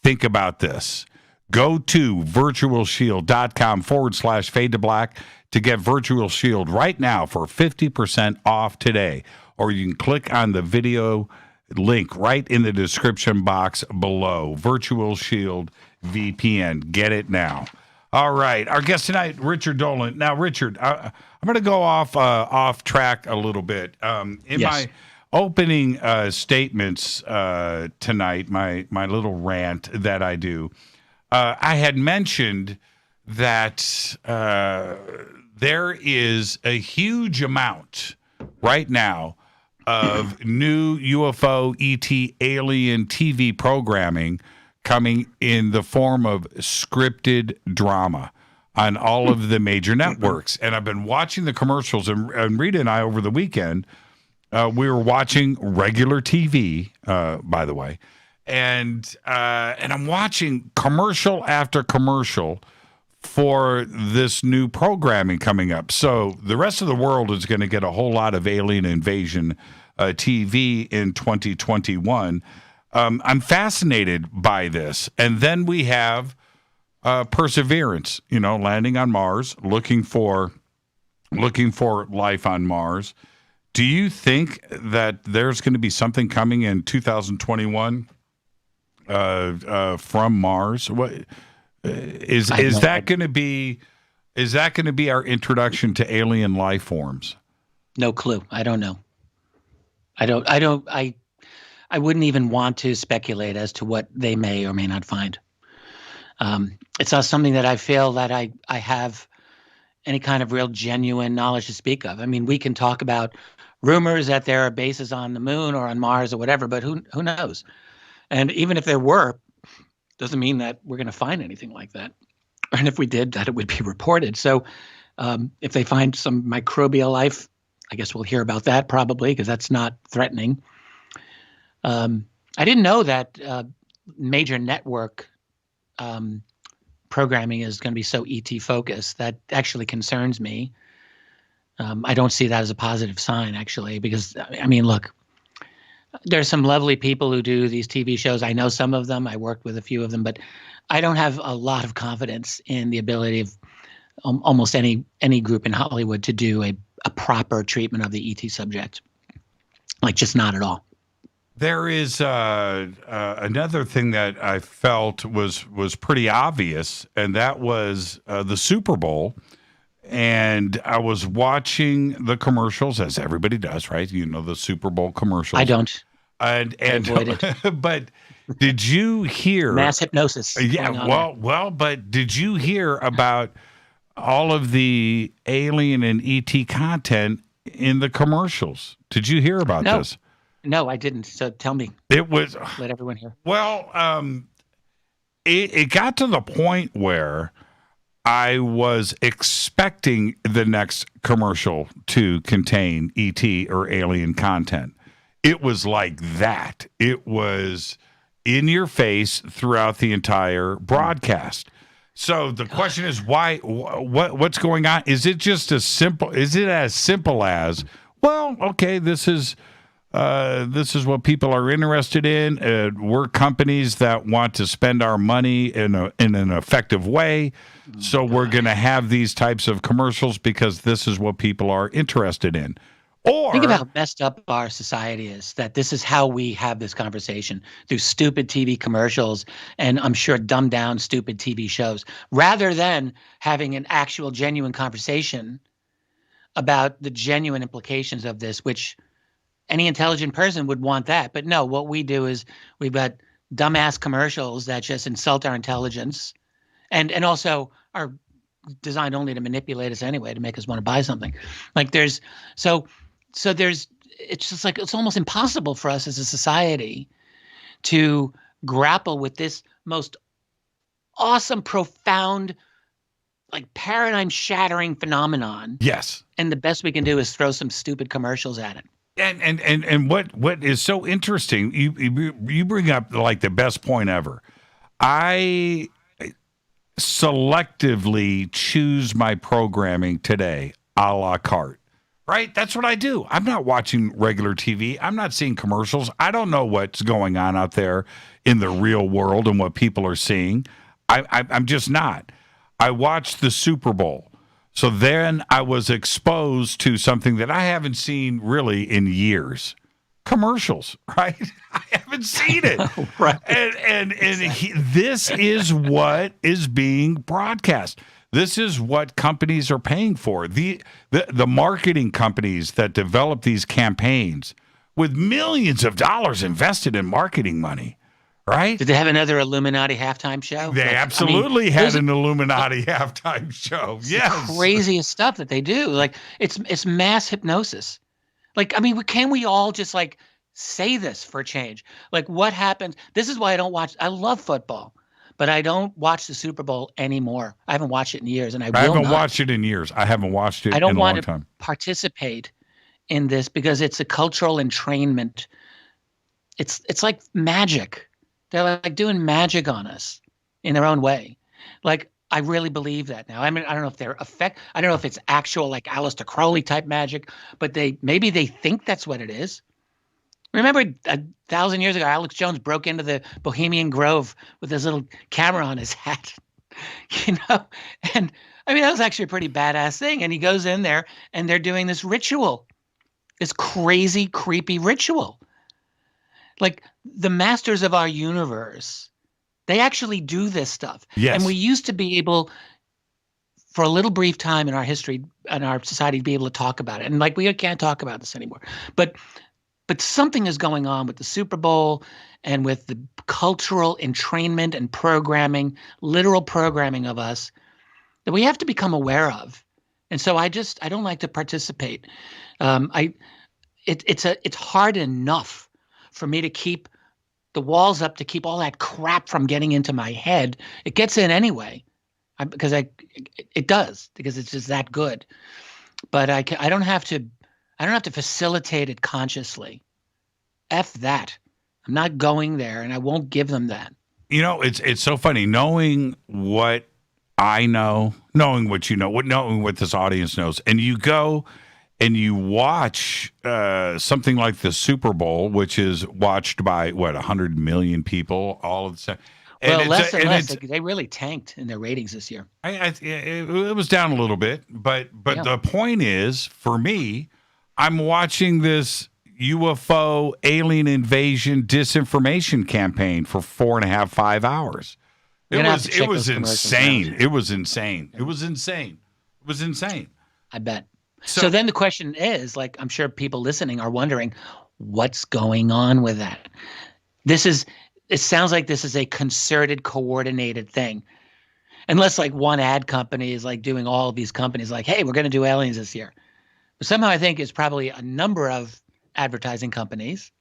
Think about this. Go to virtualshield.com/fade to black to get Virtual Shield right now for 50% off today. Or you can click on the video link right in the description box below. Virtual Shield VPN. Get it now. All right, our guest tonight, Richard Dolan. Now, Richard, I'm going to go off track a little bit. In my opening statements tonight, my little rant that I do, I had mentioned that there is a huge amount right now of new UFO, ET, alien TV programming coming in the form of scripted drama on all of the major networks. And I've been watching the commercials, and Rita and I over the weekend, we were watching regular TV, by the way, and I'm watching commercial after commercial for this new programming coming up. So the rest of the world is going to get a whole lot of alien invasion TV in 2021. I'm fascinated by this. And then we have Perseverance, landing on Mars, looking for life on Mars. Do you think that there's going to be something coming in 2021 from Mars? What is that going to be? Is that going to be our introduction to alien life forms? No clue. I don't know. I wouldn't even want to speculate as to what they may or may not find. It's not something that I feel that I have any kind of real genuine knowledge to speak of. I mean, we can talk about rumors that there are bases on the moon or on Mars or whatever, but who knows? And even if there were, doesn't mean that we're going to find anything like that. And if we did, that it would be reported. So if they find some microbial life, I guess we'll hear about that probably, because that's not threatening. I didn't know that major network programming is going to be so ET focused. That actually concerns me. I don't see that as a positive sign, actually, because, I mean, look, there's some lovely people who do these TV shows. I know some of them. I worked with a few of them, but I don't have a lot of confidence in the ability almost any group in Hollywood to do a proper treatment of the ET subject. Like, just not at all. There is another thing that I felt was pretty obvious, and that was the Super Bowl. And I was watching the commercials, as everybody does, right? You know, the Super Bowl commercials. I don't. And avoid it. But did you hear mass hypnosis? Yeah. Well, but did you hear about all of the alien and ET content in the commercials? Did you hear about this? No, I didn't. So tell me. It was. Let everyone hear. Well, it got to the point where I was expecting the next commercial to contain ET or alien content. It was like that. It was in your face throughout the entire broadcast. So the question is, why? What's going on? Is it just as simple? Is it as simple as, well, okay, this is what people are interested in. We're companies that want to spend our money in an effective way, so we're going to have these types of commercials because this is what people are interested in. Or think about how messed up our society is, that this is how we have this conversation, through stupid TV commercials and I'm sure dumbed down stupid TV shows, rather than having an actual genuine conversation about the genuine implications of this, which any intelligent person would want that. But no, what we do is we've got dumbass commercials that just insult our intelligence and also are designed only to manipulate us anyway, to make us want to buy something. Like it's just like, it's almost impossible for us as a society to grapple with this most awesome, profound, like paradigm shattering phenomenon. Yes. And the best we can do is throw some stupid commercials at it. And what is so interesting, you bring up like the best point ever. I selectively choose my programming today a la carte, right? That's what I do. I'm not watching regular TV. I'm not seeing commercials. I don't know what's going on out there in the real world and what people are seeing. I'm just not. I watched the Super Bowl. So then I was exposed to something that I haven't seen really in years. Commercials, right? I haven't seen it. Right. And this is what is being broadcast. This is what companies are paying for. The marketing companies that develop these campaigns with millions of dollars invested in marketing money. Right? Did they have another Illuminati halftime show? They absolutely had an Illuminati halftime show. Yes. The craziest stuff that they do. Like, it's mass hypnosis. Like, I mean, can we all just like say this for a change? Like, what happens? This is why I don't watch. I love football, but I don't watch the Super Bowl anymore. I haven't watched it in years, and I haven't watched it in years. I haven't watched it in a long time. I don't want to participate in this because it's a cultural entrainment. It's like magic. They're like doing magic on us in their own way. Like, I really believe that now. I mean, I don't know if they're I don't know if it's actual like Aleister Crowley type magic, but maybe they think that's what it is. Remember 1,000 years ago, Alex Jones broke into the Bohemian Grove with his little camera on his hat, you know? And I mean, that was actually a pretty badass thing. And he goes in there and they're doing this ritual, this crazy, creepy ritual. Like, the masters of our universe, they actually do this stuff. Yes. And we used to be able, for a little brief time in our history and our society, to be able to talk about it. And like, we can't talk about this anymore. But something is going on with the Super Bowl and with the cultural entrainment and programming, literal programming of us, that we have to become aware of. And so I don't like to participate. It's hard enough for me to keep the walls up, to keep all that crap from getting into my head. It gets in anyway, because it does, because it's just that good. But I don't have to facilitate it consciously. F that. I'm not going there, and I won't give them that. You know, it's so funny knowing what I know, knowing what you know, knowing what this audience knows, and you go and you watch something like the Super Bowl, which is watched by 100 million people all of the time. Well, less and less. They really tanked in their ratings this year. It was down a little bit, but the point is, for me, I'm watching this UFO alien invasion disinformation campaign for 4.5, 5 hours. It was insane. It was insane. It was insane. It was insane. I bet. So then the question is, like, I'm sure people listening are wondering, what's going on with that? It sounds like this is a concerted, coordinated thing. Unless like one ad company is like doing all of these companies like, hey, we're going to do aliens this year. But somehow I think it's probably a number of advertising companies,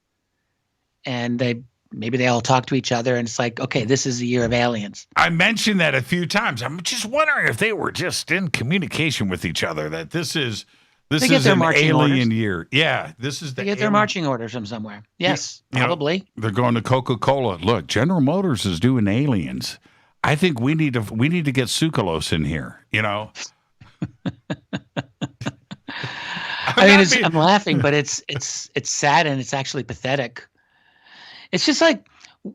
and maybe they all talk to each other, and it's like, okay, this is the year of aliens. I mentioned that a few times. I'm just wondering if they were just in communication with each other, that this is an alien year. Yeah, this is they get their marching orders from somewhere. Yes, probably. They're going to Coca-Cola. Look, General Motors is doing aliens. I think we need to get Sukalos in here, you know. I mean, I'm laughing, but it's sad, and it's actually pathetic. It's just like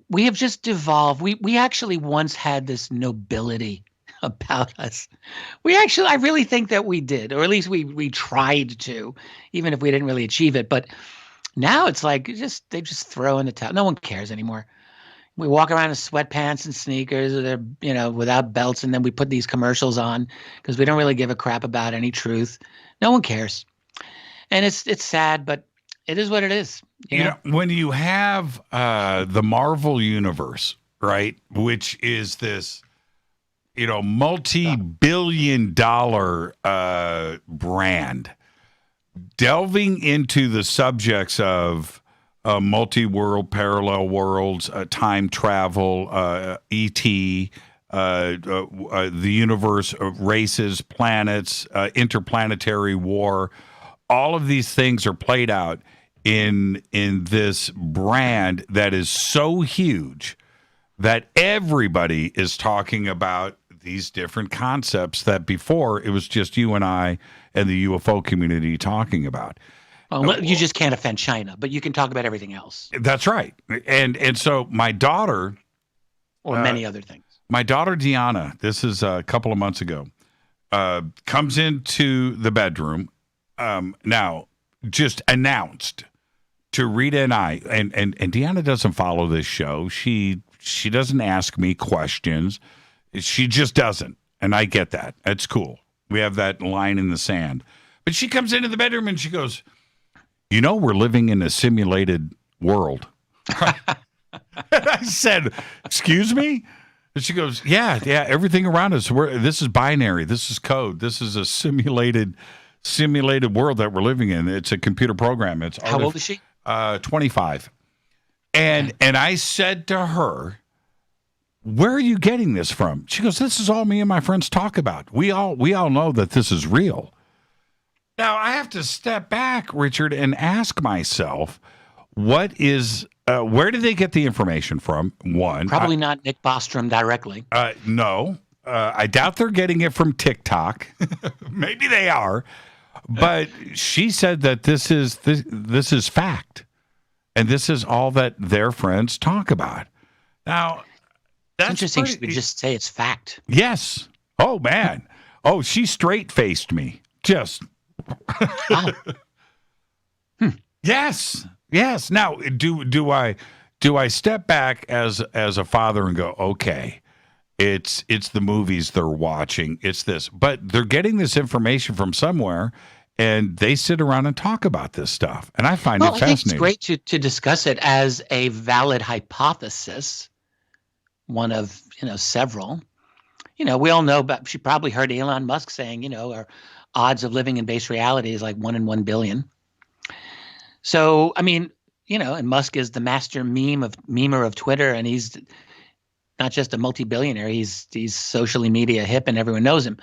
we have just devolved. We actually once had this nobility about us. I really think that we did, or at least we tried to, even if we didn't really achieve it. But now it's like they just throw in the towel. No one cares anymore. We walk around in sweatpants and sneakers, or they're without belts, and then we put these commercials on because we don't really give a crap about any truth. No one cares, and it's sad, but it is what it is. You know, when you have the Marvel universe, right, which is this, multi-billion-dollar brand, delving into the subjects of multi-world, parallel worlds, time travel, ET, the universe, races, planets, interplanetary war. All of these things are played out in this brand that is so huge that everybody is talking about these different concepts that before it was just you and I and the UFO community talking about. Well, you just can't offend China, but you can talk about everything else. That's right. And so my daughter, or many other things. My daughter Deanna, this is a couple of months ago, comes into the bedroom. Now, just announced to Rita and I, and Deanna doesn't follow this show. She doesn't ask me questions. She just doesn't, and I get that. That's cool. We have that line in the sand. But she comes into the bedroom and she goes, we're living in a simulated world. And I said, excuse me? And she goes, yeah, everything around us, this is binary. This is code. This is a simulated world that we're living in. It's a computer program. How old is she? 25. And I said to her, where are you getting this from? She goes, this is all me and my friends talk about. We all know that this is real. Now I have to step back, Richard, and ask myself, where did they get the information from? One, probably not Nick Bostrom directly. No, I doubt they're getting it from TikTok. Maybe they are. But she said that this is fact, and this is all that their friends talk about. Now, that's interesting. She would just say it's fact. Yes. Oh man. Oh, she straight-faced me. Just. Yes. Now, do I step back as a father and go, okay, it's the movies they're watching, it's this, but they're getting this information from somewhere, and they sit around and talk about this stuff, and I find it fascinating. I think it's great to discuss it as a valid hypothesis, one of several. We all know, but she probably heard Elon Musk saying, our odds of living in base reality is like 1 in 1 billion. So, I mean, and Musk is the master memer of Twitter, and he's not just a multi-billionaire, he's socially media hip and everyone knows him.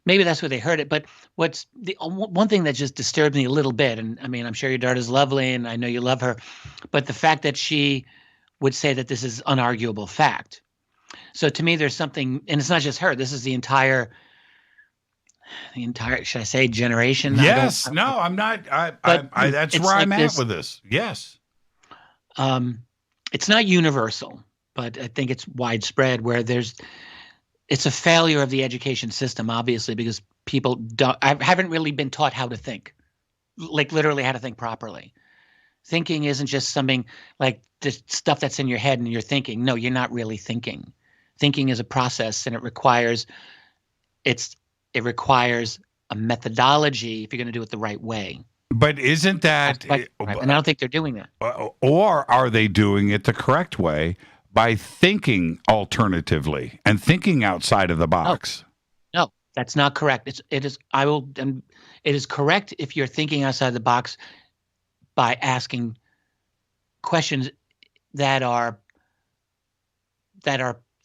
Maybe that's where they heard it. But what's the one thing that just disturbed me a little bit, and I mean, I'm sure your daughter's lovely and I know you love her, but the fact that she would say that this is unarguable fact. So to me, there's something, and it's not just her, this is the entire, should I say, generation? Yes. No, I'm not. That's where I'm at with this. Yes. It's not universal, but I think it's widespread where it's a failure of the education system, obviously, because people haven't really been taught how to think, like literally how to think properly. Thinking isn't just something like the stuff that's in your head and you're thinking. No, you're not really thinking. Thinking is a process, and it requires a methodology if you're going to do it the right way. But isn't that... Right. And I don't think they're doing that. Or are they doing it the correct way by thinking alternatively and thinking outside of the box? No, that's not correct. It is correct if you're thinking outside the box by asking questions that are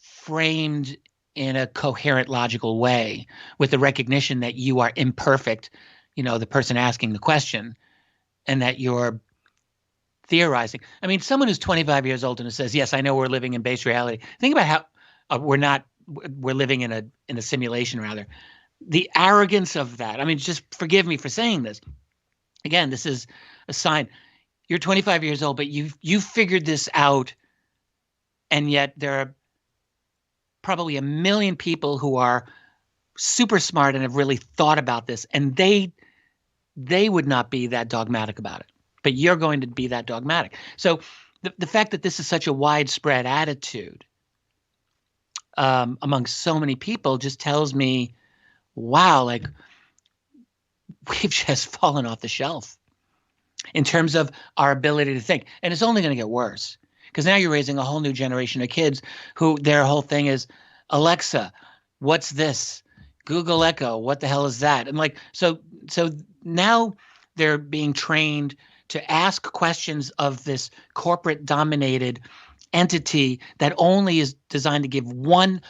framed in a coherent, logical way with the recognition that you are imperfect, the person asking the question, and that you're theorizing. I mean, someone who's 25 years old and who says, yes, I know we're living in base reality. Think about how we're living in a simulation, rather. The arrogance of that. I mean, just forgive me for saying this. Again, this is a sign. You're 25 years old, but you've figured this out, and yet there are probably 1 million people who are super smart and have really thought about this, and they would not be that dogmatic about it. But you're going to be that dogmatic. So the fact that this is such a widespread attitude among so many people just tells me, wow, like we've just fallen off the shelf in terms of our ability to think. And it's only going to get worse, because now you're raising a whole new generation of kids who their whole thing is, Alexa, what's this? Google Echo, what the hell is that? And like, so now they're being trained to ask questions of this corporate dominated entity that only is designed to give one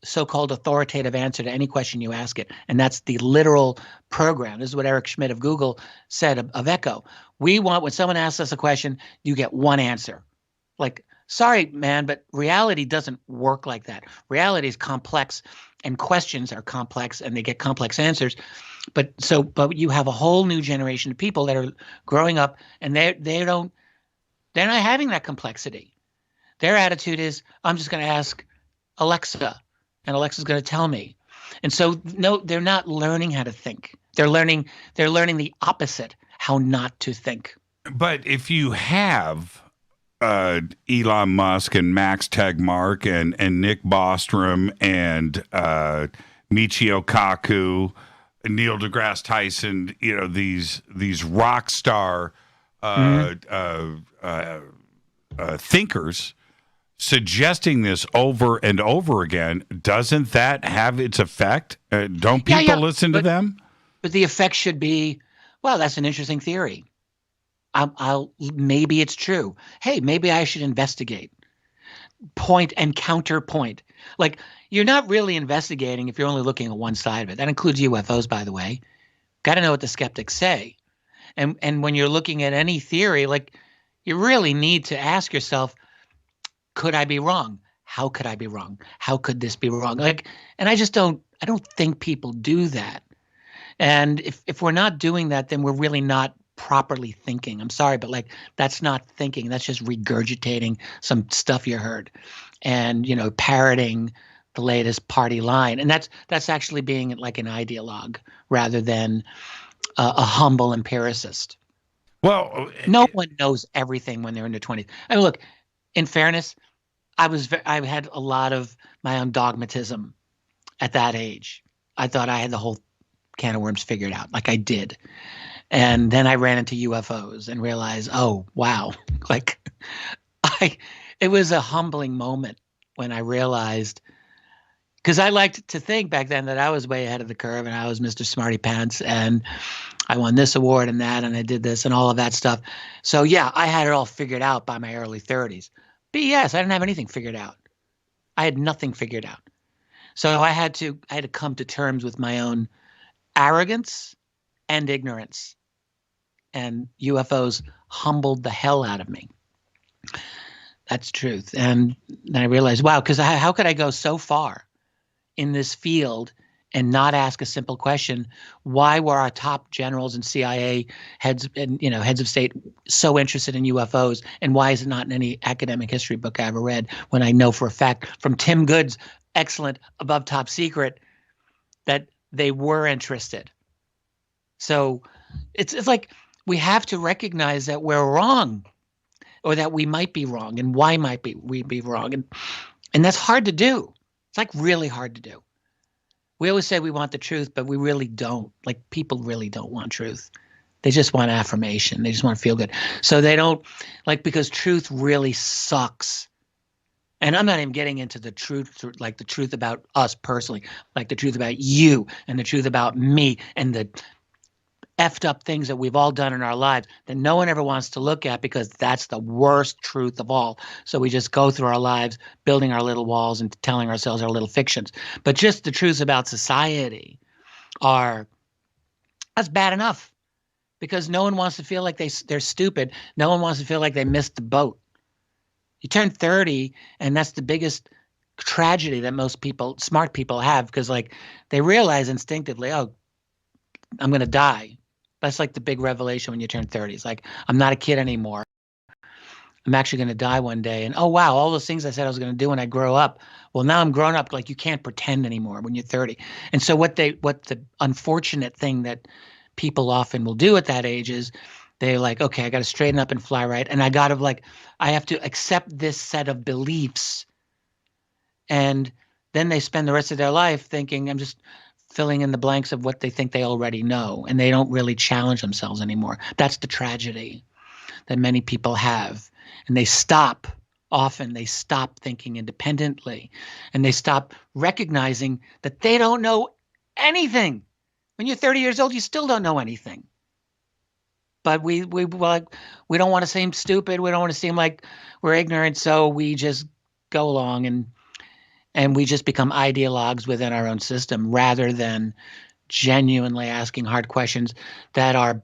so-called authoritative answer to any question you ask it. And that's the literal program. This is what Eric Schmidt of Google said of Echo. We want, when someone asks us a question, you get one answer. Like, sorry, man, but reality doesn't work like that. Reality is complex, and questions are complex, and they get complex answers. But you have a whole new generation of people that are growing up, and they're not having that complexity. Their attitude is, I'm just going to ask Alexa, and Alexa's going to tell me. And so, no, they're not learning how to think. They're learning the opposite, how not to think. But if you have Elon Musk and Max Tegmark and Nick Bostrom and Michio Kaku, Neil deGrasse Tyson, these rock star thinkers suggesting this over and over again, doesn't that have its effect? Don't people listen to them? But the effect should be, well, that's an interesting theory. Maybe it's true. Hey, maybe I should investigate. Point and counterpoint. Like, you're not really investigating if you're only looking at one side of it. That includes UFOs, by the way. Got to know what the skeptics say. And when you're looking at any theory, like, you really need to ask yourself, could I be wrong? How could I be wrong? How could this be wrong? Like, and I don't think people do that. And if we're not doing that, then we're really not properly thinking. I'm sorry, but like, that's not thinking. That's just regurgitating some stuff you heard and, parroting the latest party line. And that's actually being like an ideologue rather than a humble empiricist. Well, no one knows everything when they're in their 20s. I mean, look, in fairness, I had a lot of my own dogmatism at that age. I thought I had the whole can of worms figured out, like I did. And then I ran into UFOs and realized, oh, wow. Like, it was a humbling moment when I realized, because I liked to think back then that I was way ahead of the curve and I was Mr. Smarty Pants and I won this award and that and I did this and all of that stuff. So, yeah, I had it all figured out by my early 30s. BS, I didn't have anything figured out. I had nothing figured out. So I had to come to terms with my own arrogance and ignorance. And UFOs humbled the hell out of me. That's truth. And then I realized, wow, because how could I go so far in this field and not ask a simple question: why were our top generals and CIA heads and heads of state so interested in UFOs, and why is it not in any academic history book I ever read? When I know for a fact from Tim Good's excellent Above Top Secret that they were interested. So it's like we have to recognize that we're wrong, or that we might be wrong, and why might we be wrong, and that's hard to do. It's like really hard to do. We always say we want the truth, but we really don't. Like, people really don't want truth. They just want affirmation. They just want to feel good. So they don't, because truth really sucks. And I'm not even getting into the truth, like the truth about us personally, like the truth about you and the truth about me and the effed up things that we've all done in our lives that no one ever wants to look at, because that's the worst truth of all. So we just go through our lives building our little walls and telling ourselves our little fictions. But just the truths about society that's bad enough, because no one wants to feel like they're stupid. No one wants to feel like they missed the boat. You turn 30, and that's the biggest tragedy that most people, smart people, have, because they realize instinctively, oh, I'm going to die. That's like the big revelation when you turn 30. It's like, I'm not a kid anymore. I'm actually going to die one day. And oh, wow, all those things I said I was going to do when I grow up. Well, now I'm grown up. You can't pretend anymore when you're 30. And so what the unfortunate thing that people often will do at that age is they're like, okay, I got to straighten up and fly right. And I have to accept this set of beliefs. And then they spend the rest of their life thinking, I'm just filling in the blanks of what they think they already know, and they don't really challenge themselves anymore. That's the tragedy that many people have. And they stop thinking independently, and they stop recognizing that they don't know anything. When you're 30 years old, you still don't know anything. But we don't want to seem stupid. We don't want to seem like we're ignorant, so we just go along and we just become ideologues within our own system, rather than genuinely asking hard questions that are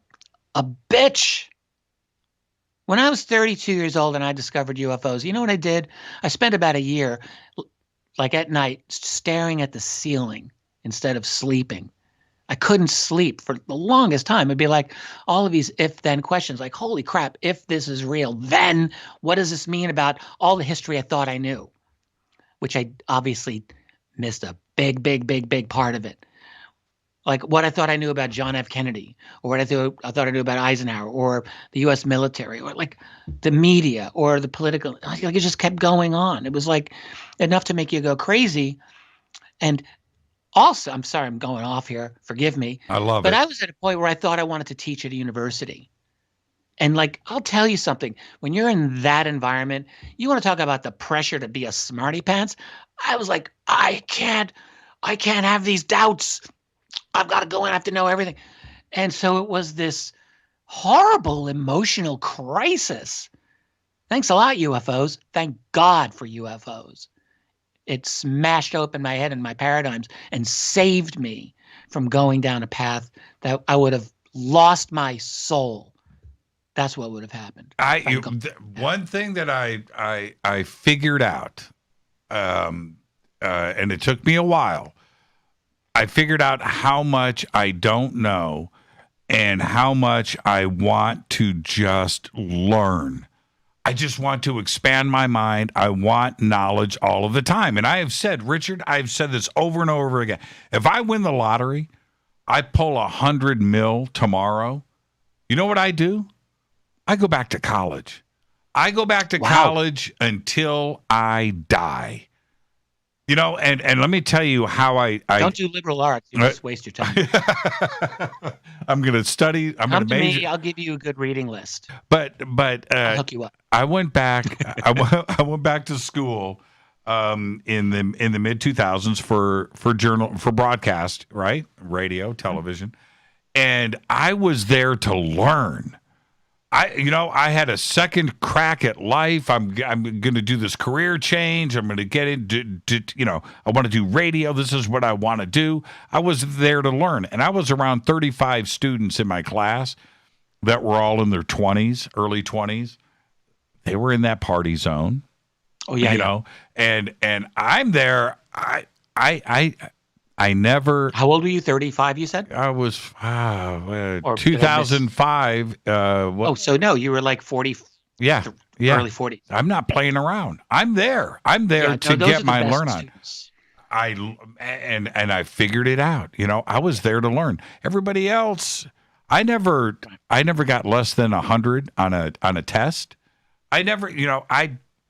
a bitch. When I was 32 years old and I discovered UFOs, you know what I did? I spent about a year, at night, staring at the ceiling instead of sleeping. I couldn't sleep for the longest time. It'd be like all of these if-then questions, like, holy crap, if this is real, then what does this mean about all the history I thought I knew? Which I obviously missed a big, big, big, big part of it. Like what I thought I knew about John F. Kennedy, or what I thought I knew about Eisenhower, or the U.S. military, or the media, or the political. It just kept going on. It was enough to make you go crazy. And also, I'm sorry, I'm going off here. Forgive me. I love it. But I was at a point where I thought I wanted to teach at a university. And I'll tell you something, when you're in that environment, you want to talk about the pressure to be a smarty pants. I was like, I can't have these doubts. I've got to go and I have to know everything. And so it was this horrible emotional crisis. Thanks a lot, UFOs. Thank God for UFOs. It smashed open my head and my paradigms and saved me from going down a path that I would have lost my soul. That's what would have happened. One thing that I figured out, and it took me a while. I figured out how much I don't know and how much I want to just learn. I just want to expand my mind. I want knowledge all of the time. And I have said, Richard, I've said this over and over again. If I win the lottery, I pull $100 million tomorrow. You know what I do? I go back to college. I go back to college until I die. And let me tell you how I don't do liberal arts. You just waste your time. I'm going to study. I'm going to major. Me, I'll give you a good reading list. But I'll hook you up. I went back. I went back to school in the mid 2000s for broadcast, right? Radio, television, and I was there to learn. I had a second crack at life. I'm going to do this career change. I'm going to get into, I want to do radio. This is what I want to do. I was there to learn. And I was around 35 students in my class that were all in their 20s, early 20s. They were in that party zone. Oh, yeah. And I'm there. I I never. How old were you? 35, you said? I was Or 2005. so no, you were like 40. Yeah. Early 40s. I'm not playing around. I'm there. I'm there to get my learn on. I figured it out. I was there to learn. Everybody else, I never got less than 100 on a test. I never,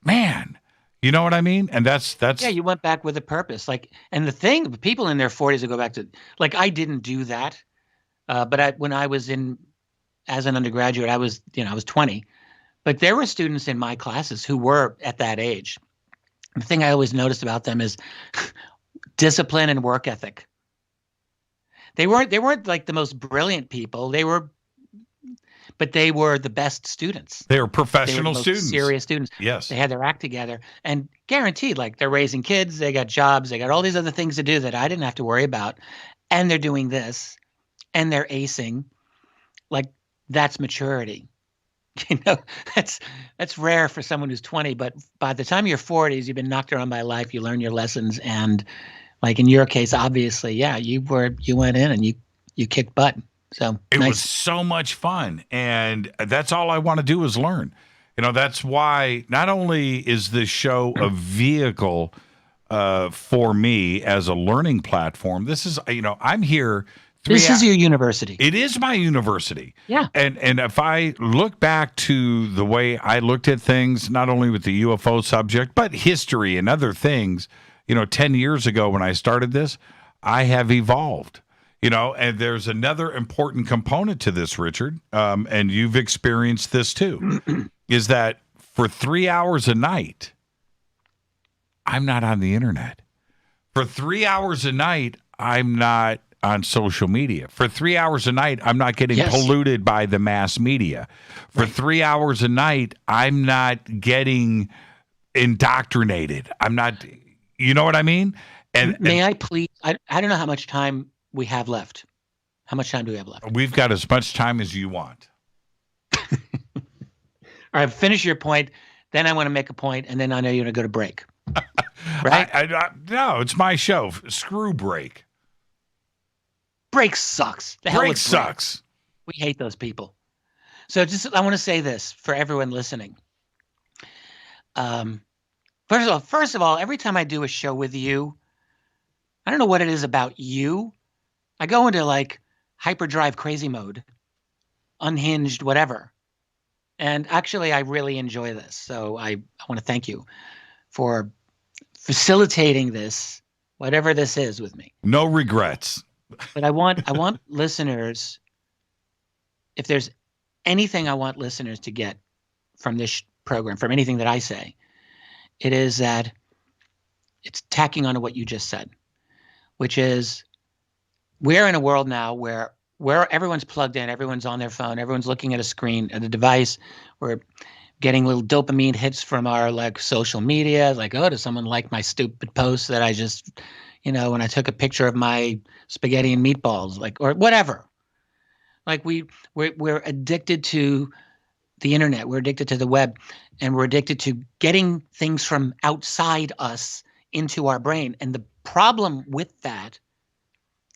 man. You know what I mean? And that's yeah. You went back with a purpose. And the thing, people in their 40s will go back to, I didn't do that, but when I was as an undergraduate, I was 20, but there were students in my classes who were at that age. The thing I always noticed about them is discipline and work ethic. They weren't like the most brilliant people. But they were the best students. They were professional they were the most students. Serious students. Yes. They had their act together and guaranteed, they're raising kids, they got jobs, they got all these other things to do that I didn't have to worry about. And they're doing this and they're acing. That's maturity. That's rare for someone who's 20, but by the time you're 40s, you've been knocked around by life, you learn your lessons. And in your case, obviously, yeah, you went in and you kicked butt. So it was so much fun, and that's all I want to do is learn. That's why not only is this show a vehicle for me as a learning platform. This is, I'm here. This is your university. It is my university. Yeah. And if I look back to the way I looked at things, not only with the UFO subject, but history and other things, 10 years ago when I started this, I have evolved. And there's another important component to this, Richard, and you've experienced this too, is that for 3 hours a night, I'm not on the internet. For 3 hours a night, I'm not on social media. For 3 hours a night, I'm not getting polluted by the mass media. For 3 hours a night, I'm not getting indoctrinated. I'm not, you know what I mean? And may I please, I don't know how much time we have left. How much time do we have left? We've got as much time as you want. All right, finish your point. Then I want to make a point, and then I know you're going to go to break. Right? No, it's my show. Screw break. Break sucks. The hell break with sucks. We hate those people. So I want to say this for everyone listening. First of all, every time I do a show with you, I don't know what it is about you. I go into hyperdrive crazy mode, unhinged, whatever. And actually, I really enjoy this. So I want to thank you for facilitating this, whatever this is with me. No regrets. But I want listeners, if there's anything I want listeners to get from this program, from anything that I say, it is that it's tacking on to what you just said, which is we're in a world now where everyone's plugged in, everyone's on their phone, everyone's looking at a screen, at a device. We're getting little dopamine hits from our social media, does someone like my stupid post that I just, when I took a picture of my spaghetti and meatballs, or whatever. We're addicted to the internet, we're addicted to the web, and we're addicted to getting things from outside us into our brain. And the problem with that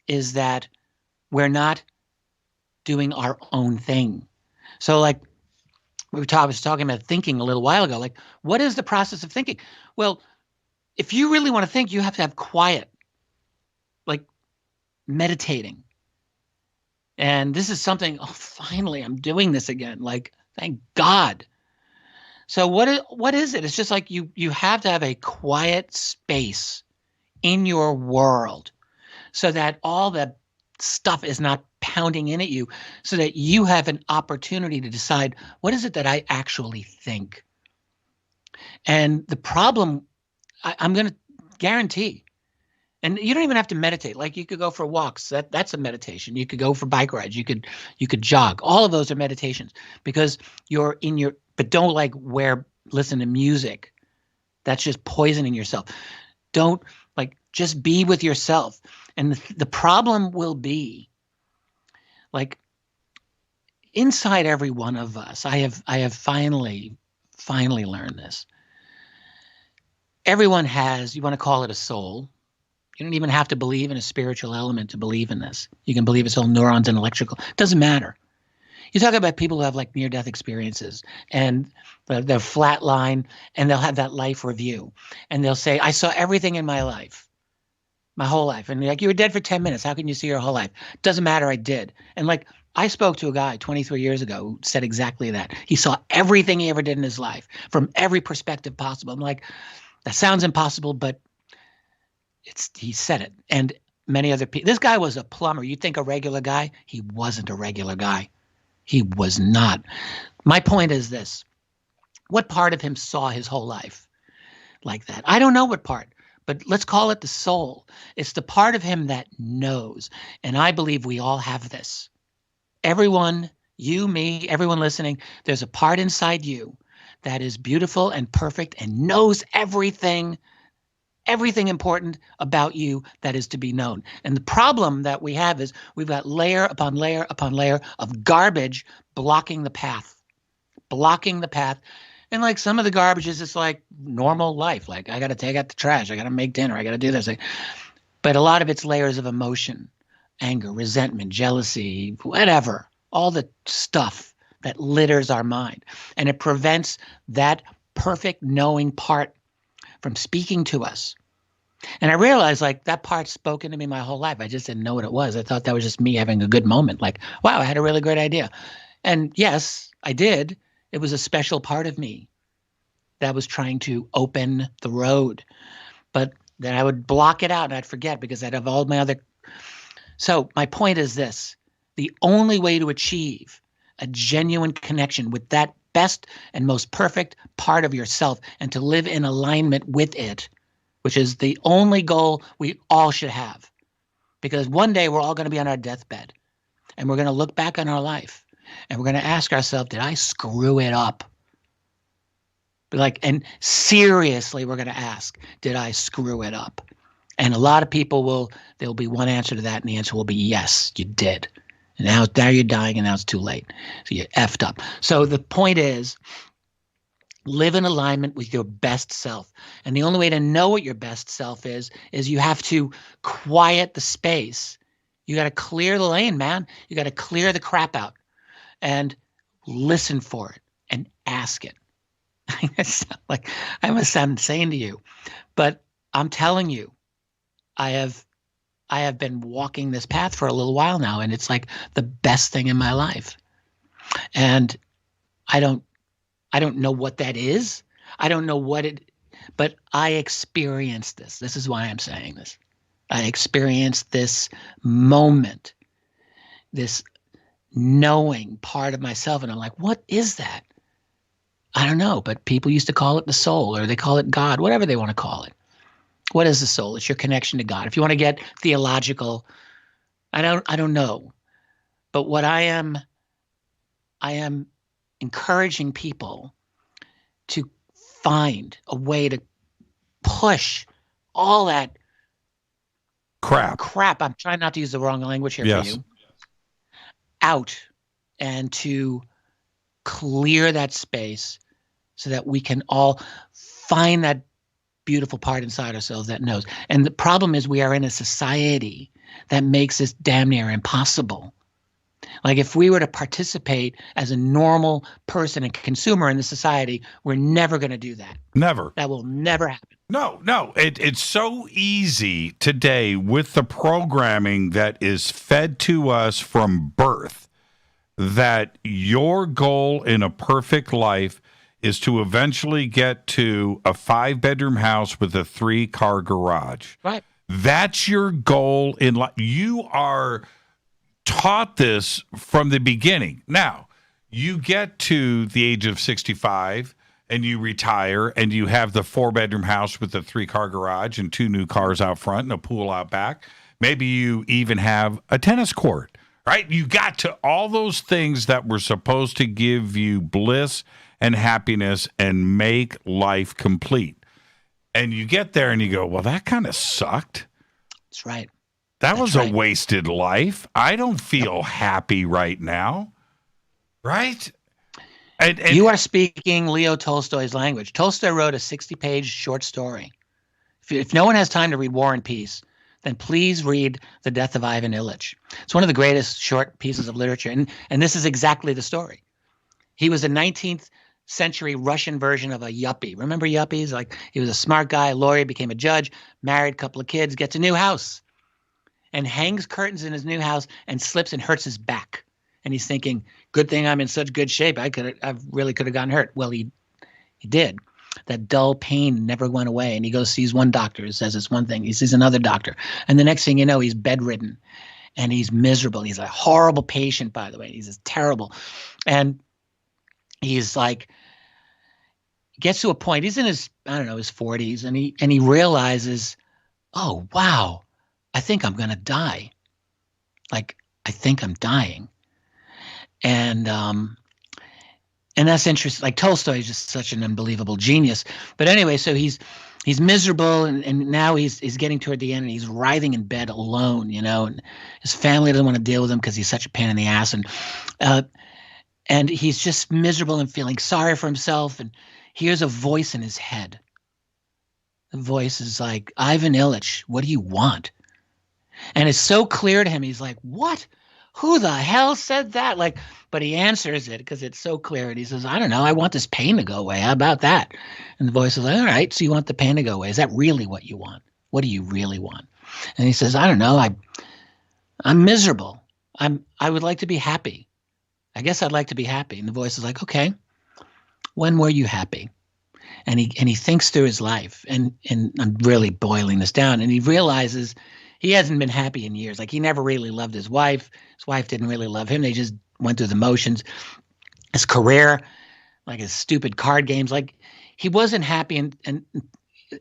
is that we're not doing our own thing. So I was talking about thinking a little while ago, what is the process of thinking? Well, if you really want to think, you have to have quiet, meditating. And this is something, finally, I'm doing this again. Thank God. So what is it? It's just you have to have a quiet space in your world so that all the stuff is not pounding in at you, so that you have an opportunity to decide, what is it that I actually think? And the problem, I'm going to guarantee, and you don't even have to meditate. You could go for walks. That's a meditation. You could go for bike rides. You could jog. All of those are meditations because you're in your, but don't listen to music. That's just poisoning yourself. Don't just be with yourself. And the problem will be inside every one of us. I have finally learned this. Everyone has, you want to call it a soul. You don't even have to believe in a spiritual element to believe in this. You can believe it's all neurons and electrical. It doesn't matter. You talk about people who have like near-death experiences and they're flatline and they'll have that life review. And they'll say, I saw everything in my life, my whole life. And like, you were dead for 10 minutes. How can you see your whole life? Doesn't matter. I did. And like, I spoke to a guy 23 years ago who said exactly that. He saw everything he ever did in his life from every perspective possible. I'm like, that sounds impossible, but he said it. And many other people. This guy was a plumber. You think a regular guy? He wasn't a regular guy. He was not. My point is this. What part of him saw his whole life like that? I don't know what part, but let's call it the soul. It's the part of him that knows. And I believe we all have this. Everyone, you, me, everyone listening, there's a part inside you that is beautiful and perfect and knows everything important about you that is to be known. And the problem that we have is we've got layer upon layer upon layer of garbage blocking the path. And like some of the garbage is just like normal life. Like I got to take out the trash. I got to make dinner. I got to do this. But a lot of it's layers of emotion, anger, resentment, jealousy, whatever, all the stuff that litters our mind. And it prevents that perfect knowing part from speaking to us. And I realized like that part's spoken to me my whole life. I just didn't know what it was. I thought that was just me having a good moment. Like, wow, I had a really great idea. And yes, I did. It was a special part of me that was trying to open the road. But then I would block it out and I'd forget because I'd have all my other. So my point is this. The only way to achieve a genuine connection with that best and most perfect part of yourself and to live in alignment with it, which is the only goal we all should have. Because one day we're all going to be on our deathbed and we're going to look back on our life and we're going to ask ourselves, did I screw it up? And seriously, we're going to ask, did I screw it up? And a lot of people there'll be one answer to that, and the answer will be yes, you did. And now you're dying, and now it's too late. So you effed up. So the point is, live in alignment with your best self. And the only way to know what your best self is you have to quiet the space. You got to clear the lane, man. You got to clear the crap out and listen for it and ask it. Like I must sound insane to you, but I'm telling you, I have been walking this path for a little while now, and it's like the best thing in my life. And I don't know what that is. I don't know but I experienced this. This is why I'm saying this. I experienced this moment, this knowing part of myself. And I'm like, what is that? I don't know, but people used to call it the soul, or they call it God, whatever they want to call it. What is the soul? It's your connection to God. If you want to get theological, I don't know. But what I am encouraging people to find a way to push all that crap. I'm trying not to use the wrong language here for you. Out and to clear that space so that we can all find that beautiful part inside ourselves that knows. And the problem is we are in a society that makes this damn near impossible. Like if we were to participate as a normal person and consumer in the society, we're never going to do that. Never. That will never happen. No. It's so easy today with the programming that is fed to us from birth that your goal in a perfect life is to eventually get to a 5-bedroom house with a 3-car garage. Right. That's your goal in life. You are taught this from the beginning. Now, you get to the age of 65 and you retire and you have the 4-bedroom house with a 3-car garage and 2 new cars out front and a pool out back. Maybe you even have a tennis court, right? You got to all those things that were supposed to give you bliss and happiness and make life complete. And you get there and you go, well, that kind of sucked. That's right. That was a wasted life. I don't feel happy right now. Right? And you are speaking Leo Tolstoy's language. Tolstoy wrote a 60-page short story. If no one has time to read War and Peace, then please read The Death of Ivan Ilyich. It's one of the greatest short pieces of literature. And this is exactly the story. He was a 19th century Russian version of a yuppie. Remember yuppies? Like, he was a smart guy, a lawyer, became a judge, married, couple of kids, gets a new house, and hangs curtains in his new house and slips and hurts his back. And he's thinking, good thing I'm in such good shape. I really could have gotten hurt. Well, he did. That dull pain never went away. And he goes, sees one doctor, says it's one thing. He sees another doctor. And the next thing you know, he's bedridden and he's miserable. He's a horrible patient, by the way. He's just terrible. And he's like, gets to a point, he's in his, I don't know, his 40s, and he realizes, oh, wow, I think I'm going to die. Like, I think I'm dying. And that's interesting. Like, Tolstoy is just such an unbelievable genius. But anyway, so he's miserable, and now he's getting toward the end, and he's writhing in bed alone, and his family doesn't want to deal with him because he's such a pain in the ass, and he's just miserable and feeling sorry for himself, and hears a voice in his head. The voice is like, Ivan Ilyich, what do you want? And it's so clear to him. He's like, what? Who the hell said that? Like, but he answers it because it's so clear. And he says, I don't know. I want this pain to go away. How about that? And the voice is like, all right, so you want the pain to go away. Is that really what you want? What do you really want? And he says, I don't know. I'm miserable. I would like to be happy. I guess I'd like to be happy. And the voice is like, okay, when were you happy? And he thinks through his life, and I'm really boiling this down, and he realizes he hasn't been happy in years. Like, he never really loved his wife. His wife didn't really love him. They just went through the motions. His career, like his stupid card games, like, he wasn't happy, and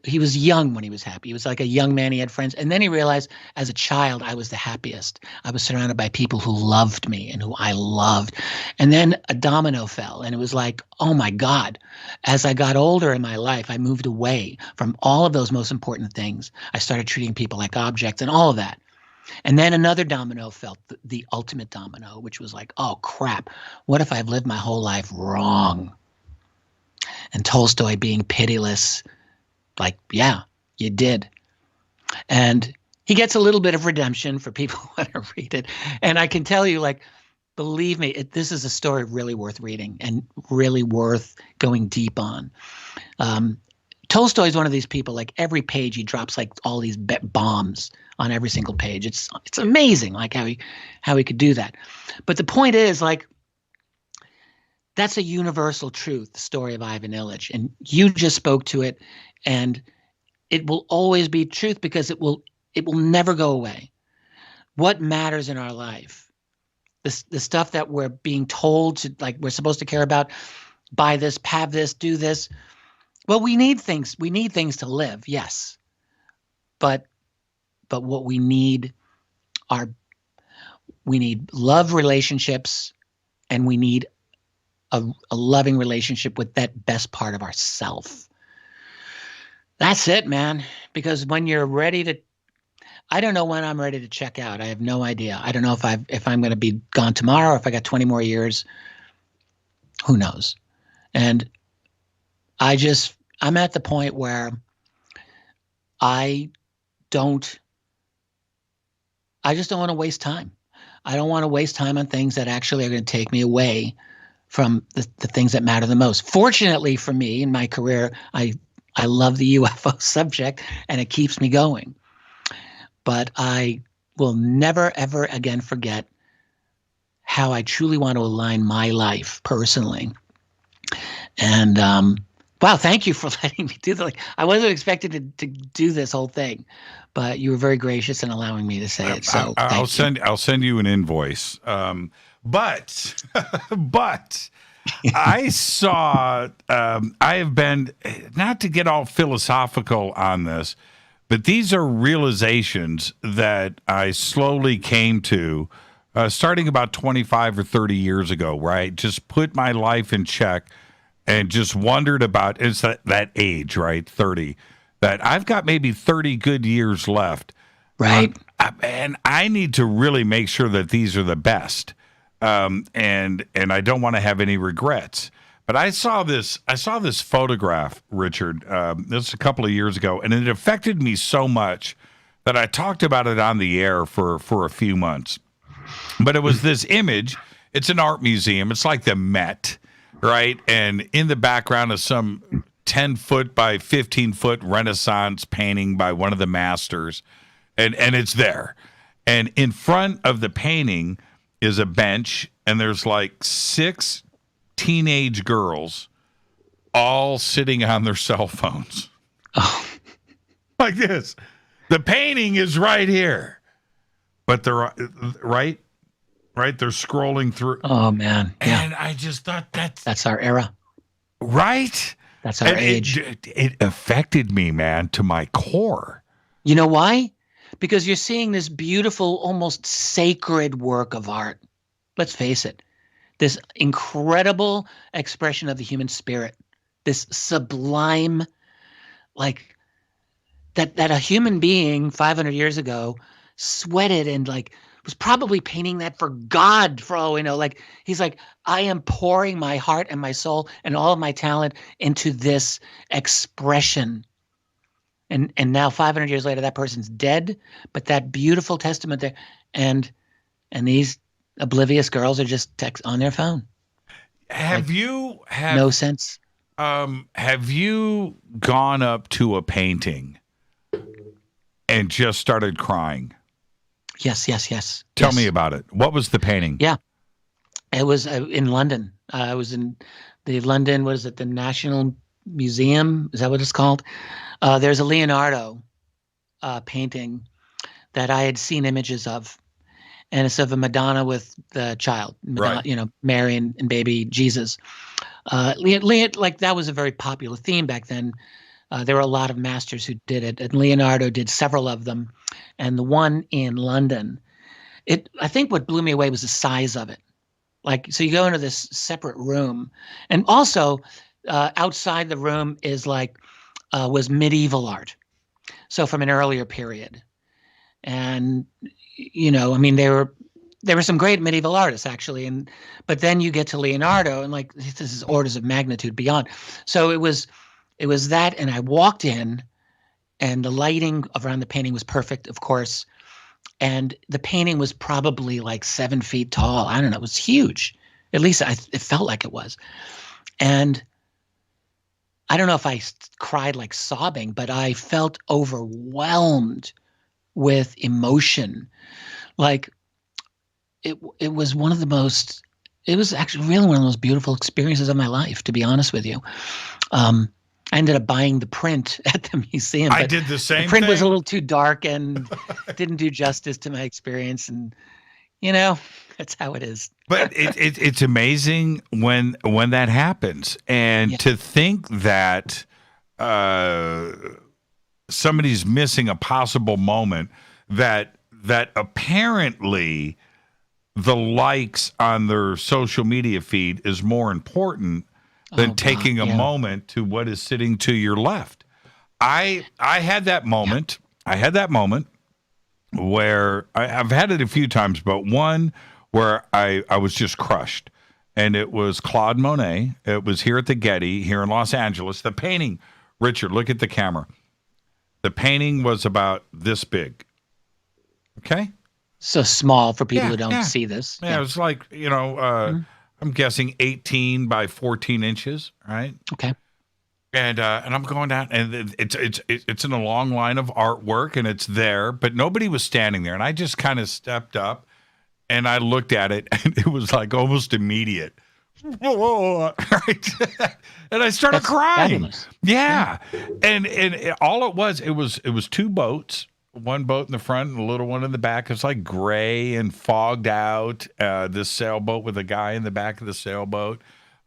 he was young when he was happy. He was like a young man. He had friends. And then he realized, as a child, I was the happiest. I was surrounded by people who loved me and who I loved. And then a domino fell, and it was like, oh my God. As I got older in my life, I moved away from all of those most important things. I started treating people like objects and all of that. And then another domino fell, the ultimate domino, which was like, oh crap, what if I've lived my whole life wrong? And Tolstoy, being pitiless, like, yeah, you did. And he gets a little bit of redemption for people who want to read it. And I can tell you, like, believe me, this is a story really worth reading and really worth going deep on. Tolstoy is one of these people, like, every page he drops like all these bombs on every single page. It's amazing, like, how he could do that. But the point is, like, that's a universal truth, the story of Ivan Ilyich. And you just spoke to it, and it will always be truth because it will never go away. What matters in our life, the stuff that we're being told to, like, we're supposed to care about, buy this, have this, do this. Well, we need things. We need things to live, yes. But what we need love relationships, and we need a loving relationship with that best part of ourself. That's it, man. Because when you're ready to, I don't know when I'm ready to check out. I have no idea. I don't know if I'm going to be gone tomorrow, or if I got 20 more years. Who knows? And I'm at the point where I just don't want to waste time. I don't want to waste time on things that actually are going to take me away from the things that matter the most. Fortunately for me, in my career, I love the UFO subject, and it keeps me going. But I will never, ever again forget how I truly want to align my life personally. And wow, thank you for letting me do that. Like, I wasn't expecting to do this whole thing, but you were very gracious in allowing me to say it. So I'll send you an invoice. But I saw, I have been, not to get all philosophical on this, but these are realizations that I slowly came to starting about 25 or 30 years ago, where I just put my life in check and just wondered about, it's that age, right, 30, that I've got maybe 30 good years left. Right. And I need to really make sure that these are the best. And I don't want to have any regrets. But I saw this photograph, Richard, this was a couple of years ago, and it affected me so much that I talked about it on the air for a few months. But it was this image. It's an art museum. It's like the Met, right? And in the background is some 10-foot by 15-foot Renaissance painting by one of the masters. And it's there. And in front of the painting is a bench, and there's like 6 teenage girls all sitting on their cell phones. Oh. Like this. The painting is right here. But they're right? They're scrolling through. Oh, man. Yeah. And I just thought that's our era. Right? That's our age. It affected me, man, to my core. You know why? Because you're seeing this beautiful, almost sacred work of art. Let's face it. This incredible expression of the human spirit. This sublime, like, that a human being 500 years ago sweated and, like, was probably painting that for God, for all we know. Like, he's like, I am pouring my heart and my soul and all of my talent into this expression. And now 500 years later, that person's dead, but that beautiful testament there, and these oblivious girls are just on their phone. Have no sense? Have you gone up to a painting and just started crying? Yes. Tell me about it. What was the painting? Yeah, it was in London. I was in the London. What is it? The National Museum? Is that what it's called? There's a Leonardo painting that I had seen images of, and it's of a Madonna with the child, right. Mary and baby Jesus. Like, that was a very popular theme back then. There were a lot of masters who did it, and Leonardo did several of them. And the one in London, I think what blew me away was the size of it. Like, so you go into this separate room, and also outside the room is was medieval art, so from an earlier period. And there were some great medieval artists, actually, but then you get to Leonardo, and like, this is orders of magnitude beyond. So it was that, and I walked in, and the lighting around the painting was perfect, of course, and the painting was probably like 7 feet tall. I don't know, it was huge. At least it felt like it was. And I don't know if I cried like sobbing, but I felt overwhelmed with emotion. Like, it was one of the most, it was actually really one of the most beautiful experiences of my life, to be honest with you. I ended up buying the print at the museum. I did the same thing. The print was a little too dark and didn't do justice to my experience. And, that's how it is. But it's amazing when that happens. And to think that somebody's missing a possible moment, that apparently the likes on their social media feed is more important than taking a moment to what is sitting to your left. I had that moment. I had that moment where I've had it a few times, but one where I was just crushed. And it was Claude Monet. It was here at the Getty, here in Los Angeles. The painting, Richard, look at the camera. The painting was about this big. Okay? So small for people who don't see this. Yeah, it was like, I'm guessing 18 by 14 inches, right? Okay. And I'm going down, and it's in a long line of artwork, and it's there, but nobody was standing there. And I just kind of stepped up, and I looked at it, and it was like almost immediate. Right? And I started crying. Fabulous. Yeah. And all it was 2 boats. One boat in the front and a little one in the back. It's like gray and fogged out. This sailboat with a guy in the back of the sailboat,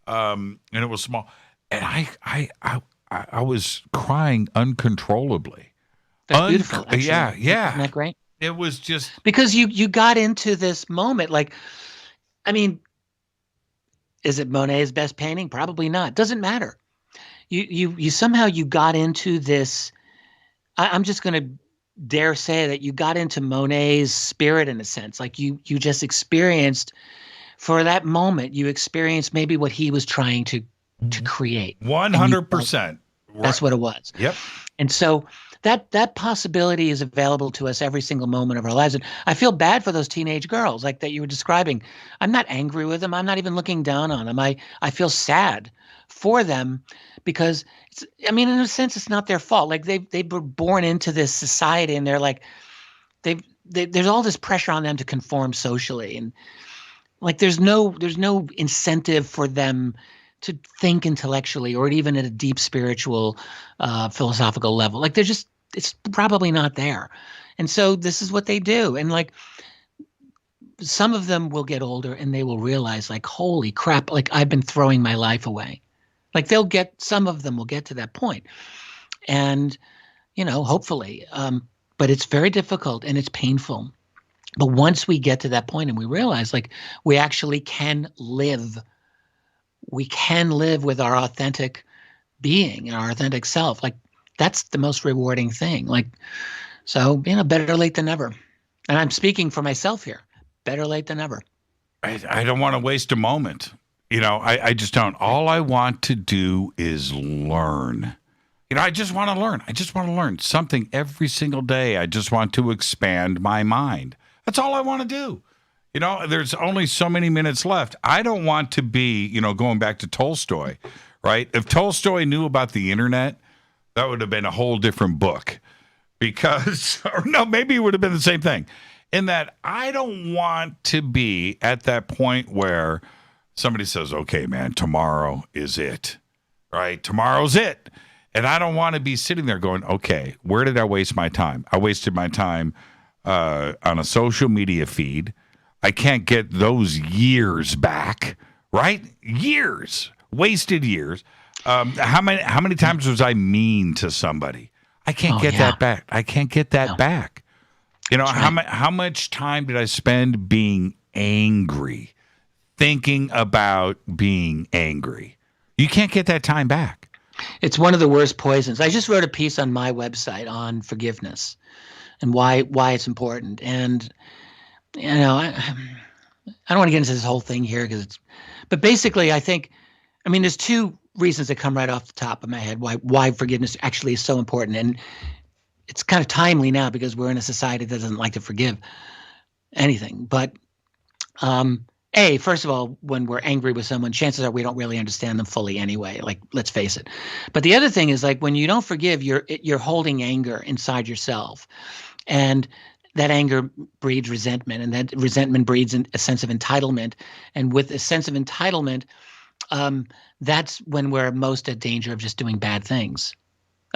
and it was small. And I was crying uncontrollably. That's beautiful. Actually. Yeah. Isn't that great? It was just because you got into this moment. Like, I mean, is it Monet's best painting? Probably not. Doesn't matter. You somehow you got into this. I'm just going to dare say that you got into Monet's spirit in a sense. Like you just experienced, for that moment, you experienced maybe what he was trying to create. 100%. That's what it was. Yep. And so that possibility is available to us every single moment of our lives. And I feel bad for those teenage girls like that you were describing. I'm not angry with them. I'm not even looking down on them. I feel sad for them because in a sense, it's not their fault. Like they were born into this society, and they're like, there's all this pressure on them to conform socially, and like there's no incentive for them to think intellectually or even at a deep spiritual, philosophical level. Like it's probably not there. And so this is what they do. And like some of them will get older and they will realize like, holy crap, like I've been throwing my life away. Like some of them will get to that point. And, hopefully, but it's very difficult and it's painful. But once we get to that point and we realize like we actually can live, we can live with our authentic being and our authentic self. Like that's the most rewarding thing. Like, so, better late than never. And I'm speaking for myself here. Better late than never. I don't want to waste a moment. I just don't. All I want to do is learn. I just want to learn. I just want to learn something every single day. I just want to expand my mind. That's all I want to do. There's only so many minutes left. I don't want to be, going back to Tolstoy, right? If Tolstoy knew about the internet, that would have been a whole different book because, or no, maybe it would have been the same thing. In that I don't want to be at that point where somebody says, okay, man, tomorrow is it, right? Tomorrow's it. And I don't want to be sitting there going, okay, where did I waste my time? I wasted my time on a social media feed. I can't get those years back, right? Years, wasted years. How many times was I mean to somebody? I can't get that back. I can't get that back. How much time did I spend being angry, thinking about being angry? You can't get that time back. It's one of the worst poisons. I just wrote a piece on my website on forgiveness and why it's important. And I don't want to get into this whole thing here but basically I think, there's two reasons that come right off the top of my head why forgiveness actually is so important. And it's kind of timely now because we're in a society that doesn't like to forgive anything. But first of all, when we're angry with someone, chances are we don't really understand them fully anyway. Like, let's face it. But the other thing is like when you don't forgive, you're holding anger inside yourself. And that anger breeds resentment, and that resentment breeds a sense of entitlement. And with a sense of entitlement, that's when we're most at danger of just doing bad things,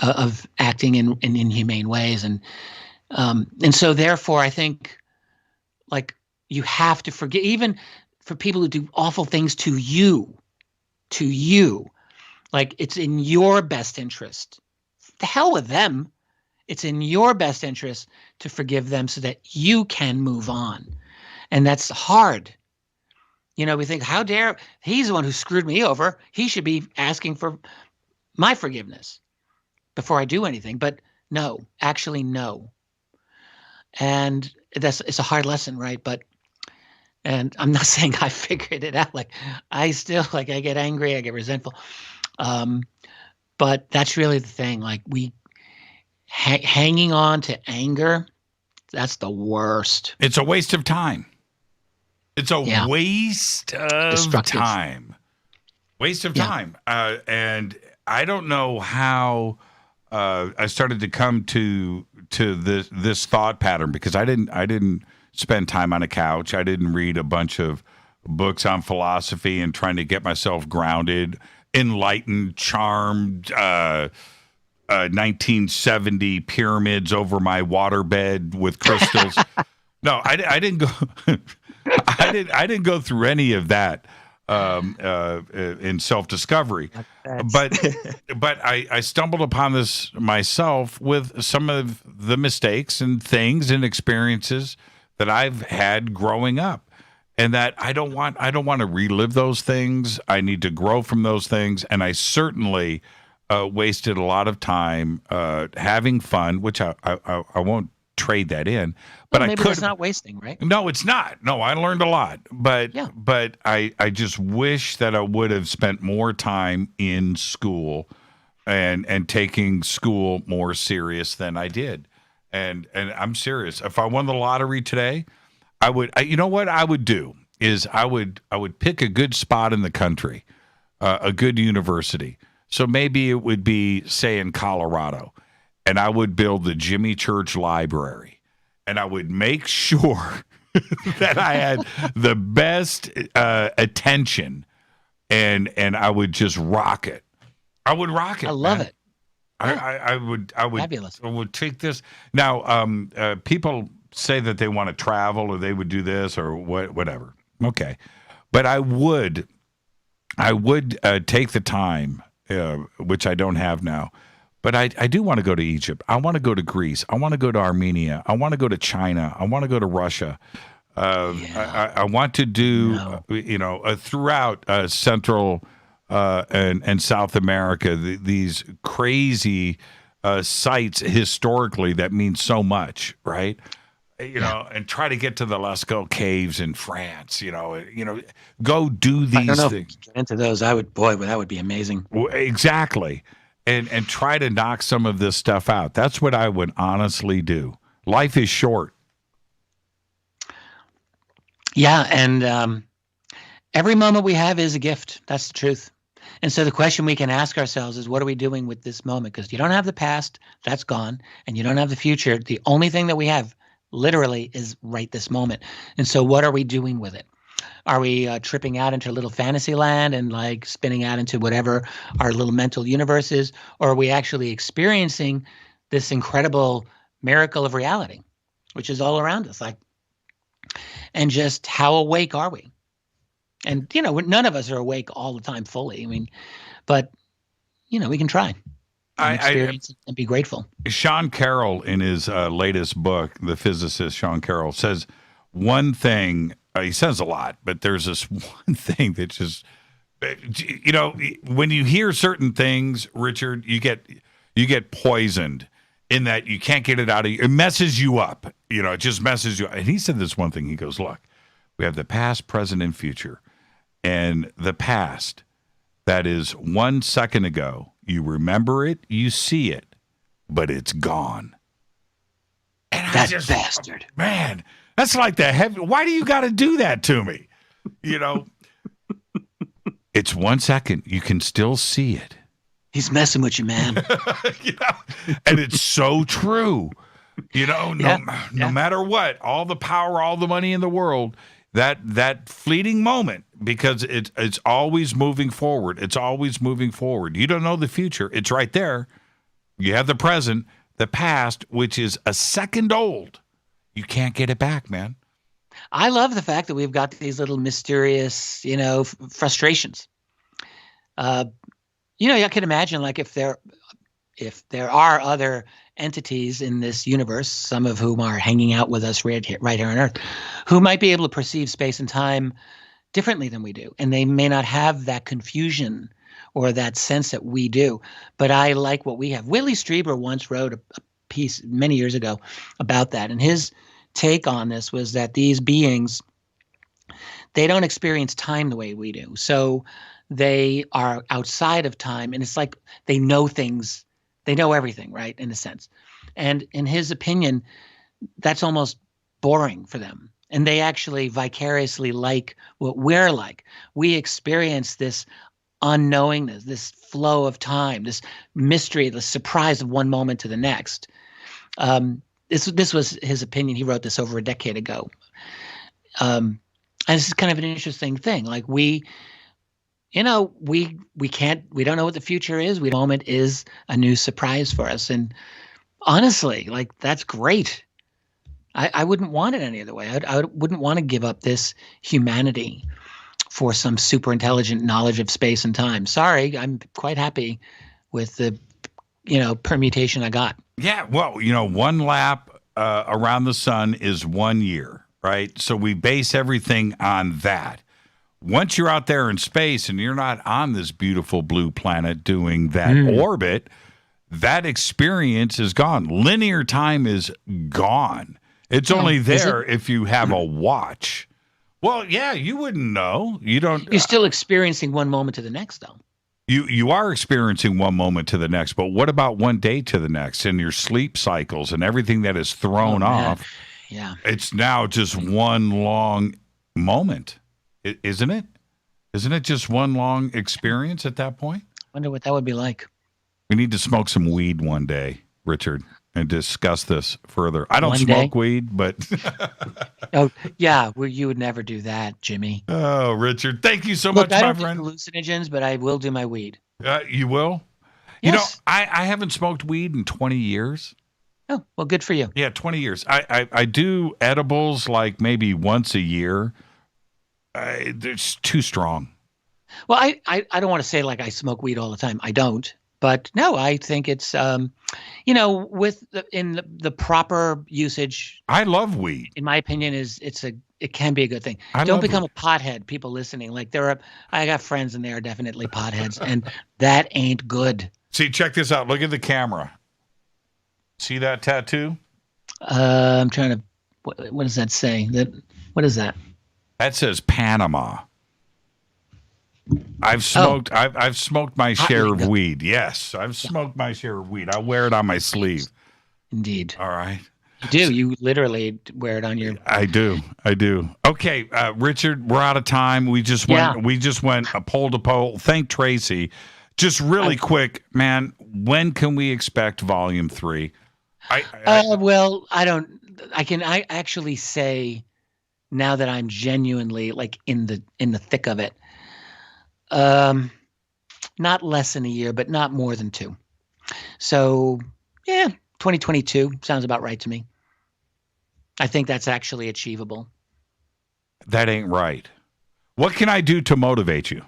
of acting in inhumane ways. And so therefore, I think like you have to forgive, even for people who do awful things to you, like it's in your best interest. The hell with them. It's in your best interest to forgive them so that you can move on. And that's hard. We think, how dare, he's the one who screwed me over. He should be asking for my forgiveness before I do anything. But no, actually no. And it's a hard lesson, right? And I'm not saying I figured it out. Like I still, I get angry, I get resentful. But that's really the thing. Like hanging on to anger, that's the worst. It's a waste of time. It's a waste of time. Waste of time. And I don't know how I started to come to this thought pattern because I didn't spend time on a couch. I didn't read a bunch of books on philosophy and trying to get myself grounded, enlightened, charmed, 1970 pyramids over my waterbed with crystals. No, I didn't go. I didn't go through any of that in self-discovery. But I stumbled upon this myself with some of the mistakes and things and experiences that I've had growing up, and that I don't want to relive those things. I need to grow from those things, and I certainly wasted a lot of time having fun, which I won't trade that in. But maybe it's not wasting, right? No, it's not. No, I learned a lot, but I just wish that I would have spent more time in school and taking school more serious than I did. And I'm serious. If I won the lottery today, you know what I would do is I would pick a good spot in the country, a good university. So maybe it would be, say, in Colorado, and I would build the Jimmy Church Library, and I would make sure that I had the best attention, and I would just rock it. I would rock it. I love it. I would Fabulous. I would take this. Now, people say that they want to travel or they would do this or whatever. Okay. But I would take the time, which I don't have now, but I do want to go to Egypt. I want to go to Greece. I want to go to Armenia. I want to go to China. I want to go to Russia. I want to do, throughout Central and South America, these crazy sites historically that mean so much, right? And try to get to the Lascaux caves in France. Go do these I don't know things. If you get into those, that would be amazing. Exactly, and try to knock some of this stuff out. That's what I would honestly do. Life is short. Yeah, and every moment we have is a gift. That's the truth. And so the question we can ask ourselves is, what are we doing with this moment? Because you don't have the past, that's gone, and you don't have the future. The only thing that we have literally is right this moment. And so what are we doing with it? Are we tripping out into a little fantasy land and like spinning out into whatever our little mental universe is? Or are we actually experiencing this incredible miracle of reality, which is all around us? And just how awake are we? And, none of us are awake all the time fully. I mean, but, we can try. Experience and be grateful. Sean Carroll, in his latest book, the physicist Sean Carroll, says one thing. He says a lot, but there's this one thing that just, when you hear certain things, Richard, you get poisoned in that you can't get it out of you. It messes you up. It just messes you up. And he said this one thing. He goes, look, we have the past, present, and future. And the past, that is 1 second ago. You remember it, you see it, but it's gone. And that bastard. Man, that's like the heavy. Why do you got to do that to me? It's 1 second. You can still see it. He's messing with you, man. And it's so true. No matter what, all the power, all the money in the world, that fleeting moment, because it's always moving forward. It's always moving forward. You don't know the future. It's right there. You have the present, the past, which is a second old. You can't get it back, man. I love the fact that we've got these little mysterious, frustrations. I can imagine if there are other entities in this universe, some of whom are hanging out with us right here on Earth, who might be able to perceive space and time differently than we do. And they may not have that confusion or that sense that we do. But I like what we have. Willie Strieber once wrote a piece many years ago about that. And his take on this was that these beings, they don't experience time the way we do. So they are outside of time. And it's like they know things. They know everything, right, in a sense. And in his opinion, that's almost boring for them. And they actually vicariously like what we're like. We experience this unknowingness, this flow of time, this mystery, the surprise of one moment to the next. This was his opinion. He wrote this over a decade ago. And this is kind of an interesting thing. We don't know what the future is. The moment is a new surprise for us. And honestly, that's great. I wouldn't want it any other way. I wouldn't want to give up this humanity for some super intelligent knowledge of space and time. Sorry, I'm quite happy with the, permutation I got. Yeah, well, one lap around the sun is 1 year, right? So we base everything on that. Once you're out there in space and you're not on this beautiful blue planet doing that orbit, that experience is gone. Linear time is gone. It's only there if you have a watch. Well, yeah, you wouldn't know. You're still experiencing one moment to the next, though. You are experiencing one moment to the next, but what about one day to the next and your sleep cycles and everything that is thrown off? Yeah. It's now just one long moment, isn't it? Isn't it just one long experience at that point? Wonder what that would be like. We need to smoke some weed one day, Richard, and discuss this further. I don't One smoke day? weed, but Oh, yeah. Well, you would never do that, Jimmy. oh, Richard, thank you so Look, much, I my don't do friend. hallucinogens, but I will do my weed. You will? Yes. You know, I haven't smoked weed in 20 years. Oh, well, good for you. Yeah, 20 years. I do edibles like maybe once a year. It's too strong. Well, I don't want to say like I smoke weed all the time. I don't. But no, I think it's, with the proper usage. I love weed. In my opinion, it can be a good thing. I Don't love become a pothead. People listening, like I got friends and they are definitely potheads, and that ain't good. See, check this out. Look at the camera. See that tattoo? I'm trying to. What does that say? What is that? That says Panama. I've smoked. I've smoked my share of weed. Yes, I've smoked my share of weed. I wear it on my sleeve. Indeed. All right. You do. You literally wear it on your. I do. Okay, Richard, we're out of time. We just went. Yeah. We just went pole to pole. Thank Tracy. Just really quick, man. When can we expect Volume 3? Well, I don't. I actually say now that I'm genuinely like in the thick of it. Not less than a year, but not more than 2. So, yeah, 2022 sounds about right to me. I think that's actually achievable. That ain't right. What can I do to motivate you?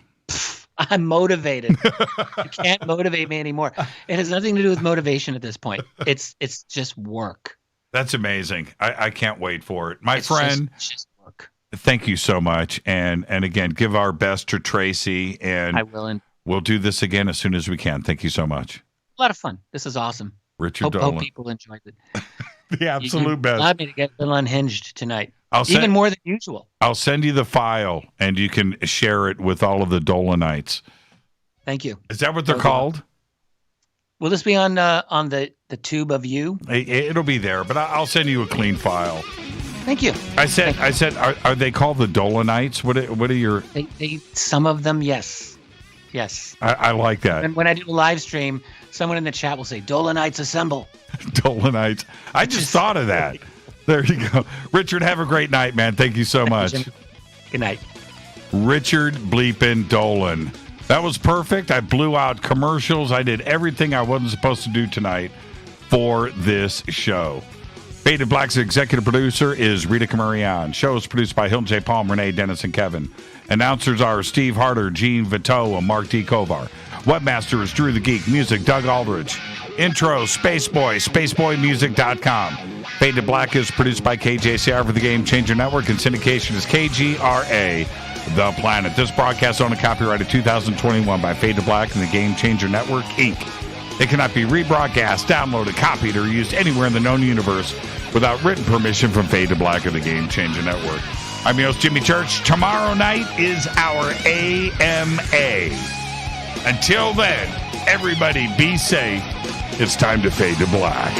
I'm motivated. You can't motivate me anymore. It has nothing to do with motivation at this point. It's just work. That's amazing. I can't wait for it. My It's friend, just work. thank you so much. And again, give our best to Tracy. And I will. And we'll do this again as soon as we can. Thank you so much. a lot of fun. This is awesome. Richard Hope Dolan. people enjoyed it. The absolute you best. allowed me to get a little unhinged tonight. I'll Even send- more than usual. I'll send you the file and you can share it with all of the Dolanites. Thank you. Is that what they're called? Will this be on the tube of you? It'll be there, but I'll send you a clean file. Thank you. I said, are they called the Dolanites? What are your? They some of them, yes. I like that. And when I do a live stream, someone in the chat will say, "Dolanites assemble." Dolanites. I just thought of that. There you go. Richard, have a great night, man. Thank you so much. Good night. Richard Bleepin Dolan. That was perfect. I blew out commercials. I did everything I wasn't supposed to do tonight for this show. Faded Black's executive producer is Rita Camarion. Show is produced by Hilton J. Palm, Renee, Dennis, and Kevin. Announcers are Steve Harder, Gene Vito, and Mark D. Kovar. Webmaster is Drew the Geek. Music, Doug Aldridge. Intro, Spaceboy, spaceboymusic.com. Faded Black is produced by KJCR for the Game Changer Network, and syndication is KGRA, The Planet. This broadcast owned and copyrighted 2021 by Faded Black and the Game Changer Network, Inc. It cannot be rebroadcast, downloaded, copied, or used anywhere in the known universe without written permission from Faded Black of the Game Changer Network. I'm your host, Jimmy Church. Tomorrow night is our AMA. Until then, everybody be safe. It's time to fade to black.